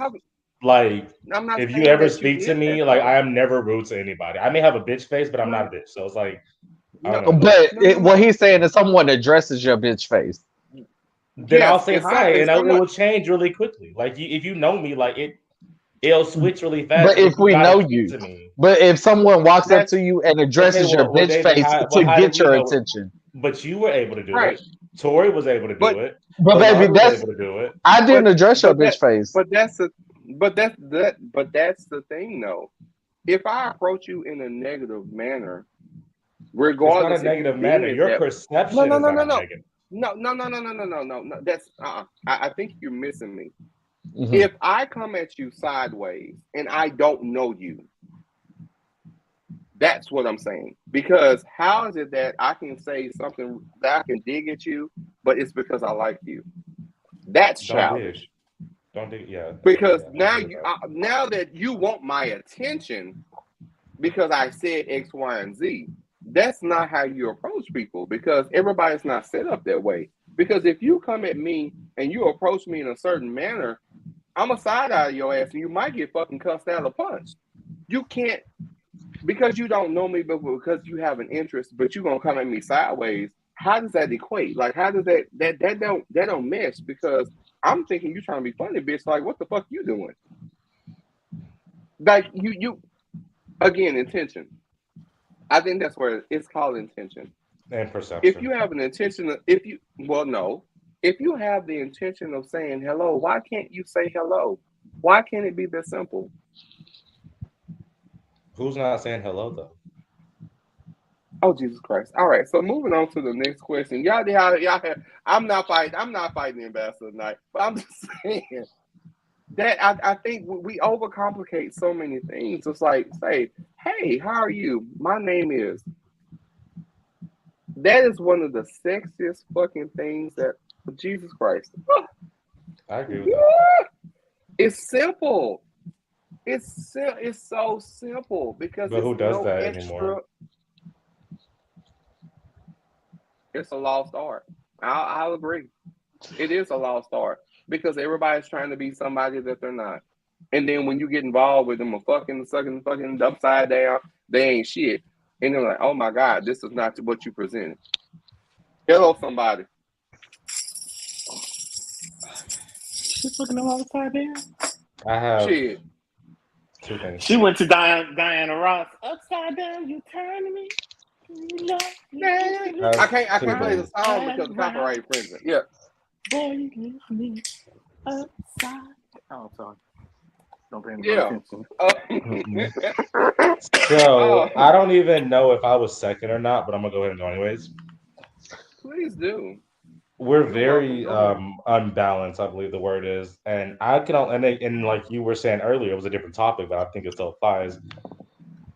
Like, if you ever speak to me, like, I am never rude to anybody. I may have a bitch face, but I'm not a bitch. So it's like. What he's saying is someone addresses your bitch face. Then I'll say hi, and it will change really quickly. Like if you know me, like it'll switch really fast. But if we know you, but if someone walks up to you and addresses your bitch face to get your attention, but you were able to do it. Tori was able to do it. But baby, that's able to do it. I didn't address your bitch face. But that's the thing, though. If I approach you in a negative manner. Regardless, it's not a negative manner. Your perception is not negative. No. That's I think you're missing me. Mm-hmm. If I come at you sideways and I don't know you, that's what I'm saying. Because how is it that I can say something that I can dig at you, but it's because I like you? That's childish. Don't dig. Yeah. Because now that you want my attention, because I said X, Y, and Z. That's not how you approach people, because everybody's not set up that way. Because if you come at me and you approach me in a certain manner, I'm a side eye of your ass and you might get fucking cussed out or punched. You can't, because you don't know me, but because you have an interest, but you're gonna come at me sideways. How does that equate? Like, how does that don't mesh? Because I'm thinking you're trying to be funny, bitch. Like, what the fuck you doing? Like you again, intention. I think that's where it's called intention. And perception. If you have an intention, if you have the intention of saying hello, why can't you say hello? Why can't it be that simple? Who's not saying hello though? Oh, Jesus Christ! All right, so moving on to the next question. Y'all I'm not fighting the ambassador tonight, but I'm just saying that I think we overcomplicate so many things. It's like, say, hey, how are you? My name is. That is one of the sexiest fucking things that, Jesus Christ. I agree with that. It's simple. It's so simple because. But who does that anymore? It's a lost art. I'll agree. It is a lost art. Because everybody's trying to be somebody that they're not. And then when you get involved with them a fucking upside down, they ain't shit. And they're like, oh my God, this is not what you presented. Hello, somebody. She's fucking them upside down? I have shit. Two things. She went to Diana Ross. Upside down, you turn me. I can't play the song because of copyright infringement. Yeah. Boy, you give me upside. Oh, sorry. Don't pay me attention. So I don't even know if I was second or not, but I'm gonna go ahead and go anyways. Please do. we're very unbalanced, I believe the word is. And I can and like you were saying earlier, it was a different topic, but I think it still applies.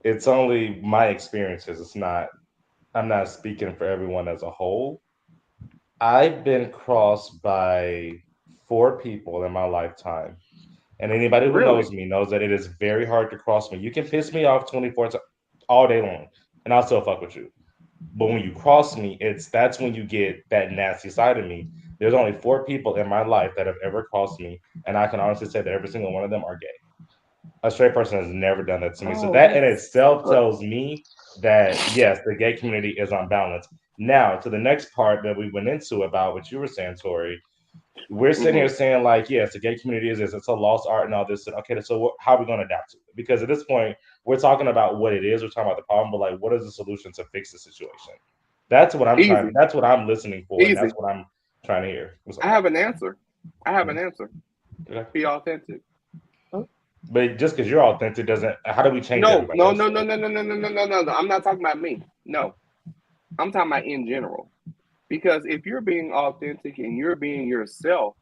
It's only my experiences. It's not, I'm not speaking for everyone as a whole. I've been crossed by 4 people in my lifetime. And anybody who knows me knows that it is very hard to cross me. You can piss me off 24 times all day long, and I'll still fuck with you. But when you cross me, that's when you get that nasty side of me. There's only 4 people in my life that have ever crossed me, and I can honestly say that every single one of them are gay. A straight person has never done that to me. So that in itself tells me that, yes, the gay community is unbalanced. Now, to the next part that we went into about what you were saying, Tori, we're sitting here saying, like, yes, the gay community it's a lost art and all this. Okay, so how are we going to adapt to it? Because at this point, we're talking about what it is. We're talking about the problem, but like, what is the solution to fix the situation? That's what I'm trying. That's what I'm listening for. And that's what I'm trying to hear. I have an answer. Okay. Be authentic. But just because you're authentic doesn't. How do we change? No. I'm not talking about me. No, I'm talking about in general. Because if you're being authentic and you're being yourself,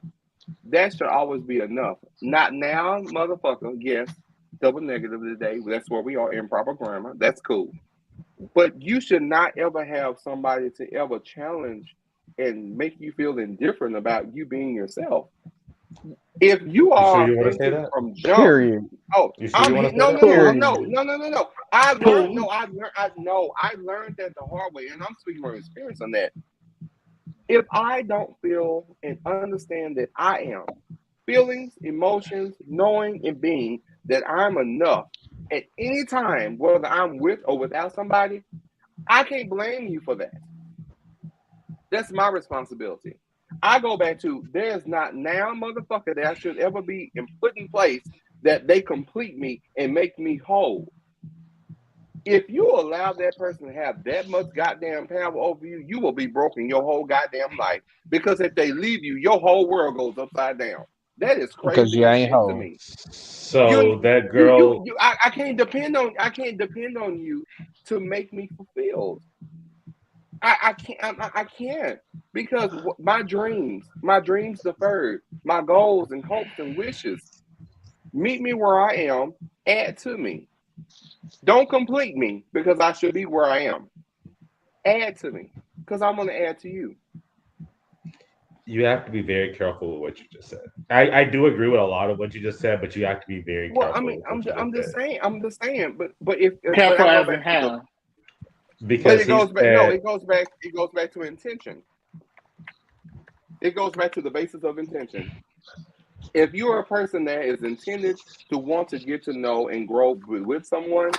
that should always be enough. Not now, motherfucker. Yes, double negative today. That's where we are, improper grammar. That's cool. But you should not ever have somebody to ever challenge and make you feel indifferent about you being yourself. If you are sure you want to say that? From jump, no. I learned that the hard way, and I'm speaking from experience on that. If I don't feel and understand that I am feelings, emotions, knowing and being that I'm enough at any time, whether I'm with or without somebody, I can't blame you for that. That's my responsibility. I go back to there's not now, motherfucker, that I should ever be put in place that they complete me and make me whole. If you allow that person to have that much goddamn power over you, you will be broken your whole goddamn life. Because if they leave you, your whole world goes upside down. That is crazy because you ain't to me. So that girl, I can't depend on you to make me fulfilled. I can't because my dreams deferred, my goals and hopes and wishes. Meet me where I am. Add to me. Don't complete me because I should be where I am. Add to me because I'm going to add to you. You have to be very careful with what you just said. I do agree with a lot of what you just said, but you have to be very careful. Well, I mean, I'm just saying. But if careful as in how. Because it goes back. No, it goes back. It goes back to intention. It goes back to the basis of intention. If you are a person that is intended to want to get to know and grow with someone,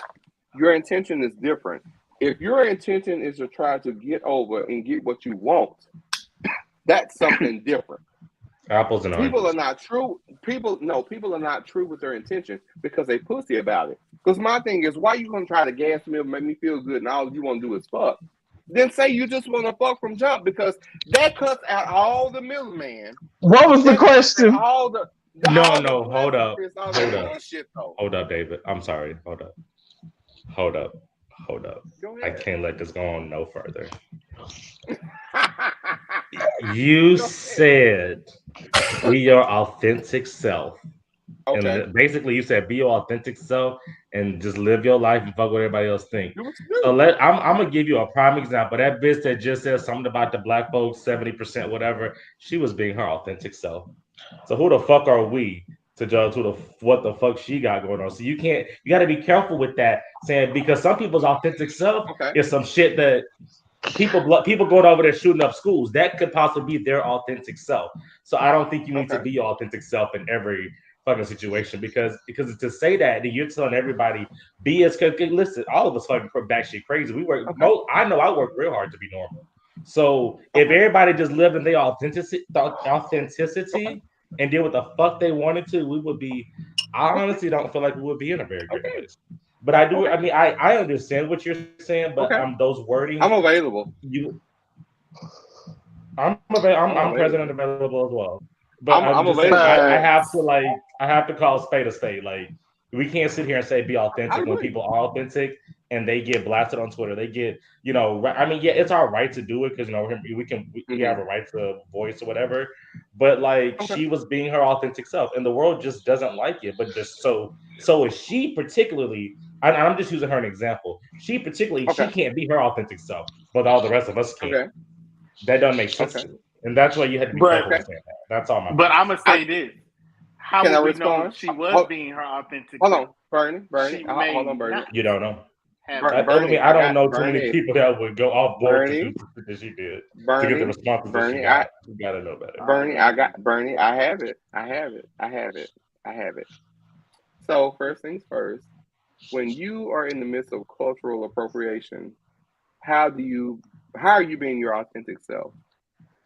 your intention is different. If your intention is to try to get over and get what you want, that's something different. Apples and oranges. People are not true. People are not true with their intention because they pussy about it. Because my thing is, why you gonna try to gas me up, make me feel good, and all you want to do is fuck? Then say you just want to fuck from jump because that cuts out all the middleman. What was the question? Hold up, David. I'm sorry. Hold up. I can't let this go on no further. You said be your authentic self. Okay. And basically you said be your authentic self and just live your life and fuck what everybody else think. So I'm gonna give you a prime example. That bitch that just said something about the black folks, 70%, whatever, she was being her authentic self. So who the fuck are we to judge what the fuck she got going on? So you gotta be careful with that, saying because some people's authentic self is some shit that people going over there shooting up schools. That could possibly be their authentic self. So I don't think you need to be your authentic self in every fucking situation because to say that you're telling everybody be as listen, all of us fucking batshit crazy. We work. I know I work real hard to be normal. So if everybody just lived in their authenticity and did what the fuck they wanted to, we would be. I honestly don't feel like we would be in a very good place. But I do. I mean, I understand what you're saying, but those wordings. I'm available. I'm president available as well. But I'm available. I have to call a spade a spade. Like we can't sit here and say be authentic when people are authentic. and they get blasted on Twitter. They get, I mean, yeah, it's our right to do it because we have a right to voice or whatever. But like, she was being her authentic self, and the world just doesn't like it. But just so is she particularly. I'm just using her an example. She can't be her authentic self, but all the rest of us can. Okay. That doesn't make sense to me. And that's why you had to be careful with saying that. That's all my But I'm going to say this. How Can I would we respond? know she was being her authentic Hold self? on, Bernie. Hold on, Bernie. You don't know. Bernie, I don't know too Bernie, many people that would go off board Bernie, to do the that she did Bernie, to get the responses that she got. You gotta know better. Bernie, I have it. So first things first, when you are in the midst of cultural appropriation, how are you being your authentic self?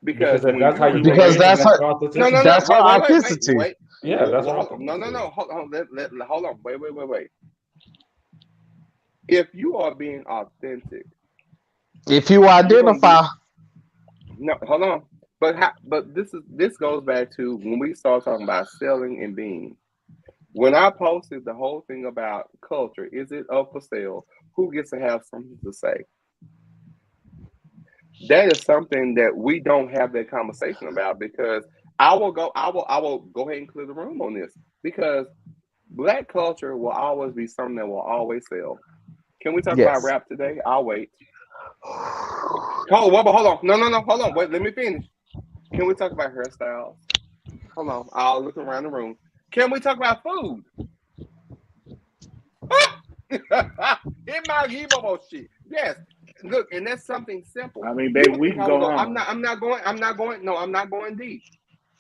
Because that's how you. Because that's her. No. That's her authenticity. Wait. Yeah, that's her. No. Hold on. Wait. If you are being authentic, if you identify, no, hold on. But this goes back to when we start talking about selling and being. When I posted the whole thing about culture, is it up for sale? Who gets to have something to say? That is something that we don't have that conversation about, because I will go ahead and clear the room on this, because Black culture will always be something that will always sell. Can we talk about rap today? I'll wait. Hold on. No. Hold on. Wait, let me finish. Can we talk about hairstyles? Hold on. I'll look around the room. Can we talk about food? It might be shit. Yes. Look, and that's something simple. I mean, baby, we can go on. I'm not going deep.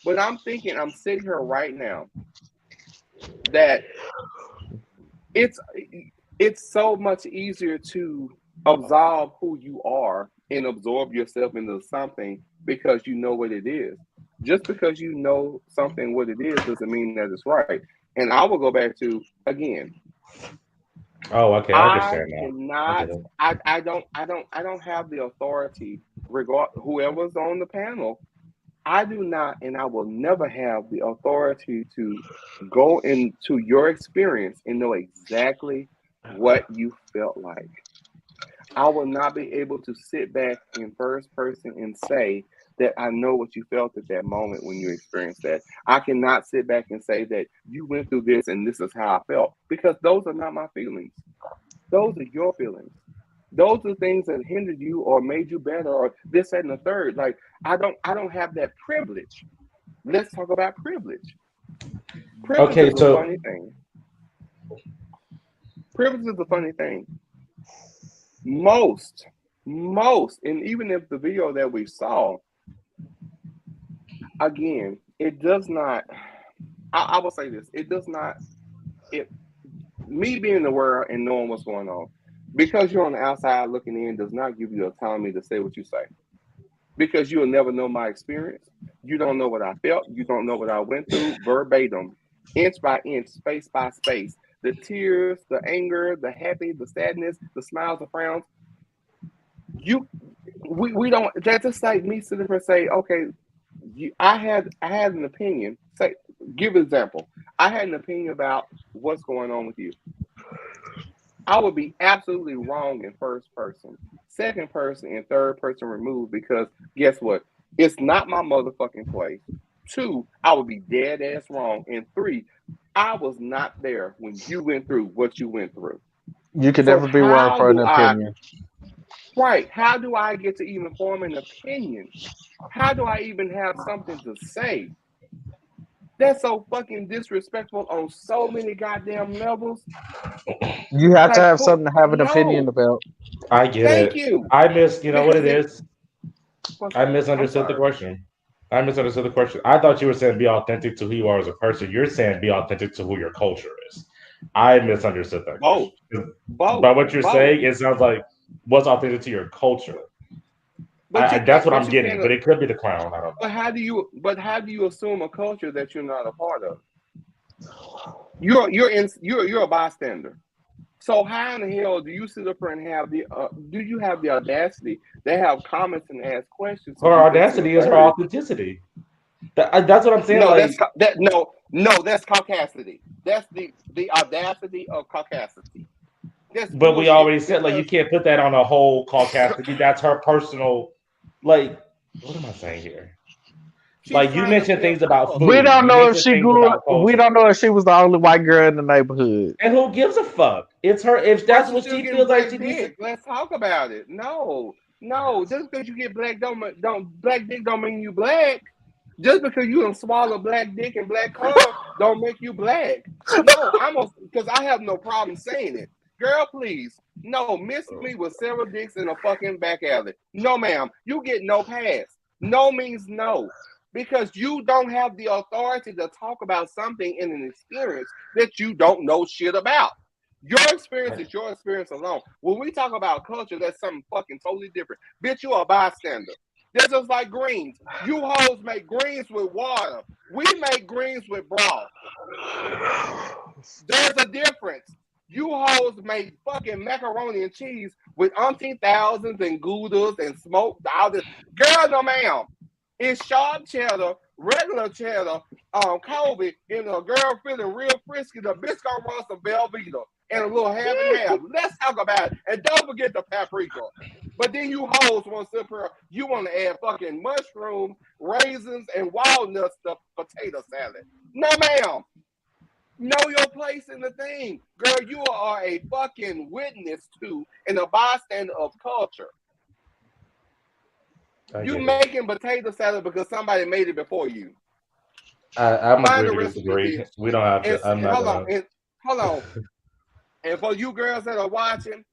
But I'm sitting here right now that it's so much easier to absolve who you are and absorb yourself into something because you know what it is. Just because you know something what it is doesn't mean that it's right. And I will go back to again. Oh, okay. I understand I don't have the authority, whoever's on the panel. I do not, and I will never have the authority to go into your experience and know exactly what you felt like. I will not be able to sit back in first person and say that I know what you felt at that moment when you experienced that. I cannot sit back and say that you went through this and this is how I felt, because those are not my feelings. Those are your feelings. Those are things that hindered you or made you better or this, that, and the third. Like, I don't have that privilege. Let's talk about privilege. Privilege is a funny thing. Privilege is a funny thing. Most, and even if the video that we saw, again, it does not, I will say this, it does not, me being in the world and knowing what's going on, because you're on the outside looking in does not give you autonomy to say what you say. Because you'll never know my experience. You don't know what I felt. You don't know what I went through verbatim, inch by inch, space by space. The tears, the anger, the happy, the sadness, the smiles, the frowns. We don't. That's just like me sitting there and say, okay, I had an opinion. Give an example. I had an opinion about what's going on with you. I would be absolutely wrong in first person, second person, and third person removed, because guess what? It's not my motherfucking place. 2, I would be dead ass wrong. And 3, I was not there when you went through what you went through. You can never be wrong for an opinion. Right. How do I get to even form an opinion? How do I even have something to say? That's so fucking disrespectful on so many goddamn levels. You have to have something to have an opinion about. I get it. Thank you. I know what it is. I misunderstood the question. I thought you were saying be authentic to who you are as a person. You're saying be authentic to who your culture is. I misunderstood that. Both. By what you're saying, it sounds like what's authentic to your culture. That's what I'm getting, but it could be the clown. I don't know. But how do you assume a culture that you're not a part of? You're a bystander. So how in the hell do you sit up and have do you have the audacity to have comments and ask questions? Her audacity is her authenticity. That's what I'm saying. No, that's caucasity. That's the audacity of caucasity. But we already said like you can't put that on a whole Caucasian. That's her personal. Like, what am I saying here? Like you mentioned things about food. We don't know if she grew up. We don't know if she was the only white girl in the neighborhood. And who gives a fuck? It's her. If that's what she feels like she needs. Let's talk about it. No. Just because you get black black dick don't mean you black. Just because you don't swallow black dick and black cum don't make you black. No, because I have no problem saying it. Girl, please. No, miss me with several dicks in a fucking back alley. No, ma'am. You get no pass. No means no. Because you don't have the authority to talk about something in an experience that you don't know shit about. Your experience is your experience alone. When we talk about culture, that's something fucking totally different. Bitch, you a bystander. They're just like greens. You hoes make greens with water. We make greens with broth. There's a difference. You hoes make fucking macaroni and cheese with umpteen thousands and goudas and smoked all this. Girl, no ma'am. It's sharp cheddar, regular cheddar, Kobe, and a girl feeling real frisky. The bitch gonna run some Velveeta and a little half and half. Let's talk about it. And don't forget the paprika. But then you hoes want to sit here, you want to add fucking mushrooms, raisins, and walnuts to potato salad. No, ma'am. Know your place in the thing. Girl, you are a fucking witness to and a bystander of culture. You making potato salad because somebody made it before you. I'm agree to disagree. We don't have to. I'm not hold on. And for you girls that are watching,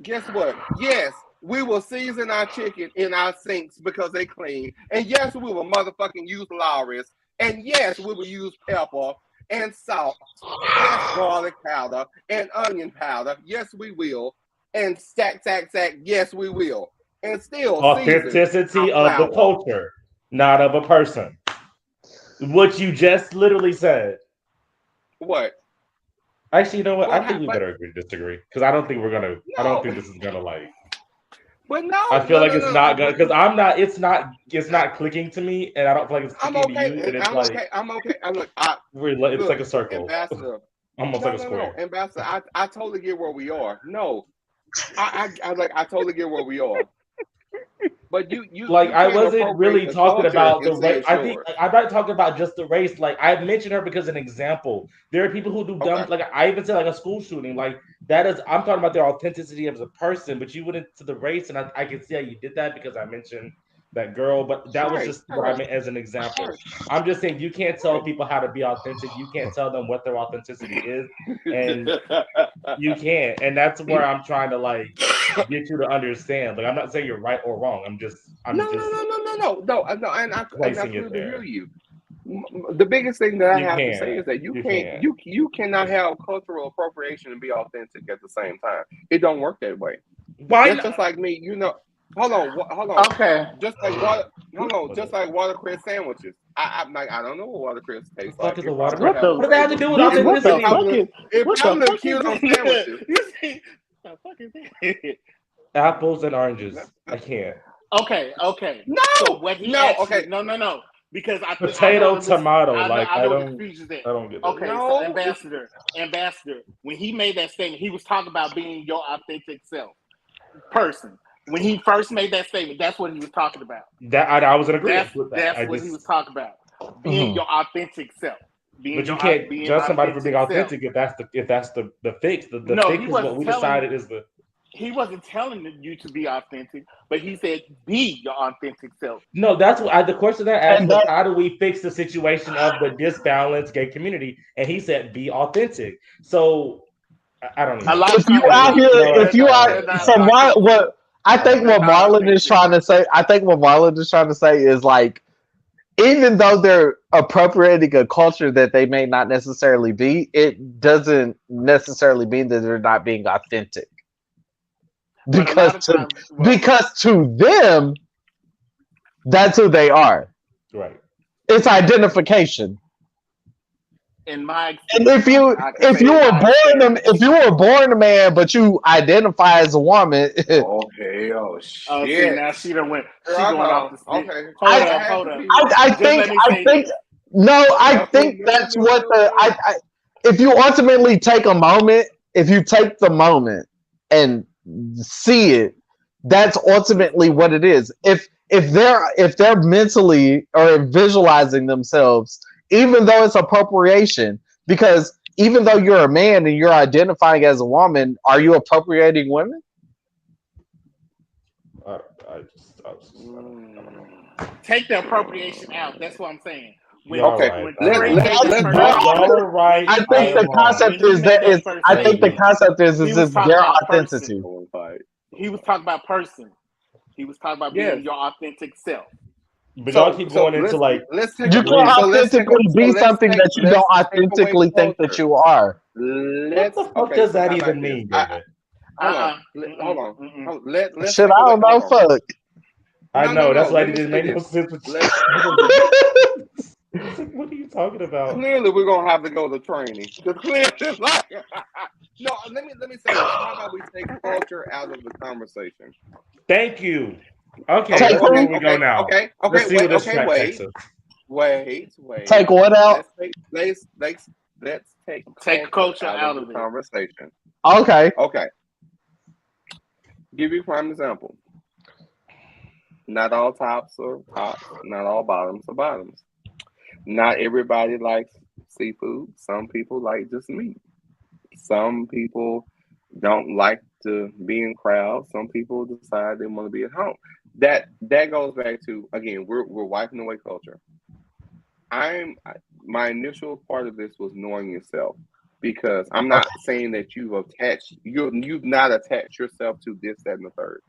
guess what? Yes, we will season our chicken in our sinks because they clean. And yes, we will motherfucking use Lawry's. And yes, we will use pepper and salt and garlic powder and onion powder. Yes, we will. And stack. Yes, we will. And still authenticity of the culture, not of a person. What you just literally said. What? Actually, you know what? I think we better agree to disagree because I don't think we're gonna. I don't think this is gonna like. But no, I feel like it's not gonna because I'm not. It's not clicking to me, and I don't feel like it's clicking to you. And it's I'm okay. It's like a circle. Almost like a square. Ambassador, I totally get where we are. No, I totally get where we are. But you like I wasn't really talking about the race. I think I'm not talking about just the race. Like I mentioned her because an example. There are people who do dumb. Like I even said like a school shooting. Like that is. I'm talking about their authenticity as a person. But you went into the race, and I can see how you did that because I mentioned that girl. But that was just what I meant as an example. I'm just saying you can't tell people how to be authentic. You can't tell them what their authenticity is, and you can't. And that's where I'm trying to like get you to understand. Like I'm not saying you're right or wrong. No. And I completely hear you. The biggest thing that I have to say is that you cannot have cultural appropriation and be authentic at the same time. It don't work that way. Why? Just like me, you know. Hold on. Okay. Just like watercress sandwiches. I'm like, I don't know what watercress tastes like. What does that have to do with authenticity? If I'm looking cute on sandwiches. Apples and oranges. I can't. Okay. No. So what he no. Because tomato. I don't get that. Okay, so ambassador. When he made that statement, he was talking about being your authentic self, person. When he first made that statement, that's what he was talking about. That I was in agreement with that. That's what he was talking about. Being your authentic self. But you can't judge somebody for being authentic if that's the fix. The fix is what we decided is the. He wasn't telling you to be authentic, but he said be your authentic self. No, that's what the question that I asked was how do we fix the situation of the disbalanced gay community? And he said be authentic. So I don't know. If you out here, I think what Marlon is trying to say is like, even though they're appropriating a culture that they may not necessarily be, it doesn't necessarily mean that they're not being authentic. Because to them, that's who they are. Right. It's identification. In my and if you were born a man but you identify as a woman, shit! Now she done went. She going off the stick. Okay, hold on. I think that's what if you ultimately take a moment if you take the moment and see it, that's ultimately what it is. If they're mentally or visualizing themselves, even though it's appropriation, because even though you're a man and you're identifying as a woman, are you appropriating women? Take the appropriation out. That's what I'm saying. Okay, right. I think the concept is that is. I think the concept is it's their authenticity. He was talking about person. He was talking about being your authentic self. But y'all keep going into like you can authentically be something that you don't authentically think that you are. What the fuck does that even mean, David? Hold on. Let's Shit, I don't know. Fuck. I know that's why it didn't make no sense. What are you talking about? Clearly, we're gonna have to go to training. Clearly, like, no. Let me say this. How about we take culture out of the conversation? Thank you. Okay, that's where we go now. Okay. Let's see what this track takes us. Wait. Take what out? Let's take culture out of the conversation. Okay. Give you a prime example. Not all tops are tops. Not all bottoms are bottoms. Not everybody likes seafood. Some people like just meat. Some people don't like to be in crowds. Some people decide they want to be at home. That goes back to, again, we're wiping away culture. My initial part of this was knowing yourself, because I'm not saying that you've not attached yourself to this, that, and the third.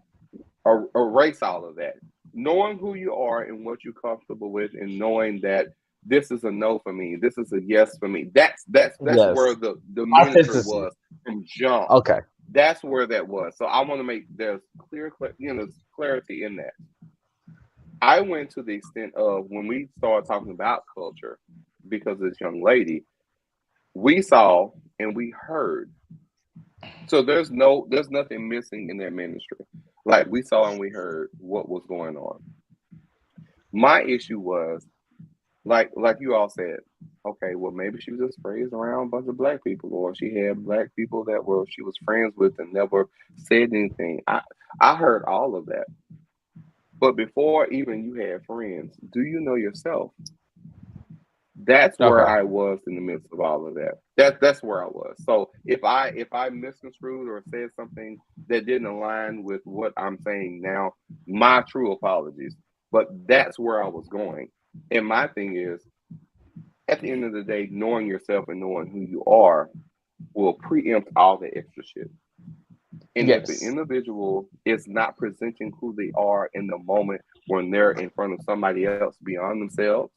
Erase all of that. Knowing who you are and what you're comfortable with, and knowing that this is a no for me, this is a yes for me. That's where the monitor was from jump. Okay. That's where that was. So I want to make there's clarity in that. I went to the extent of, when we started talking about culture, because of this young lady, we saw and we heard. So there's nothing missing in that ministry. Like, we saw and we heard what was going on. My issue was, like you all said, okay, well, maybe she was just raised around a bunch of black people, or she had black people that she was friends with and never said anything. I heard all of that. But before even you had friends, do you know yourself? That's where I was in the midst of all of that. That's where I was. So if I misconstrued or said something that didn't align with what I'm saying now, my true apologies. But that's where I was going. And my thing is, at the end of the day, knowing yourself and knowing who you are will preempt all the extra shit. And if the individual is not presenting who they are in the moment when they're in front of somebody else beyond themselves,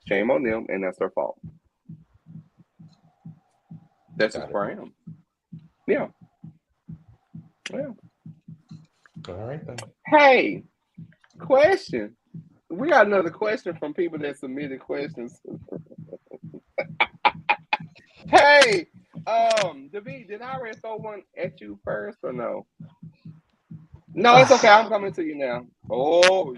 shame on them, and that's their fault. That's just where I am. Yeah. All right then. Hey, question. We got another question from people that submitted questions. Hey, David, did I already throw one at you first or no? No, it's okay. I'm coming to you now. Oh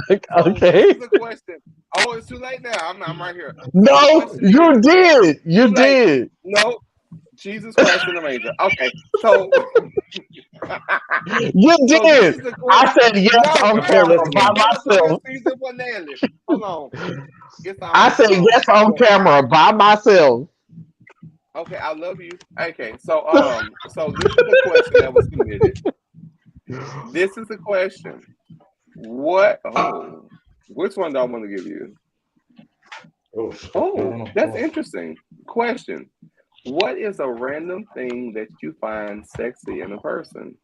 shit. Okay. This is a question. Oh, it's too late now. I'm right here. No, you did. You did. No, Jesus Christ in the manger. Okay, so you did. I said yes on camera by myself. Hold on. I said yes on camera by myself. Okay, I love you. Okay, so so this is the question that was submitted. This is the question. Which one do I want to give you? Oh, that's interesting. Question. What is a random thing that you find sexy in a person?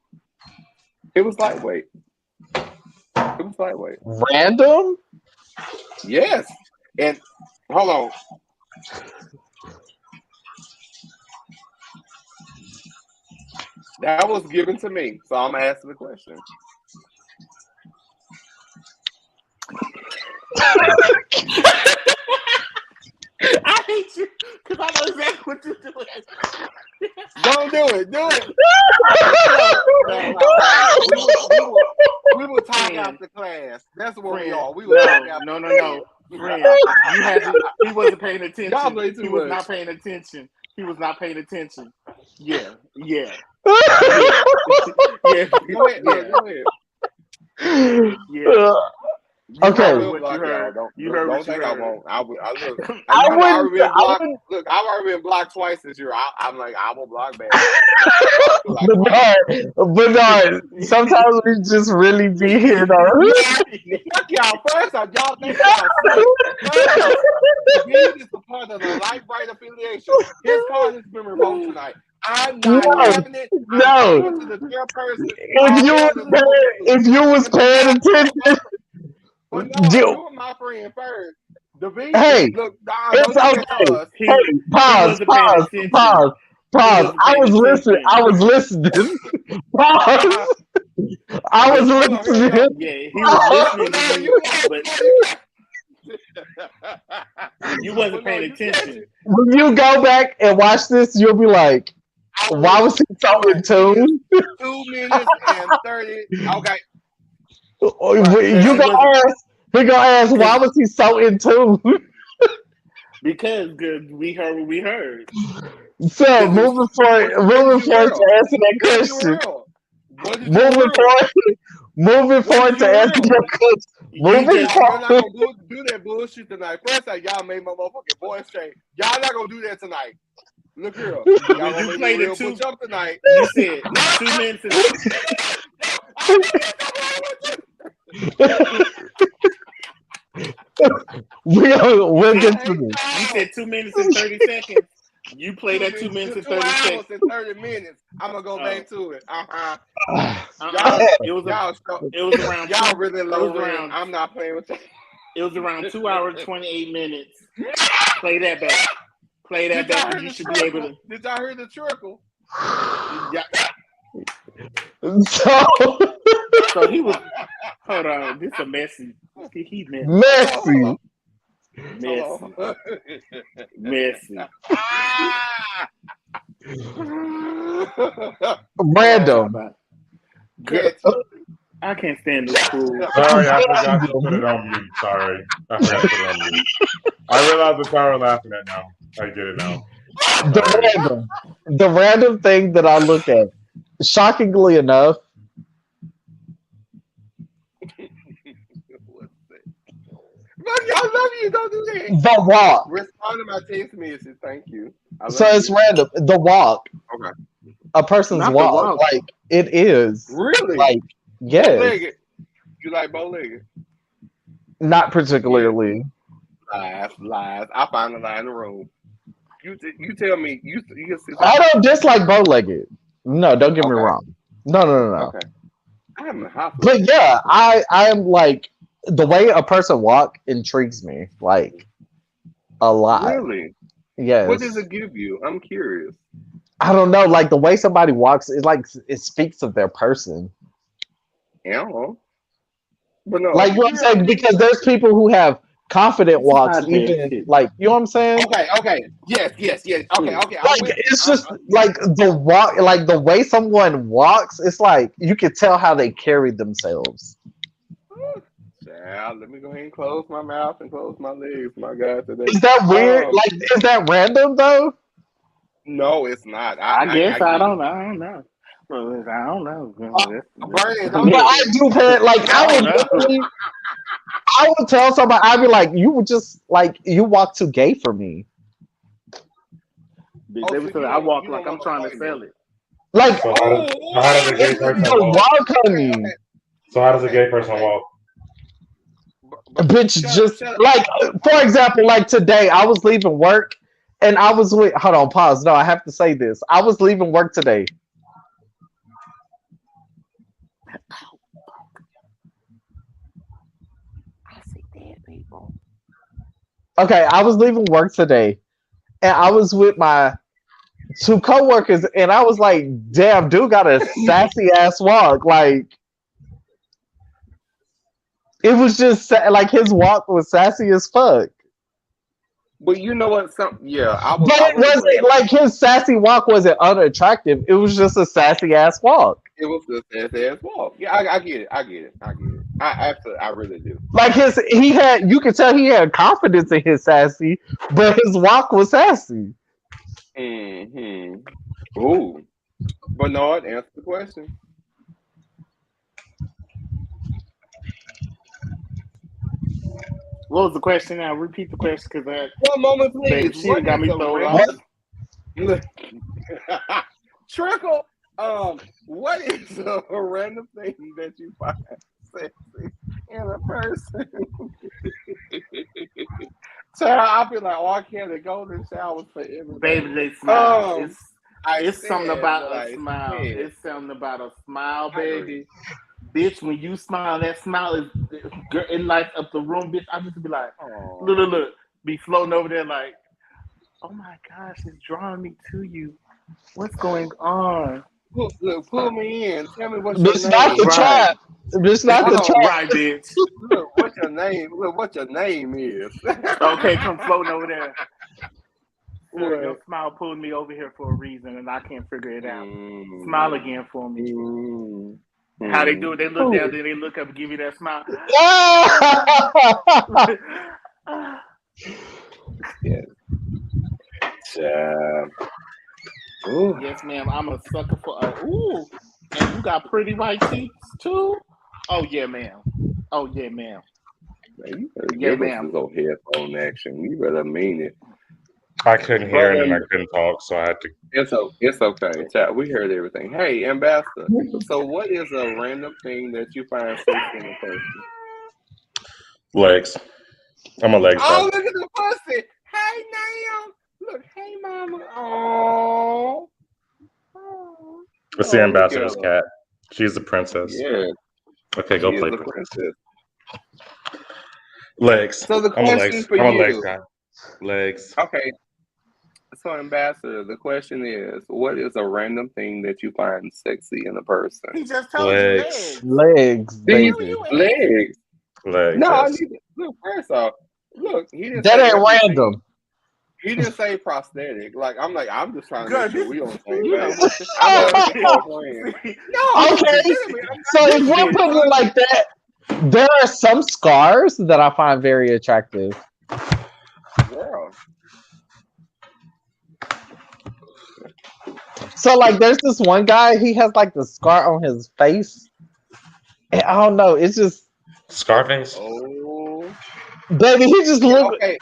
It was lightweight. Random? Yes. And hold on. That was given to me, so I'm asking the question. I hate you because I know exactly what you're doing. Don't do it. Do it. We will talk out the class. That's where we are. We will talk out. No. Friend, he wasn't paying attention. He was not paying attention. Yeah. Yeah. Yeah. Go ahead. Go ahead. Yeah. Okay. You heard what you think heard. I won't. I look. I I've already been blocked. wouldn't. Look, I've already been blocked twice this year. I'm like, I will block back. Bernard, sometimes we just really be here though. Fuck y'all. First off, y'all think y'all suck. First off, David is a part of the Light Bright affiliation. His card has been revoked tonight. I'm not having it. No. I'm to the chairperson. If you was paying attention, But no, you my friend first. Hey, look, it's okay. Hey, pause. I was listening. Pause. I was listening. Yeah, he was listening to you, but you wasn't paying attention. When you go back and watch this, you'll be like, why was he so in tune? 2 minutes and 30. Okay. You gonna ask, why was he so in tune? Because we heard what we heard. So moving forward to answer that question. Moving forward to answer your question. You're not gonna do that bullshit tonight. First, y'all made my motherfucking voice straight. Y'all not gonna do that tonight. Look here. Y'all When you played it 2 up tonight. You said 2 minutes. We'll get to this. You said 2 minutes and 30 seconds. You played that 2 minutes and 30 seconds. 30 minutes. I'm gonna go back to it. It was around. Y'all really low round. I'm not playing with that. It was around 2 hours 28 minutes. Play that back. Play that back. You should be able to. Did y'all hear the trickle? So he was. Hold on. This is a messy. He messy. Random. I can't stand this fool. Sorry, I forgot to put it on mute. Sorry. I forgot to put it on mute. I realize the tower laughing at now. I get it now. The random thing that I look at, shockingly enough, I love you. Don't do that. The walk. Respond to my text message. Thank you. So it's random. The walk. Okay. A person's walk. Like, it is. Really? Like, yes. Bow-legged. You like bow-legged? Not particularly. Lies. I find a lie in the room. You tell me. You can see. I don't dislike bow-legged. No, don't get me wrong. No. Okay. I haven't hopped. But yeah, I am like, the way a person walk intrigues me, like, a lot. Really? Yes. What does it give you? I'm curious. I don't know. Like, the way somebody walks, it speaks of their person. Yeah. But no. Like, what I'm saying, because there's people who have confident walks, even like, you know what I'm saying? Okay. Yes. Okay. Like, it's just like the walk, like the way someone walks. It's like you can tell how they carry themselves. Let me go ahead and close my mouth and close my legs. My God, today. Is that weird? Like, is that random though? No, it's not. I guess I don't know. I don't know. But I do pay, like, I would tell somebody, I'd be like, you would just like, you walk too gay for me. I walk like I'm trying to sell it. Like, so how does a gay person walk? So how does a gay person walk? Bitch, just like, for example, like today, I was leaving work and I was with, hold on, pause. No, I have to say this. I was leaving work today. Okay, I was leaving work today, and I was with my 2 coworkers, and I was like, "Damn, dude got a sassy ass walk." Like, it was just like his walk was sassy as fuck. But you know what? But it wasn't like his sassy walk wasn't unattractive. It was just a sassy ass walk. It was a sassy ass walk. Yeah, I get it. I absolutely, I really do. Like you could tell he had confidence in his sassy, but his walk was sassy. Mm-hmm. Ooh. Bernard, answer the question. What was the question now? Repeat the question because one moment, please. She got me thrown off. Trickle. What is a random thing that you find sexy in a person? So I feel like I can't go to showers for everything. Baby, they smile. It's something about a smile. It's something about a smile, baby. Bitch, when you smile, that smile is it lights up the room, bitch. I just be like, look, be floating over there like, oh my gosh, it's drawing me to you. What's going on? Look, pull me in. Tell me what's It's your not name. the trap. It's not the trap. Right, bitch. Look, what's your name? Look, what your name is. Okay, come floating over there. Sir, your smile pulled me over here for a reason, and I can't figure it out. Smile again for me. How they do it? They look down, then they look up and give you that smile. Yes. Yes, ma'am. I'm a sucker for. Ooh, and you got pretty white teeth too. Oh yeah, ma'am. Oh yeah, ma'am. Man, you better give us this old headphone action. You better mean it. I couldn't hear it and I couldn't talk, so I had to. It's okay, chat. We heard everything. Hey, Ambassador. So, what is a random thing that you find sexy in a person? Legs. I'm a legs guy. Oh, look at the pussy. Hey, now. Look, hey, mama. Oh. It's the ambassador's cat. She's the princess. Yeah. Okay, go She play is the princess. Legs. So the question for you. I'm a legs guy. Legs. Okay. So, Ambassador, the question is, what is a random thing that you find sexy in a person? He just told Legs. you Legs, baby. Legs. Legs. No, Yes. look, first off, look, he didn't That say ain't random. He didn't say prosthetic. I'm just trying to Good, make sure we on the same you know, page. Okay, so if we're putting it like that, there are some scars that I find very attractive. Girl. So like there's this one guy, he has like the scar on his face. And I don't know, it's just Scarface. Oh. baby, he just look okay.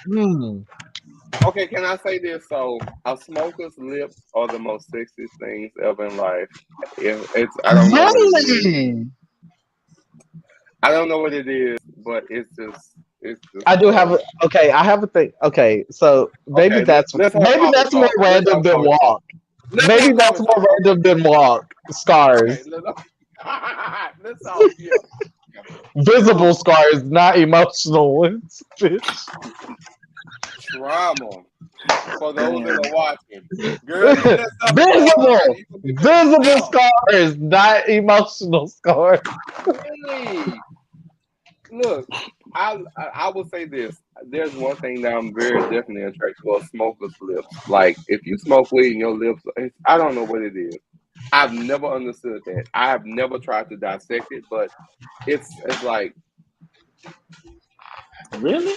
Okay, can I say this? So a smoker's lips are the most sexiest things ever in life. I don't know what it is. I don't know what it is, but it's just I do have I have a thing. Okay, so maybe that's more random than walk. Maybe that's more random than walk. Scars. Let's all Visible scars, not emotional ones. Bitch. Trauma. For those that are watching. Girl, Visible scars, not emotional scars. Really? Look, I will say this. There's one thing that I'm very definitely attracted to: a smoker's lips. Like if you smoke weed and your lips, I don't know what it is. I've never understood that. I have never tried to dissect it, but it's like really.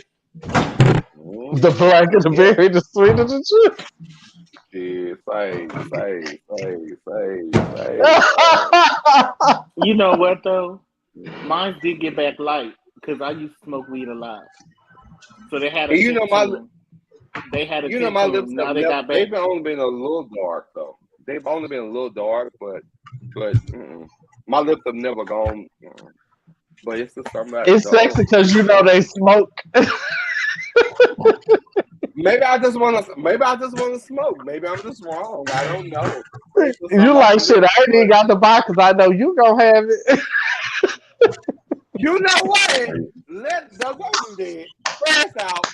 The black and the berry, the sweet and the truth. You know what though? Mine did get back light because I used to smoke weed a lot. So they had a they had a my lips now they got back. They've only been a little dark though. They've only been a little dark, but my lips have never gone. But it's just something. It's sexy because you know they smoke. Maybe I just want to smoke. Maybe I'm just wrong. I don't know. You like shit. I ain't even got the box because I know you gonna have it. You know what? Don't do that. First out,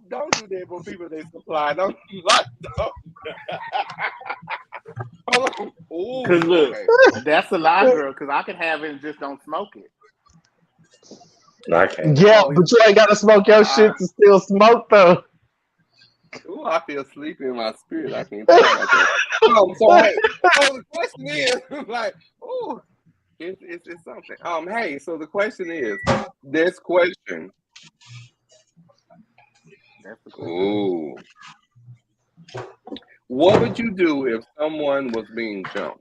don't do that for people they supply. Don't. Because look, that's a lie, girl. Because I can have it and just don't smoke it. I can't. Yeah, but you ain't gotta smoke your shit to still smoke though. Ooh, I feel sleepy in my spirit. I can't think about that. So the question is, like, ooh, it's something. Hey, so the question is, this question. Ooh. What would you do if someone was being jumped?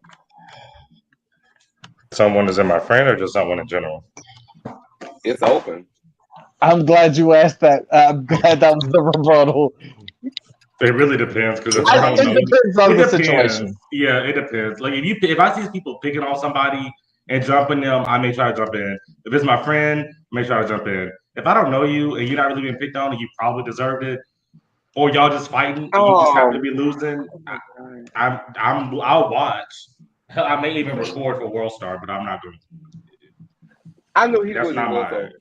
Someone is in my friend or just someone in general? It's open. I'm glad you asked that. I'm glad that was the rebuttal. It really depends because if It I don't know, depends on it the depends. situation. Yeah, it depends. Like if I see people picking on somebody and jumping them, I may try to jump in. If it's my friend, I may try to jump in. If I don't know you and you're not really being picked on and you probably deserved it, or y'all just fighting and you just happen to be losing, I'll watch. Hell, I may even record for World Star, but I'm not going to. I know he That's wouldn't not go mine.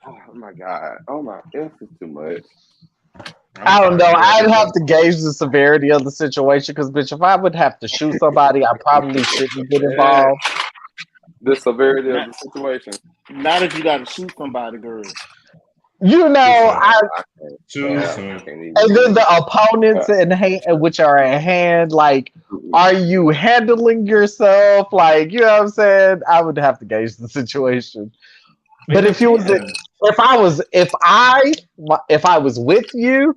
so. Oh my god. Oh my, this is too much. I don't know. I'd have to gauge the severity of the situation because, bitch, if I would have to shoot somebody, I probably shouldn't get involved. The severity of the situation. Not if you got to shoot somebody, girl. You know, Too soon. And then the opponents in hand, which are at hand, like, are you handling yourself? Like, you know what I'm saying? I would have to gauge the situation. But if I was with you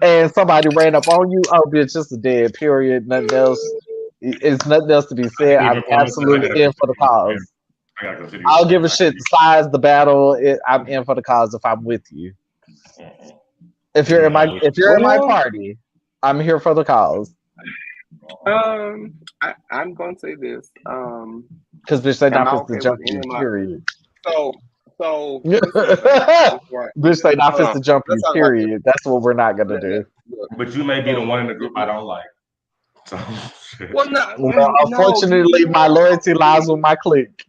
and somebody ran up on you, oh, bitch, just a dead. Period. Nothing else. It's nothing else to be said. I'm absolutely in for the cause. I'll give a shit the size, the battle. I'm in for the cause if I'm with you. If you're in my party, I'm here for the cause. I'm gonna say this. Because bitch, they not supposed to jump you. Period. So bitch, they not supposed to jump you. Period. That's what we're not gonna do. But you may be the one in the group I don't like. So, unfortunately, my loyalty lies with my clique.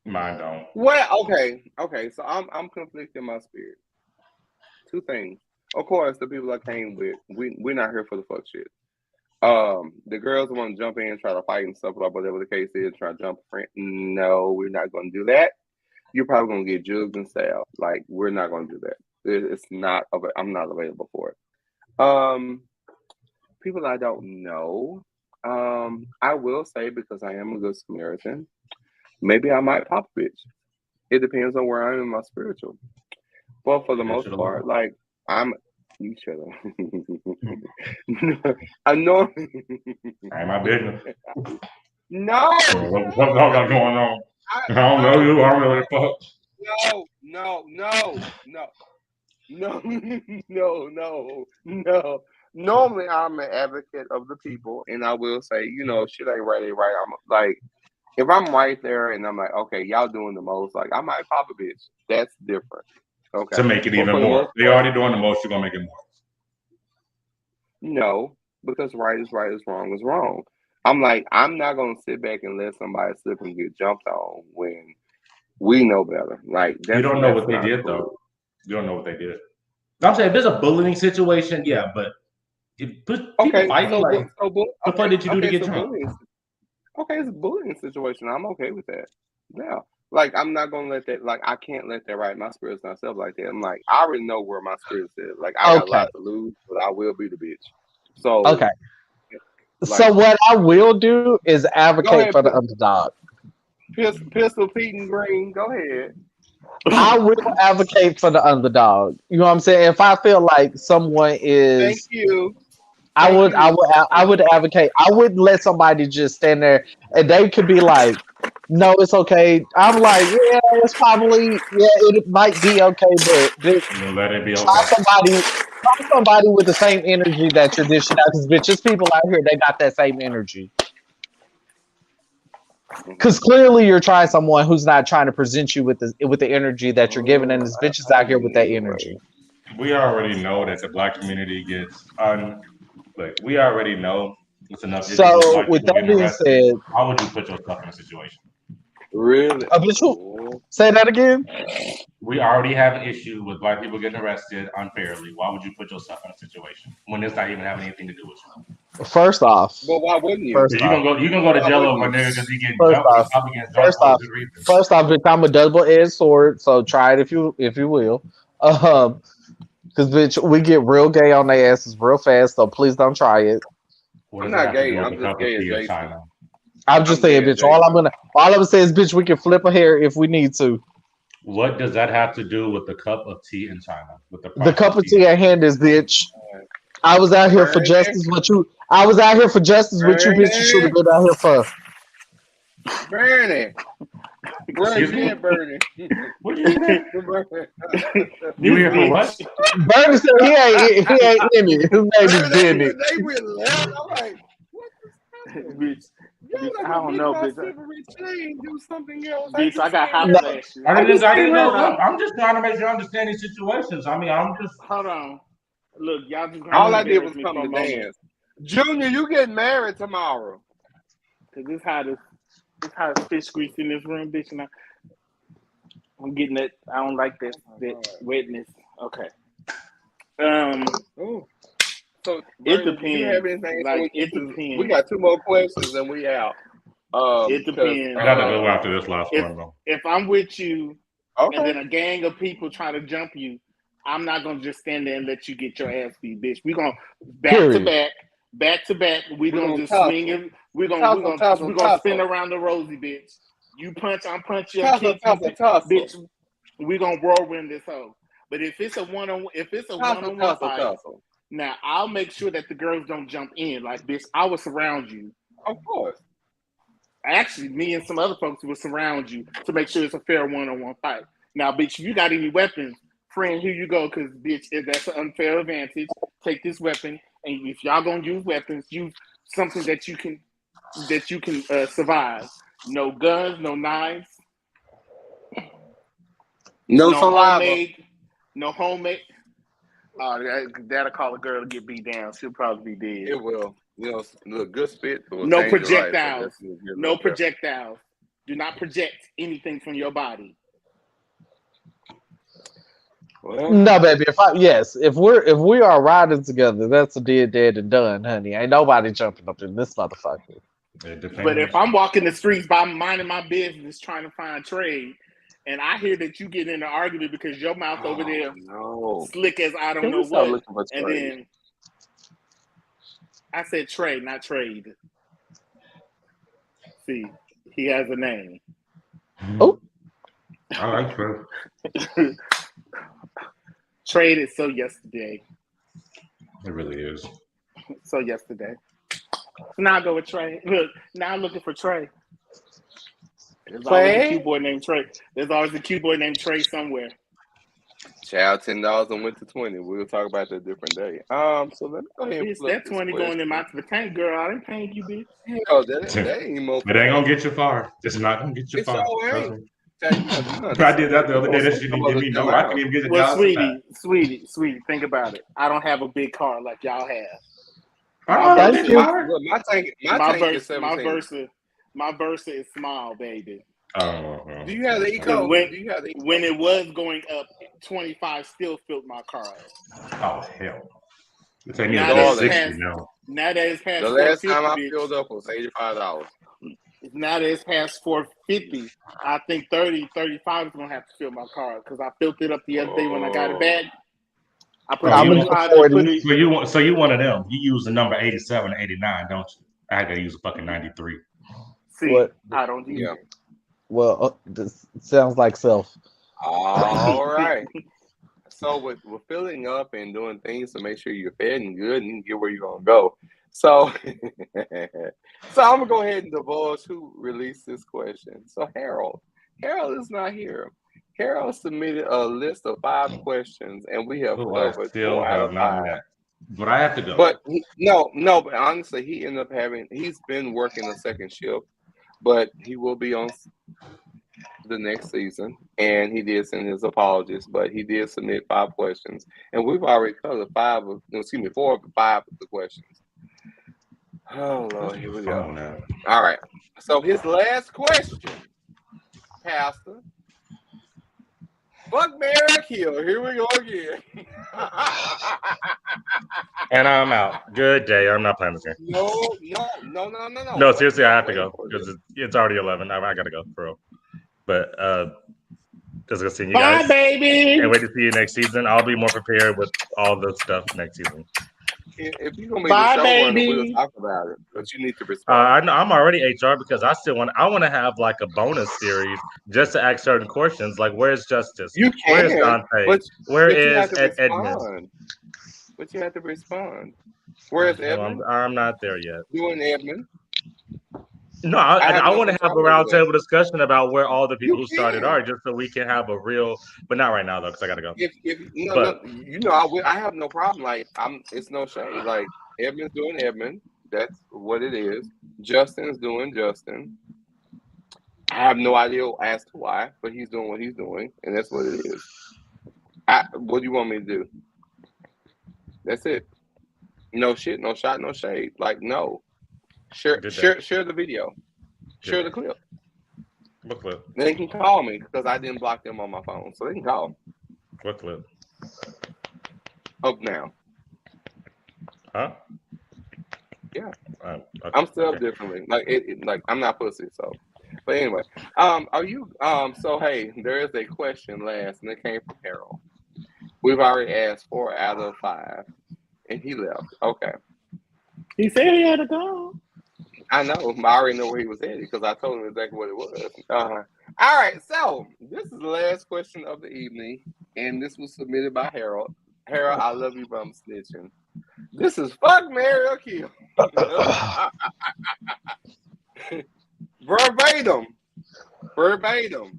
Mine don't. Well, okay. So I'm conflicted in my spirit. Two things. Of course, the people I came with, we're not here for the fuck shit. The girls want to jump in, try to fight and stuff, like whatever the case is, try to jump a friend. No, we're not going to do that. You're probably going to get jugged and stabbed. Like, we're not going to do that. It's not. I'm not available for it. People I don't know. I will say, because I am a good Samaritan, maybe I might pop a bitch. It depends on where I am in my spiritual. But for the most part, like, you should have. I know. Ain't my business. No. What's going on? I don't know you. I don't know what the fuck. No. Normally, I'm an advocate of the people, and I will say, shit ain't right, I'm like, if I'm right there and I'm like, okay, y'all doing the most, like, I might pop a bitch. That's different. Okay. To make it even more. They're already doing the most, you're going to make it more. No, because right is right, is wrong is wrong. I'm like, I'm not going to sit back and let somebody slip and get jumped on when we know better. Like, you don't know what they did, though. You don't know what they did. I'm saying if there's a bullying situation, yeah, but fighting, what part did you do to get jumped? Okay, it's a bullying situation. I'm okay with that. Yeah. Like, I'm not going to let that, like, I can't let that ride my spirits myself like that. I'm like, I already know where my spirit is. Like, I got a lot to lose, but I will be the bitch. So, okay. Like, so what I will do is advocate for the underdog. Pistol Pete and Green, go ahead. I will advocate for the underdog. You know what I'm saying? If I feel like someone is, thank you. I would advocate. I wouldn't let somebody just stand there and they could be like, "No, it's okay." I'm like, "Yeah, it's probably it might be okay, but let it be okay." Try somebody with the same energy that you're dishing out. Because bitches, people out here, they got that same energy. Because clearly you're trying someone who's not trying to present you with the energy that you're giving, and this bitch is out here with that energy. We already know that the black community gets we already know it's enough. So with that being said, how would you put yourself in a situation? Really? Say that again. We already have an issue with black people getting arrested unfairly. Why would you put yourself in a situation when it's not even having anything to do with you? First off, but why wouldn't you? You can go to jail over there because he getting jumped. First off, bitch, I'm a double-edged sword, so try it if you will. Because bitch, we get real gay on their asses real fast, so please don't try it. I'm not gay. I'm just gay as China. I'm just saying, bitch. All I'm gonna say is, bitch, we can flip a hair if we need to. What does that have to do with the cup of tea in China? With the cup of tea at hand is, bitch. I was out here for justice. I was out here for justice. What you bitches should have been out here for. Bernie. Excuse me? Bernie. What are you saying? You here for what? Bernie said he ain't in it. His name is Benny. They went left. I'm like, what is happening? I don't know, bitch. Do something else. Bitch, I got hot flashes. I didn't know. I'm just trying to make sure I understand these situations. I mean, I'm just. Hold on. Look, y'all just. All I did was come to dance. Junior, you getting married tomorrow? Cause this how the fish grease in this room, bitch, and I'm getting it. I don't like that wetness. Okay. So it Bernie, depends. Do you have anything? Like, it depends. We got 2 more questions and we out. It depends. I gotta go after this last one though. If I'm with you, and then a gang of people try to jump you, I'm not gonna just stand there and let you get your ass beat, bitch. We gonna back to back. We gonna just swing it. We gonna spin around the rosy, bitch. You punch, I'm punch your kick, bitch. We gonna whirlwind this hoe. But if it's a one-on-one fight, now I'll make sure that the girls don't jump in. Like, bitch, I will surround you. Of course. Actually, me and some other folks will surround you to make sure it's a fair one-on-one fight. Now, bitch, if you got any weapons, friend, here you go. Because, bitch, if that's an unfair advantage, take this weapon. And if y'all gonna use weapons, use something that you can survive. No guns, no knives. No saliva. Homemade. That'll call a girl to get beat down. She'll probably be dead. It will. Look, good spit. No projectiles. No projectiles. Do not project anything from your body. Well, no, baby. If we are riding together, that's a dead and done, honey. Ain't nobody jumping up in this motherfucker. But if I'm walking the streets by minding my business, trying to find trade, and I hear that you get in an argument because your mouth over there slick as I don't know what, and then I said trade, not trade. See, he has a name. Oh, I like trade. Trade is so yesterday. It really is. So yesterday. So now I go with Trey. Look, now I'm looking for Trey. There's always a cute boy named Trey. There's always a cute boy named Trey somewhere. Child, $10 and went to 20. We'll talk about that a different day. So let me go ahead and flip that 20 going in the tank, girl. I didn't pay you, bitch. Oh, that ain't more. It ain't gonna get you far. It's not gonna get you far. I did that the other day. That shit didn't give me no. I couldn't even get the Well, sweetie, think about it. I don't have a big car like y'all have. My tank is 17. My Versa is small, baby. Do you have the Eco? When it was going up, 25 still filled my car up. Oh hell! Now that it's past the last time I filled up was $85. Now that it's past 450, I think 35 is gonna have to fill my car because I filled it up the other day when I got it back. I put So you one of them? You use the number 87 or 89, don't you? I gotta use a fucking 93. See, what? I don't do that. Well, this sounds like self. All right. So with filling up and doing things to make sure you're fed and good and get where you're gonna go. So, I'm gonna go ahead and divulge who released this question. So Harold is not here. Harold submitted a list of 5 questions, and we have covered 4 out of 5. But I have to go. But but honestly, he ended up he's been working a second shift, but he will be on the next season, and he did send his apologies, but he did submit 5 questions, and we've already covered 4 of the 5 of the questions. Oh Lord, here we go. Now. All right. So his last question, Pastor. Fuck Mary Kill. Here we go again. And I'm out. Good day. I'm not playing this game. No. No, seriously, I have to go because it's already 11. I gotta go, bro. But just gonna see you guys. Bye, baby. And wait to see you next season. I'll be more prepared with all the stuff next season. If you're gonna be the showrunner, we'll talk about it. But you need to respond. I'm already HR because I want to have like a bonus series just to ask certain questions, like where's Justice? You can. Where's Dante? Where is Edmund? But you have to respond. Where's Edmund? I'm not there yet. Doing Edmund. No, I want to have a roundtable discussion about where all the people who You started can. are, just so we can have a real. But not right now though, because I gotta go. I have no problem. Like it's no shame. Like Edmund's doing Edmund. That's what it is. Justin's doing Justin. I have no idea as to why, but he's doing what he's doing, and that's what it is. What do you want me to do? That's it. No shit, no shot, no shade. Like no. Share the video. Share the clip. What clip? They can call me because I didn't block them on my phone, so they can call. What clip? Up now. Huh? Yeah. Okay. I'm still up differently. Like I'm not pussy, so. But anyway, are you? So hey, there is a question last, and it came from Harold. We've already asked 4 out of 5, and he left. Okay. He said he had to go. I know. I already know where he was at because I told him exactly what it was. All right. So this is the last question of the evening, and this was submitted by Harold. Harold, I love you, but I'm snitching. This is fuck, marry, or kill. Verbatim.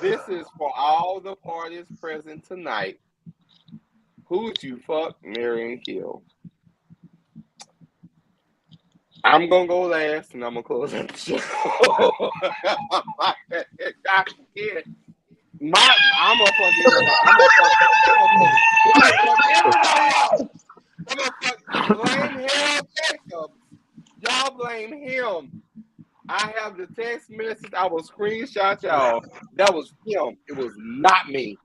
This is for all the parties present tonight. Who would you fuck, marry, and kill? I'm gonna go last, and I'm gonna close out the show. I'm gonna fuck blame him. Y'all blame him. I have the text message. I will screenshot y'all. That was him. It was not me.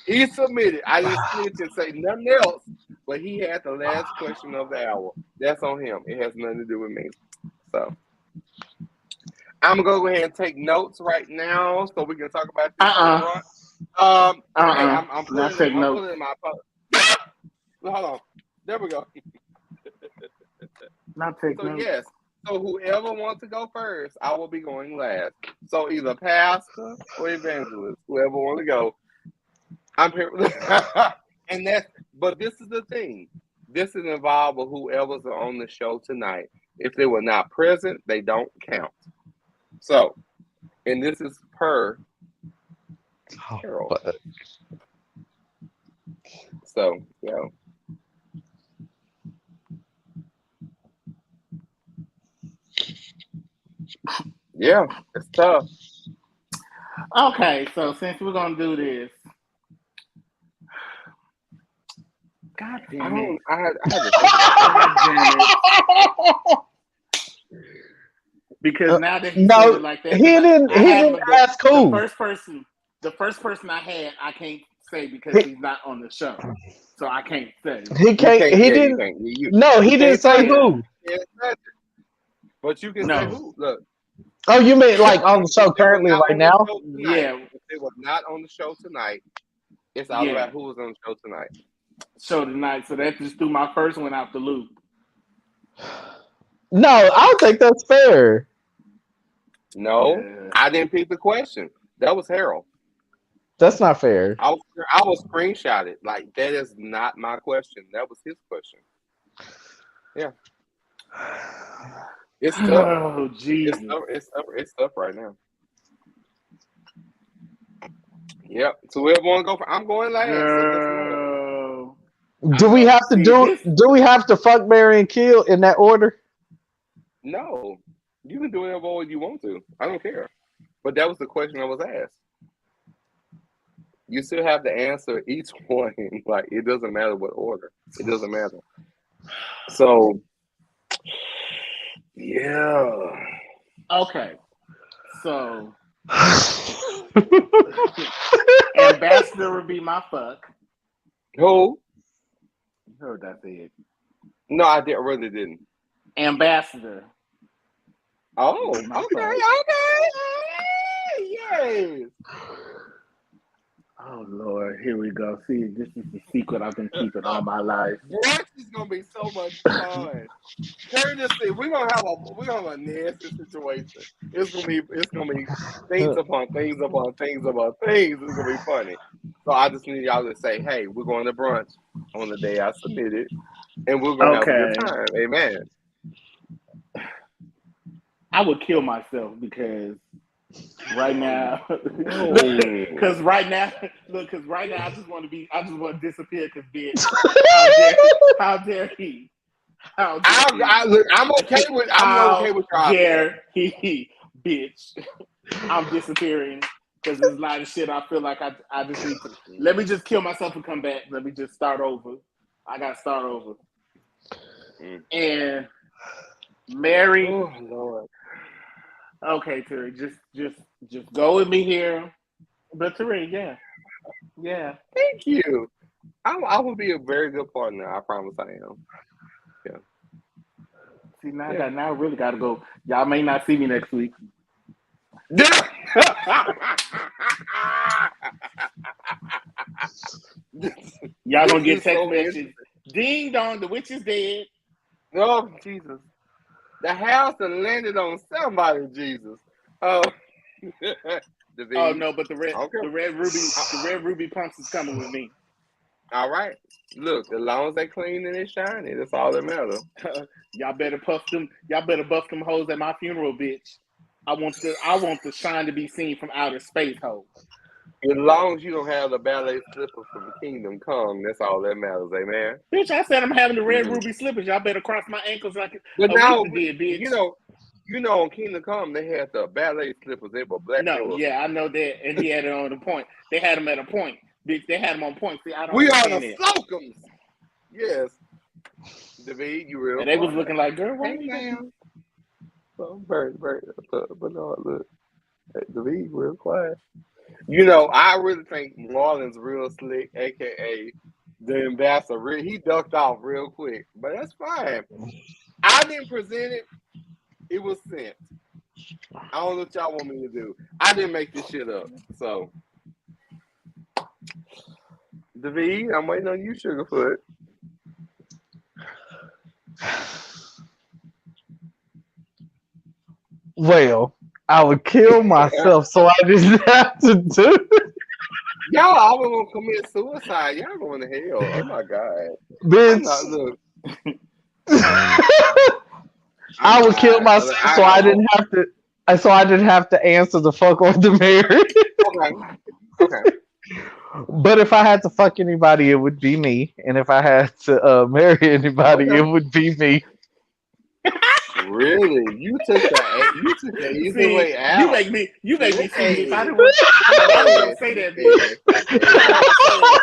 He submitted. I didn't snitch and say nothing else, but he had the last question of the hour. That's on him. It has nothing to do with me. So I'm gonna go ahead and take notes right now so we can talk about this. I'm putting it in my phone. Hold on. There we go. Not take notes. Yes. So whoever wants to go first, I will be going last. So either pastor or evangelist, whoever want to go. I'm here. But this is the thing. This is involved with whoever's on the show tonight. If they were not present, they don't count. So, and this is per Carol. So, yeah, it's tough. Okay, so since we're gonna do this, God damn it! I had to because now that he said it like that, he didn't ask who. The first person I had, I can't say because he's not on the show, so I can't say. He didn't say who. But you can say who. Look. Oh, you mean like on the show currently right now? Yeah. If they were not on the show tonight, it's all about who was on the show tonight. So that just threw my first one out the loop. No, I don't think that's fair. No, I didn't pick the question. That was Harold. That's not fair. I was screenshotted. Like, that is not my question. That was his question. Yeah. It's tough. Oh, Jesus. It's tough right now. Yep. So whoever want to go for, I'm going last. So do we have to do we have to fuck, marry, and kill in that order? No. You can do whatever order you want to. I don't care. But that was the question I was asked. You still have to answer each one. Like, it doesn't matter what order. It doesn't matter. So, yeah. Okay. So, Ambassador would be my fuck. Who? You heard that said. No, I really didn't. Ambassador. Oh, okay. Yes. Oh Lord, here we go. See, this is the secret I've been keeping all my life. This is gonna be so much fun. courtesy. We're gonna have a nasty situation. It's gonna be things upon things upon things upon things. It's gonna be funny. So I just need y'all to say, hey, we're going to brunch on the day I submitted, and we're gonna have a good time. Amen. I would kill myself because right now, because right now, I just want to disappear because bitch, how dare he? I'm okay with y'all. How dare he, bitch? I'm disappearing because there's a lot of shit I feel like I just need to. Let me just kill myself and come back. Let me just start over. I gotta start over. And Mary. Oh Lord. Okay, Terry, just go with me here. But Terry, yeah. Thank you. I will be a very good partner. I promise I am. Yeah. See, now I really gotta go. Y'all may not see me next week. Y'all gonna get text messages. Ding dong, the witch is dead. Oh Jesus. The house that landed on somebody, Jesus. Oh, no, but the red ruby pumps is coming with me. All right. Look, as long as they clean and they shiny, that's all that matters. Y'all better buff them hoes at my funeral, bitch. I want the shine to be seen from outer space, hoe. As long as you don't have the ballet slippers from Kingdom Come, that's all that matters, amen. Bitch, I said I'm having the red ruby slippers. Y'all better cross my ankles like but now, did, bitch. You know, on Kingdom Come, they had the ballet slippers. They were black. No, yeah, I know that, and he had it on the point. They had them at a point, bitch. They had them on point. See, I don't. We are the Slocums. Yes, David, you real. And they was looking like, girl, hey man. So very, but no, look, hey, David, real quiet. You know, I really think Marlon's real slick, aka the ambassador. He ducked off real quick, but that's fine. I didn't present it. It was sent. I don't know what y'all want me to do. I didn't make this shit up. So, David, I'm waiting on you, Sugarfoot. Well, I would kill myself so I didn't have to do it. Y'all always gonna commit suicide. Y'all going to hell. Oh my God. Bitch. Look. I would kill myself so I didn't have to answer the fuck on the marriage. Okay. But if I had to fuck anybody, it would be me. And if I had to marry anybody, it would be me. Really? You took the easy way out. You make me serious. I didn't want to say that,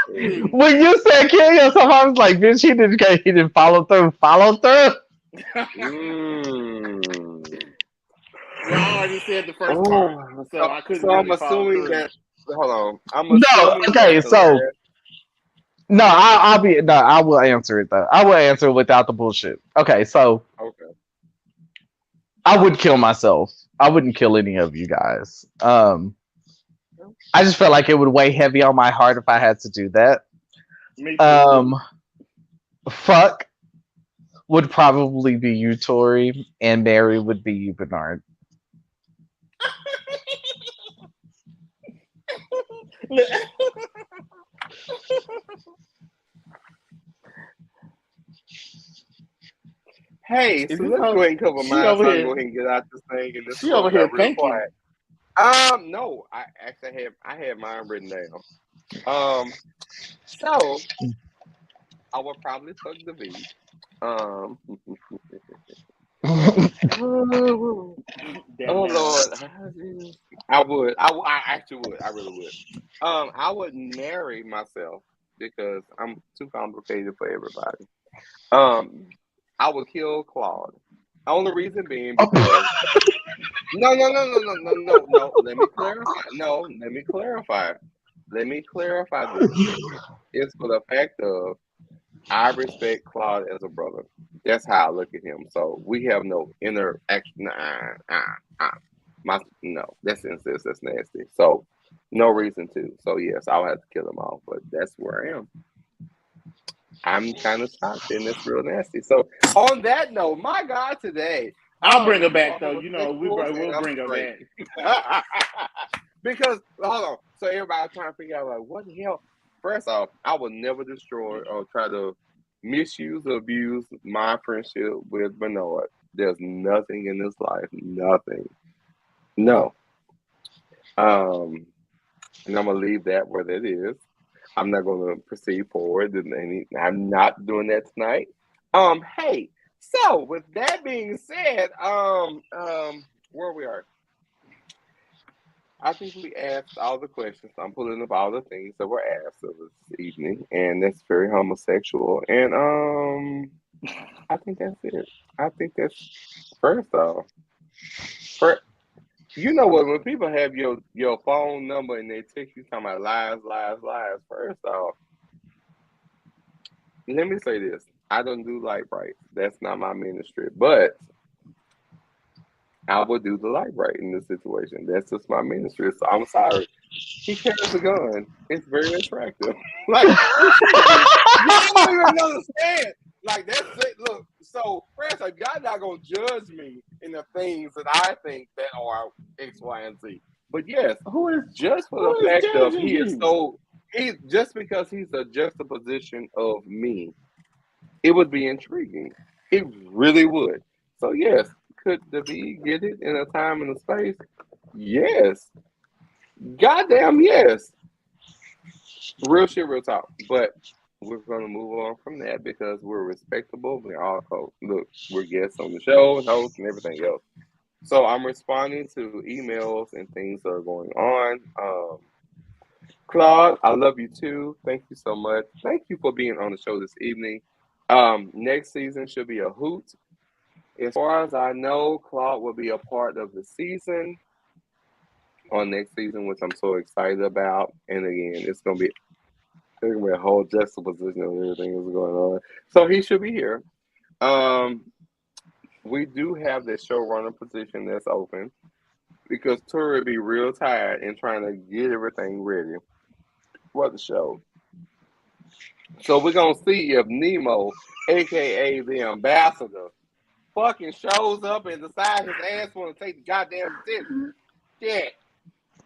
bitch. When you said kill yourself, I was like, bitch, he didn't follow through. Follow through. You already said the first part, so I couldn't. So I'm assuming that. Hold on. I will answer it though. I will answer it without the bullshit. Okay, so I would kill myself. I wouldn't kill any of you guys. I just felt like it would weigh heavy on my heart if I had to do that. Me too. Fuck would probably be you, Tori, and Mary would be you, Bernard. Hey, so let's go ahead and cover mine. So I can go ahead and get out this thing and she over here thinking. No, I actually had mine written down. So I would probably fuck the V. Oh Lord, I would. I actually would. I really would. I would marry myself because I'm too complicated for everybody. I would kill Claude. Only reason being because no. Let me clarify. No, let me clarify. Let me clarify this. It's for the fact of I respect Claude as a brother. That's how I look at him. So we have no interaction. No, that's incest. That's nasty. So no reason to. So yes, I'll have to kill them all. But that's where I am. I'm kind of shocked, and it's real nasty. So on that note, my God, today I'll bring her back though. You know, we'll bring her back. Because hold on, so everybody trying to figure out like what the hell. First off, I will never destroy or try to misuse or abuse my friendship with Bernard. There's nothing in this life, nothing. No. And I'm gonna leave that where that is. I'm not gonna proceed forward. I'm not doing that tonight. Hey, so with that being said, where we are. I think we asked all the questions. I'm pulling up all the things that were asked of this evening, and that's very homosexual. And I think that's it. I think that's first off. You know what? When people have your phone number and they text you talking about lies. First off, let me say this: I don't do light bright. That's not my ministry, but I would do the light bright in this situation. That's just my ministry. So I'm sorry. He carries a gun. It's very attractive. Like you don't even understand. Like that's it. Look, so first, like, y'all not gonna judge me in the things that I think that are X, Y, and Z. But yes, who is just for the fact of he just because he's a juxtaposition of me, it would be intriguing. It really would. So yes. Could the B get it in a time and a space? Yes. Goddamn yes. Real shit, real talk. But we're going to move on from that because we're respectable. We're all look, we're guests on the show, hosts, and everything else. So I'm responding to emails and things that are going on. Claude, I love you too. Thank you so much. Thank you for being on the show this evening. Next season should be a hoot. As far as I know, Claude will be a part of the season on next season, which I'm so excited about. And again, it's gonna be a whole juxtaposition of everything that's going on. So he should be here. We do have the showrunner position that's open because Tori will be real tired and trying to get everything ready for the show. So we're gonna see if Nemo, aka the ambassador, fucking shows up and decides his ass want to take the goddamn decision. Yeah.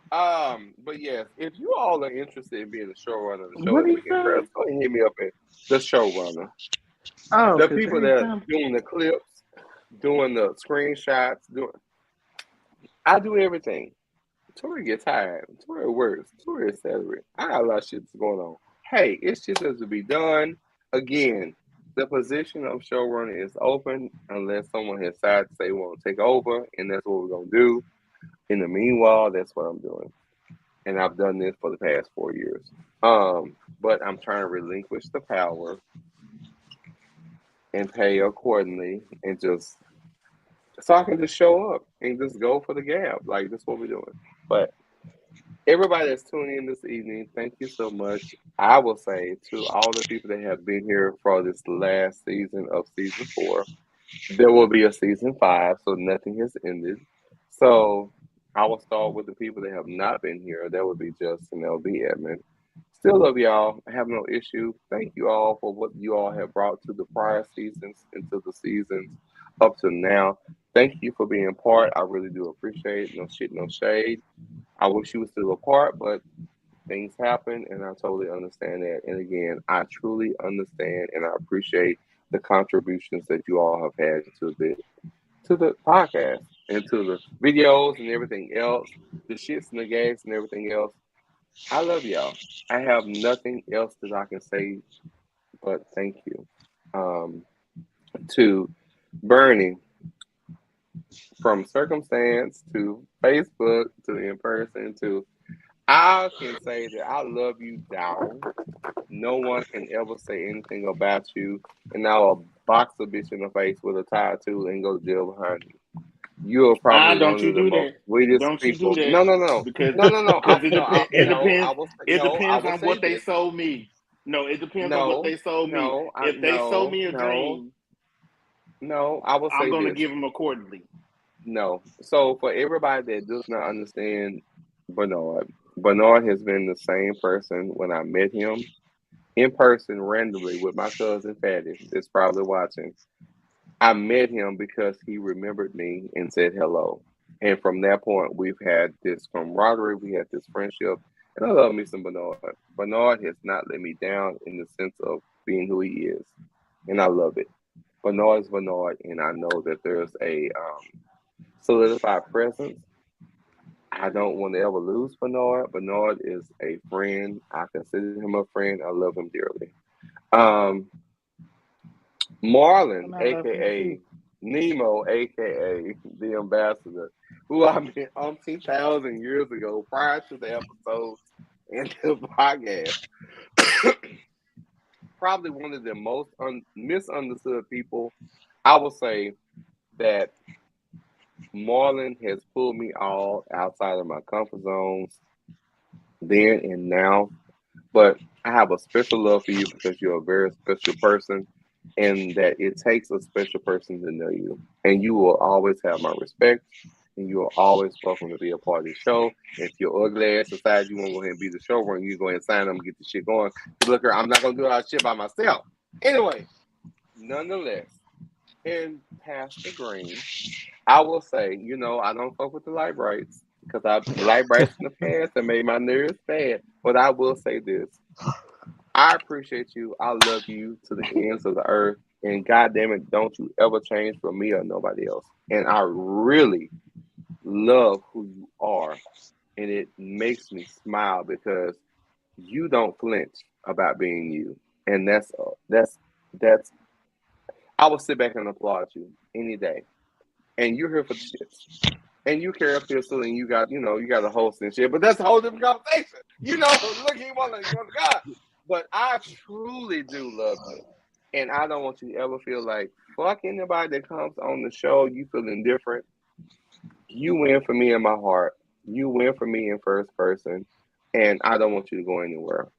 But yes, if you all are interested in being the showrunner of the show, go ahead and hit me up at the showrunner. Oh, the people that are doing the clips, doing the screenshots, I do everything. Tori gets tired. Tori works. Tori is salary. I got a lot of shit that's going on. Hey, it's just has to be done. Again, the position of showrunner is open unless someone has decided to say they want to take over, and that's what we're going to do. In the meanwhile, that's what I'm doing. And I've done this for the past 4 years. But I'm trying to relinquish the power and pay accordingly and just so I can just show up and just go for the gap. Like, that's what we're doing. But everybody that's tuning in this evening, thank you so much. I will say to all the people that have been here for this last season of season 4, there will be a season 5, so nothing has ended. So I will start with the people that have not been here. That would be Justin, LB, Edmund. Still love y'all. I have no issue. Thank you all for what you all have brought to the prior seasons and to the seasons up to now. Thank you for being part. I really do appreciate it. No shit, no shade. I wish you were still a part, but things happen, and I totally understand that. And again, I truly understand and I appreciate the contributions that you all have had to the podcast and to the videos and everything else, the shits and the gags and everything else. I love y'all. I have nothing else that I can say but thank you. To Bernie, from circumstance to Facebook to in person to I can say that I love you down. No one can ever say anything about you, and I'll box a bitch in the face with a tattoo and go to jail behind you. You're probably don't you do that? Sweetest don't people. you do that? No. Because No. It depends on what they sold me. No, it depends on what they sold me. If they sold me a dream, I will say I'm going to give them accordingly. No. So for everybody that does not understand Bernard has been the same person when I met him in person randomly with my cousin Fatty that's probably watching. I met him because he remembered me and said hello. And from that point, we've had this camaraderie, we had this friendship, and I love me some Bernard. Bernard has not let me down in the sense of being who he is, and I love it. Bernard is Bernard, and I know that there's a solidified presence. I don't want to ever lose Bernard. Bernard is a friend. I consider him a friend. I love him dearly. Um, Marlon, And I love him aka too. Nemo, aka the ambassador, who I met 10,000 years ago prior to the episodes and the podcast. Probably one of the most misunderstood people. I will say that Marlon has pulled me all outside of my comfort zones then and now. But I have a special love for you because you're a very special person, and that it takes a special person to know you. And you will always have my respect, and you are always welcome to be a part of the show. If your ugly ass decides you want to go ahead and be the showrunner, you go ahead and sign them and get the shit going. Look, I'm not going to do all that shit by myself. Anyway, nonetheless, in Pastor Green, I will say, I don't fuck with the light brights because the light brights in the past that made my nerves bad. But I will say this. I appreciate you. I love you to the ends of the earth. And goddamn it, don't you ever change for me or nobody else. And I really love who you are. And it makes me smile because you don't flinch about being you. And that's I will sit back and applaud you any day. And you're here for the shits. And you carry a pistol and you got a host and shit. But that's a whole different conversation. Look, he want to God. But I truly do love you. And I don't want you to ever feel like, fuck anybody that comes on the show, you feel indifferent. You win for me in my heart. You win for me in first person. And I don't want you to go anywhere.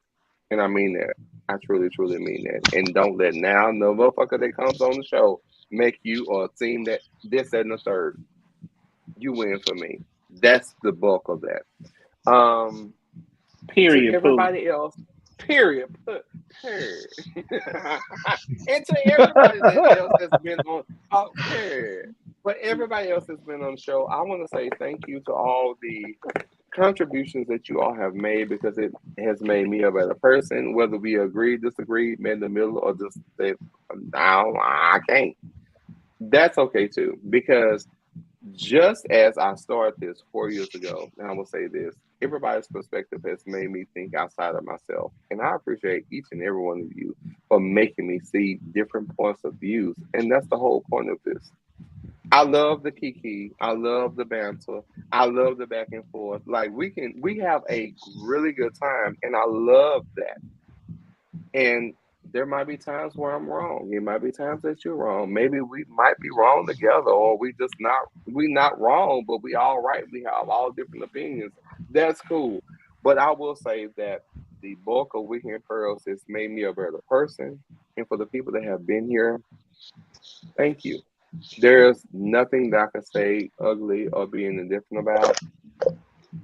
And I mean that. I truly, truly mean that. And don't let now no motherfucker that comes on the show make you or seem that this, that, and the third. You win for me. That's the bulk of that. Period. To everybody else, period. Period. And to everybody else that's been on, period. But everybody else that's been on the show, I want to say thank you to all the contributions that you all have made because it has made me a better person. Whether we agree, disagree, met in the middle, or just say, no, I can't. That's okay too, because just as I started this 4 years ago, and I will say this, everybody's perspective has made me think outside of myself. And I appreciate each and every one of you for making me see different points of views. And that's the whole point of this. I love the kiki. I love the banter. I love the back and forth. Like we have a really good time, and I love that. And there might be times where I'm wrong. It might be times that you're wrong. Maybe we might be wrong together, or we not wrong, but we all right. We have all different opinions. That's cool. But I will say that the bulk of Weekend Pearls has made me a better person. And for the people that have been here, thank you. There's nothing that I can say ugly or being indifferent about.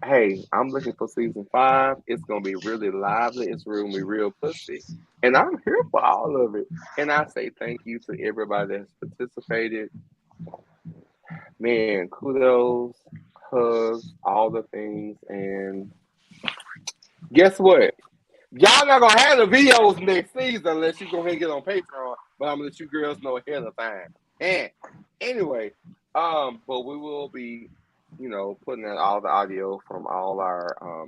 Hey, I'm looking for season 5. It's gonna be really lively. It's gonna be real pussy, and I'm here for all of it. And I say thank you to everybody that's participated. Man, kudos, hugs, all the things. And guess what? Y'all not gonna have the videos next season unless you go ahead and get on Patreon. But I'm gonna let you girls know ahead of time. And anyway, but we will be, putting out all the audio from all our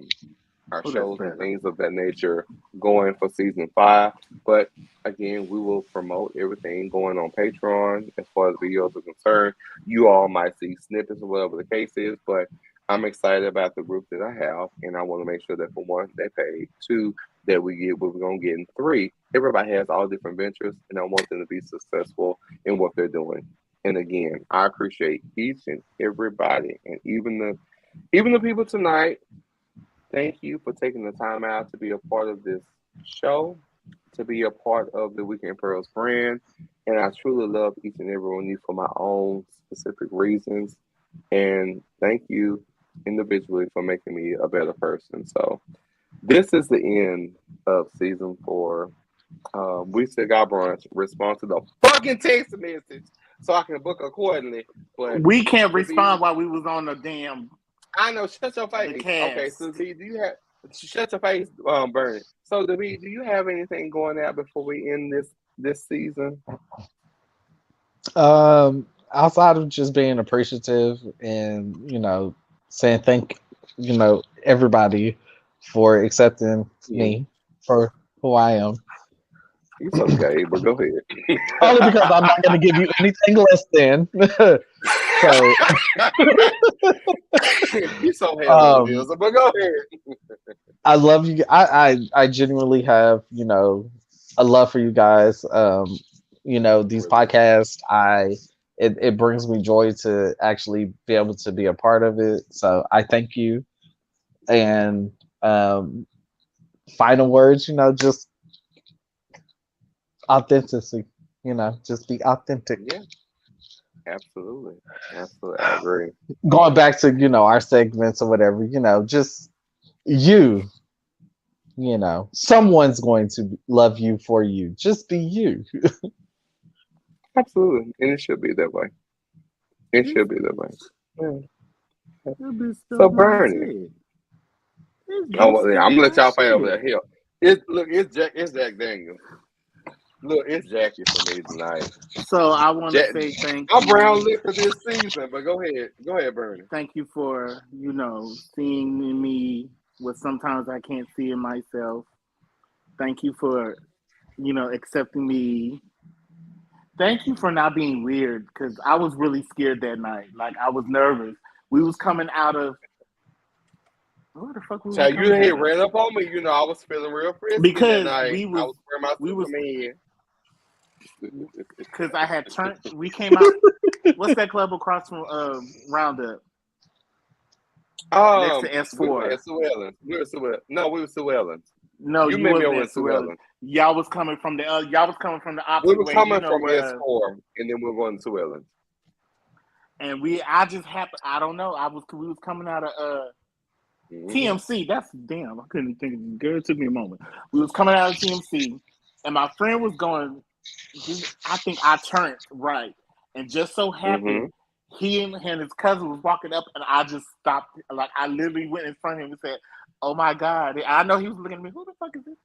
shows and things of that nature going for season 5. But again, we will promote everything going on Patreon as far as videos are concerned. You all might see snippets or whatever the case is, but I'm excited about the group that I have, and I want to make sure that for 1, they pay, 2, that we get what we're going to get, and 3, everybody has all different ventures, and I want them to be successful in what they're doing. And again, I appreciate each and everybody, and even the people tonight. Thank you for taking the time out to be a part of this show, to be a part of the Weekend Pearls brand. And I truly love each and every one of you for my own specific reasons. And thank you individually for making me a better person. So This is the end of season 4. We still got brunch. Respond to the fucking text message so I can book accordingly. But we can't respond while we was on the damn. I know. Shut your face. Okay, so do you have? Shut your face, Bernie. So, David, do you have anything going out before we end this season? Outside of just being appreciative and saying thank everybody for accepting me for who I am. It's okay, but go ahead. Only because I'm not going to give you anything less than. So you're so hell but go ahead. I love you. I genuinely have a love for you guys. These podcasts, it brings me joy to actually be able to be a part of it. So I thank you. And final words, just authenticity. Just be authentic. Yeah. Absolutely. I agree. Going back to our segments or whatever, just someone's going to love you for you. Just be you. Absolutely, and it should be that way. It should be that way. Yeah. So Bernie, I'm gonna let y'all fight over there. Hell, it's Jack Daniels. Look, it's Jackie for me tonight. So I want to say thank you. I'm brown lip for this season, but go ahead, Bernie. Thank you for seeing in me what sometimes I can't see in myself. Thank you for accepting me. Thank you for not being weird, because I was really scared that night. Like, I was nervous. We was coming out of where the fuck was you had ran up on me. I was feeling real frisky because that night. we was wearing my Superman. Because I had turned. We came out. What's that club across from Roundup? Next to S4. We were Sue Ellen. No, we were Sue Ellen. No, you met me wasn't at Sue Ellen. Y'all was coming from the opposite We way. were coming from S4, and then we were going to Sue Ellen. And I just happened. I don't know. We was coming out of TMC. That's damn. I couldn't think of it. Girl, it took me a moment. We was coming out of TMC, and my friend was going. I think I turned right, and just so happened he and his cousin was walking up, and I just stopped. Like, I literally went in front of him and said, "Oh my God!" I know he was looking at me. Who the fuck is this?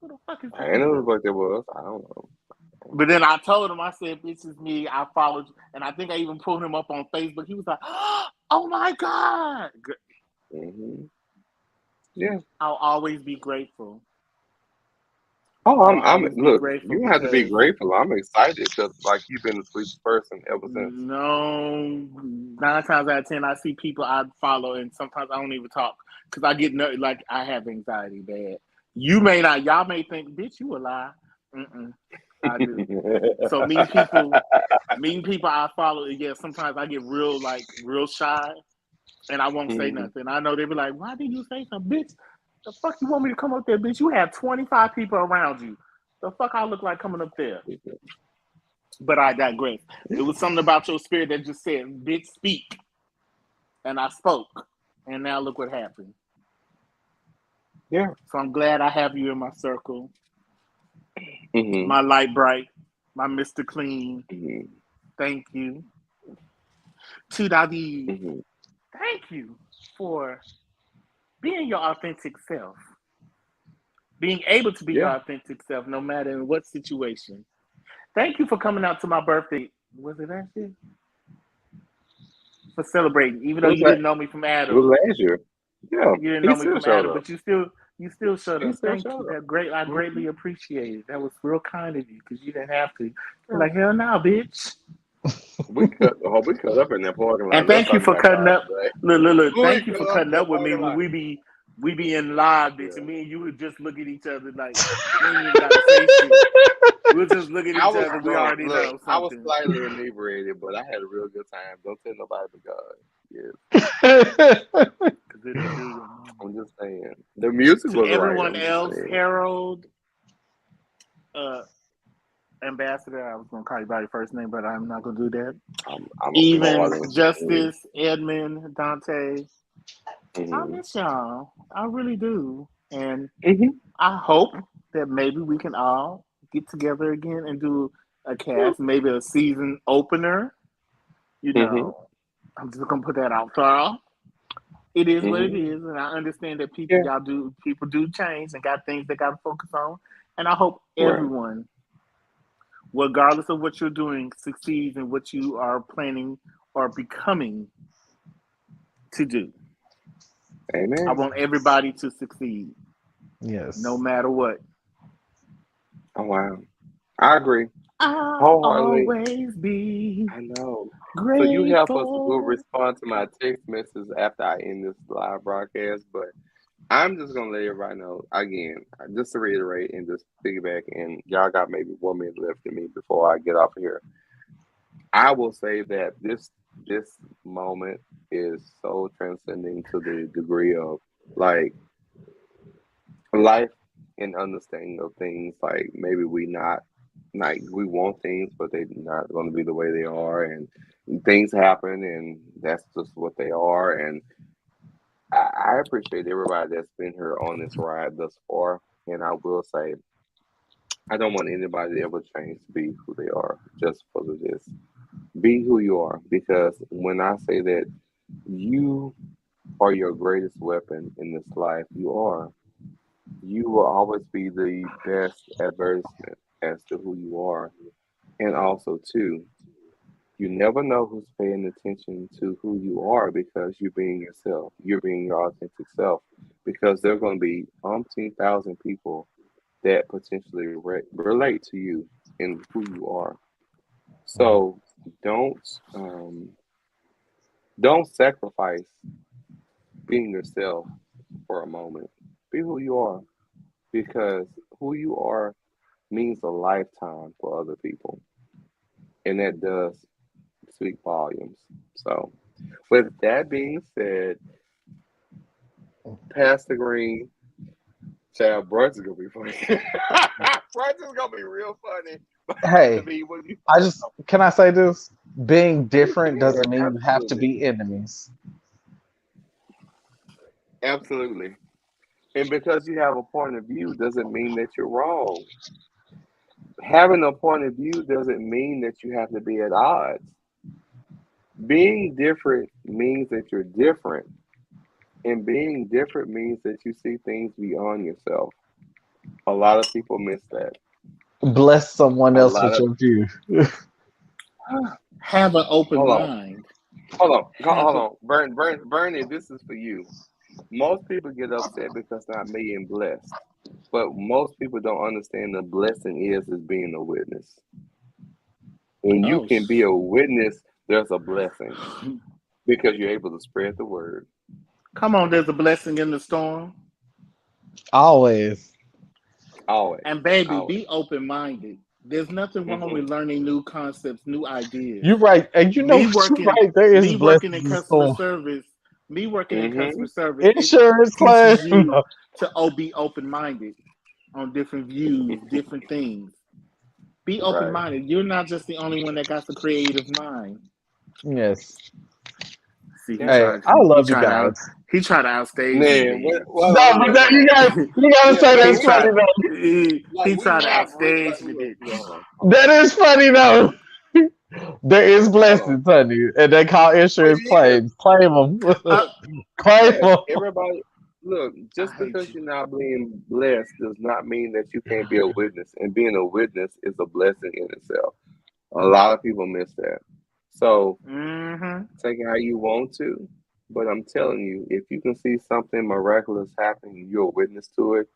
Who the fuck is this? I didn't know what that was. I don't know. But then I told him, I said, "This is me. I followed you," and I think I even pulled him up on Facebook. He was like, "Oh my God!" Yeah, I'll always be grateful. Oh, I'm look. You don't have to be grateful. I'm excited because, like, you've been the sweetest person ever since. No, 9 times out of 10, I see people I follow, and sometimes I don't even talk because I get like I have anxiety bad. You may not. Y'all may think, "Bitch, you a lie." I do. So meeting people I follow. Yeah, sometimes I get real shy, and I won't say nothing. I know they be like, "Why did you say something, bitch? The fuck you want me to come up there, bitch? You have 25 people around you. The fuck I look like coming up there?" But I digress. It was something about your spirit that just said, "Bitch, speak." And I spoke. And now look what happened. Yeah. So I'm glad I have you in my circle. My light bright. My Mr. Clean. Thank you. To David. Thank you for being your authentic self. Being able to be your authentic self no matter in what situation. Thank you for coming out to my birthday. Was it last year? For celebrating, even though you didn't know me from Adam. It was last year. Yeah. You didn't know me from Adam, but you still showed up. Thank you. I greatly appreciate it. That was real kind of you because you didn't have to. You're like, hell no, bitch. We cut up in that parking lot. And thank you for cutting up. Look. Thank you for cutting up with me when we be in live, bitch, and me and you would just look at each other like we ain't even gotta say shit. We'll just look at each other. We already know something. I was slightly inebriated, but I had a real good time. Don't tell nobody but God. Yes. I'm just saying. The music was everyone else, Harold, Ambassador. I was gonna call you by your first name, but I'm not gonna do that. Even Justice, Edmund, Dante. I miss y'all. I really do. And I hope that maybe we can all get together again and do a cast, maybe a season opener. You know, I'm just gonna put that out for y'all. It is what it is, and I understand that people do change and got things they got to focus on. And I hope everyone, regardless of what you're doing, succeeds in what you are planning or becoming to do. Amen. I want everybody to succeed. Yes. No matter what. Oh wow. I agree. I'll always be. I know. Grateful. So you help us to respond to my text messages after I end this live broadcast, but I'm just gonna let everybody know again, just to reiterate and just piggyback, and y'all got maybe 1 minute left in me before I get off of here. I will say that this moment is so transcending to the degree of like life and understanding of things. Like maybe we want things, but they're not going to be the way they are, and things happen, and that's just what they are. And I appreciate everybody that's been here on this ride thus far. And I will say, I don't want anybody to ever change to be who they are just for this. Be who you are, because when I say that you are your greatest weapon in this life, you will always be the best advertisement as to who you are. And also too, you never know who's paying attention to who you are, because you're being yourself. You're being your authentic self, because there are going to be 10,000 people that potentially relate to you and who you are. So don't sacrifice being yourself for a moment. Be who you are, because who you are means a lifetime for other people, and that does speak volumes. So, with that being said, Pastor Green, child, brunch is gonna be funny. Brunch is gonna be real funny. Hey, can I say this? Being different doesn't mean you have to be enemies. Absolutely. And because you have a point of view doesn't mean that you're wrong. Having a point of view doesn't mean that you have to be at odds. Being different means that you're different. And being different means that you see things beyond yourself. A lot of people miss that. Bless someone else with your view. Have an open mind. Hold on. Bernie, this is for you. Most people get upset because they're not being blessed. But most people don't understand the blessing is being a witness. When you can be a witness, there's a blessing, because you're able to spread the word. Come on, there's a blessing in the storm. Always. And baby, be open-minded. There's nothing wrong with learning new concepts, new ideas. You're right. And you're right. There is working in customer service. Me working in customer service. Insurance class. class. You to be open-minded on different views, different things. Be open-minded. You're not just the only one that got the creative mind. Yes. See, I love you guys. He tried to outstage me. you gotta say that's funny though. He tried to outstage me. That is funny though. There is blessings, honey, and they call insurance claims. Claim them. Claim them. Everybody, look, just because you're not being blessed does not mean that you can't be a witness. And being a witness is a blessing in itself. A lot of people miss that. So take it how you want to, but I'm telling you, if you can see something miraculous happen and you're a witness to it,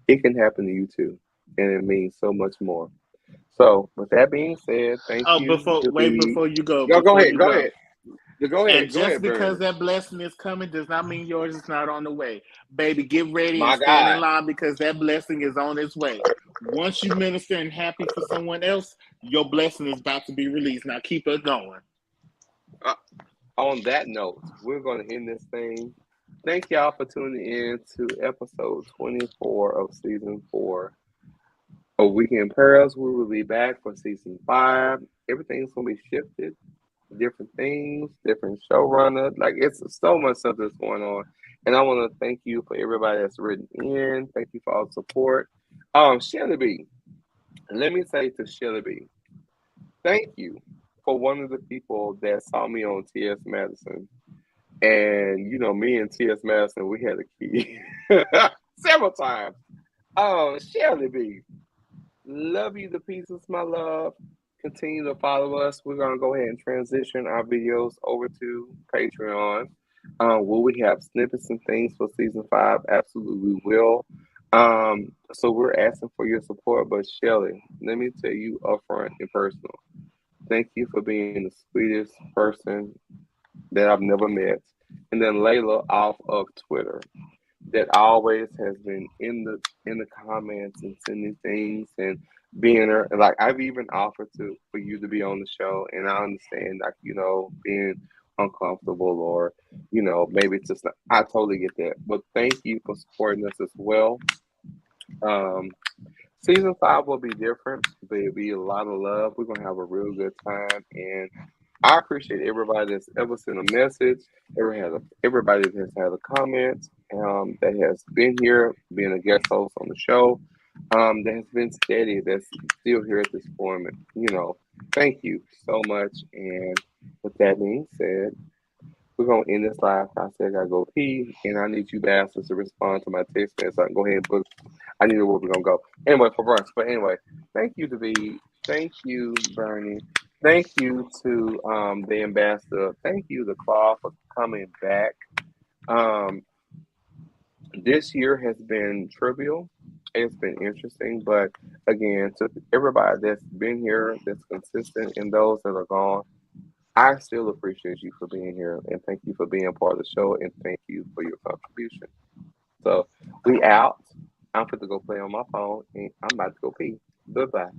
it can happen to you too, and it means so much more. So, with that being said, thank you. Before you go. Go ahead. Go ahead. And just because that blessing is coming does not mean yours is not on the way. Baby, get ready and stand in line, because that blessing is on its way. Once you minister and happy for someone else, your blessing is about to be released. Now keep it going. On that note, we're going to end this thing. Thank y'all for tuning in to episode 24 of season 4 of Weekend Pearls. We will be back for season 5. Everything's going to be shifted. Different things, different showrunner. Like, it's so much stuff that's going on. And I want to thank you for everybody that's written in. Thank you for all the support. Shelly B, let me say to Shelly B, thank you for one of the people that saw me on T.S. Madison. And, you know, me and T.S. Madison, we had a key several times. Shelly B, love you to pieces, my love. Continue to follow us. We're going to go ahead and transition our videos over to Patreon. Will we have snippets and things for season 5? Absolutely we will. So we're asking for your support. But Shelly, let me tell you upfront and personal. Thank you for being the sweetest person that I've never met. And then Layla off of Twitter, that always has been in the comments and sending things and being there. Like I've even offered for you to be on the show, and I understand, like, you know, being uncomfortable or, you know, maybe it's just I totally get that. But thank you for supporting us as well. Season 5 will be different, but it'll be a lot of love. We're gonna have a real good time, and I appreciate everybody that's ever sent a message, everybody that has had a comment, that has been here, being a guest host on the show, that has been steady, that's still here at this point. You know, thank you so much. And with that being said, we're gonna end this live. I said I gotta go pee, and I need you bastards to respond to my text message. So I can go ahead and book. I need to know where we're gonna go. Anyway, for brunch. But anyway, thank you, David. Thank you, Bernie. Thank you to the ambassador. Thank you to Claw for coming back. This year has been trivial. It's been interesting, but again, to everybody that's been here, that's consistent, and those that are gone, I still appreciate you for being here, and thank you for being part of the show, and thank you for your contribution. So we out. I'm going to go play on my phone, and I'm about to go pee. Goodbye.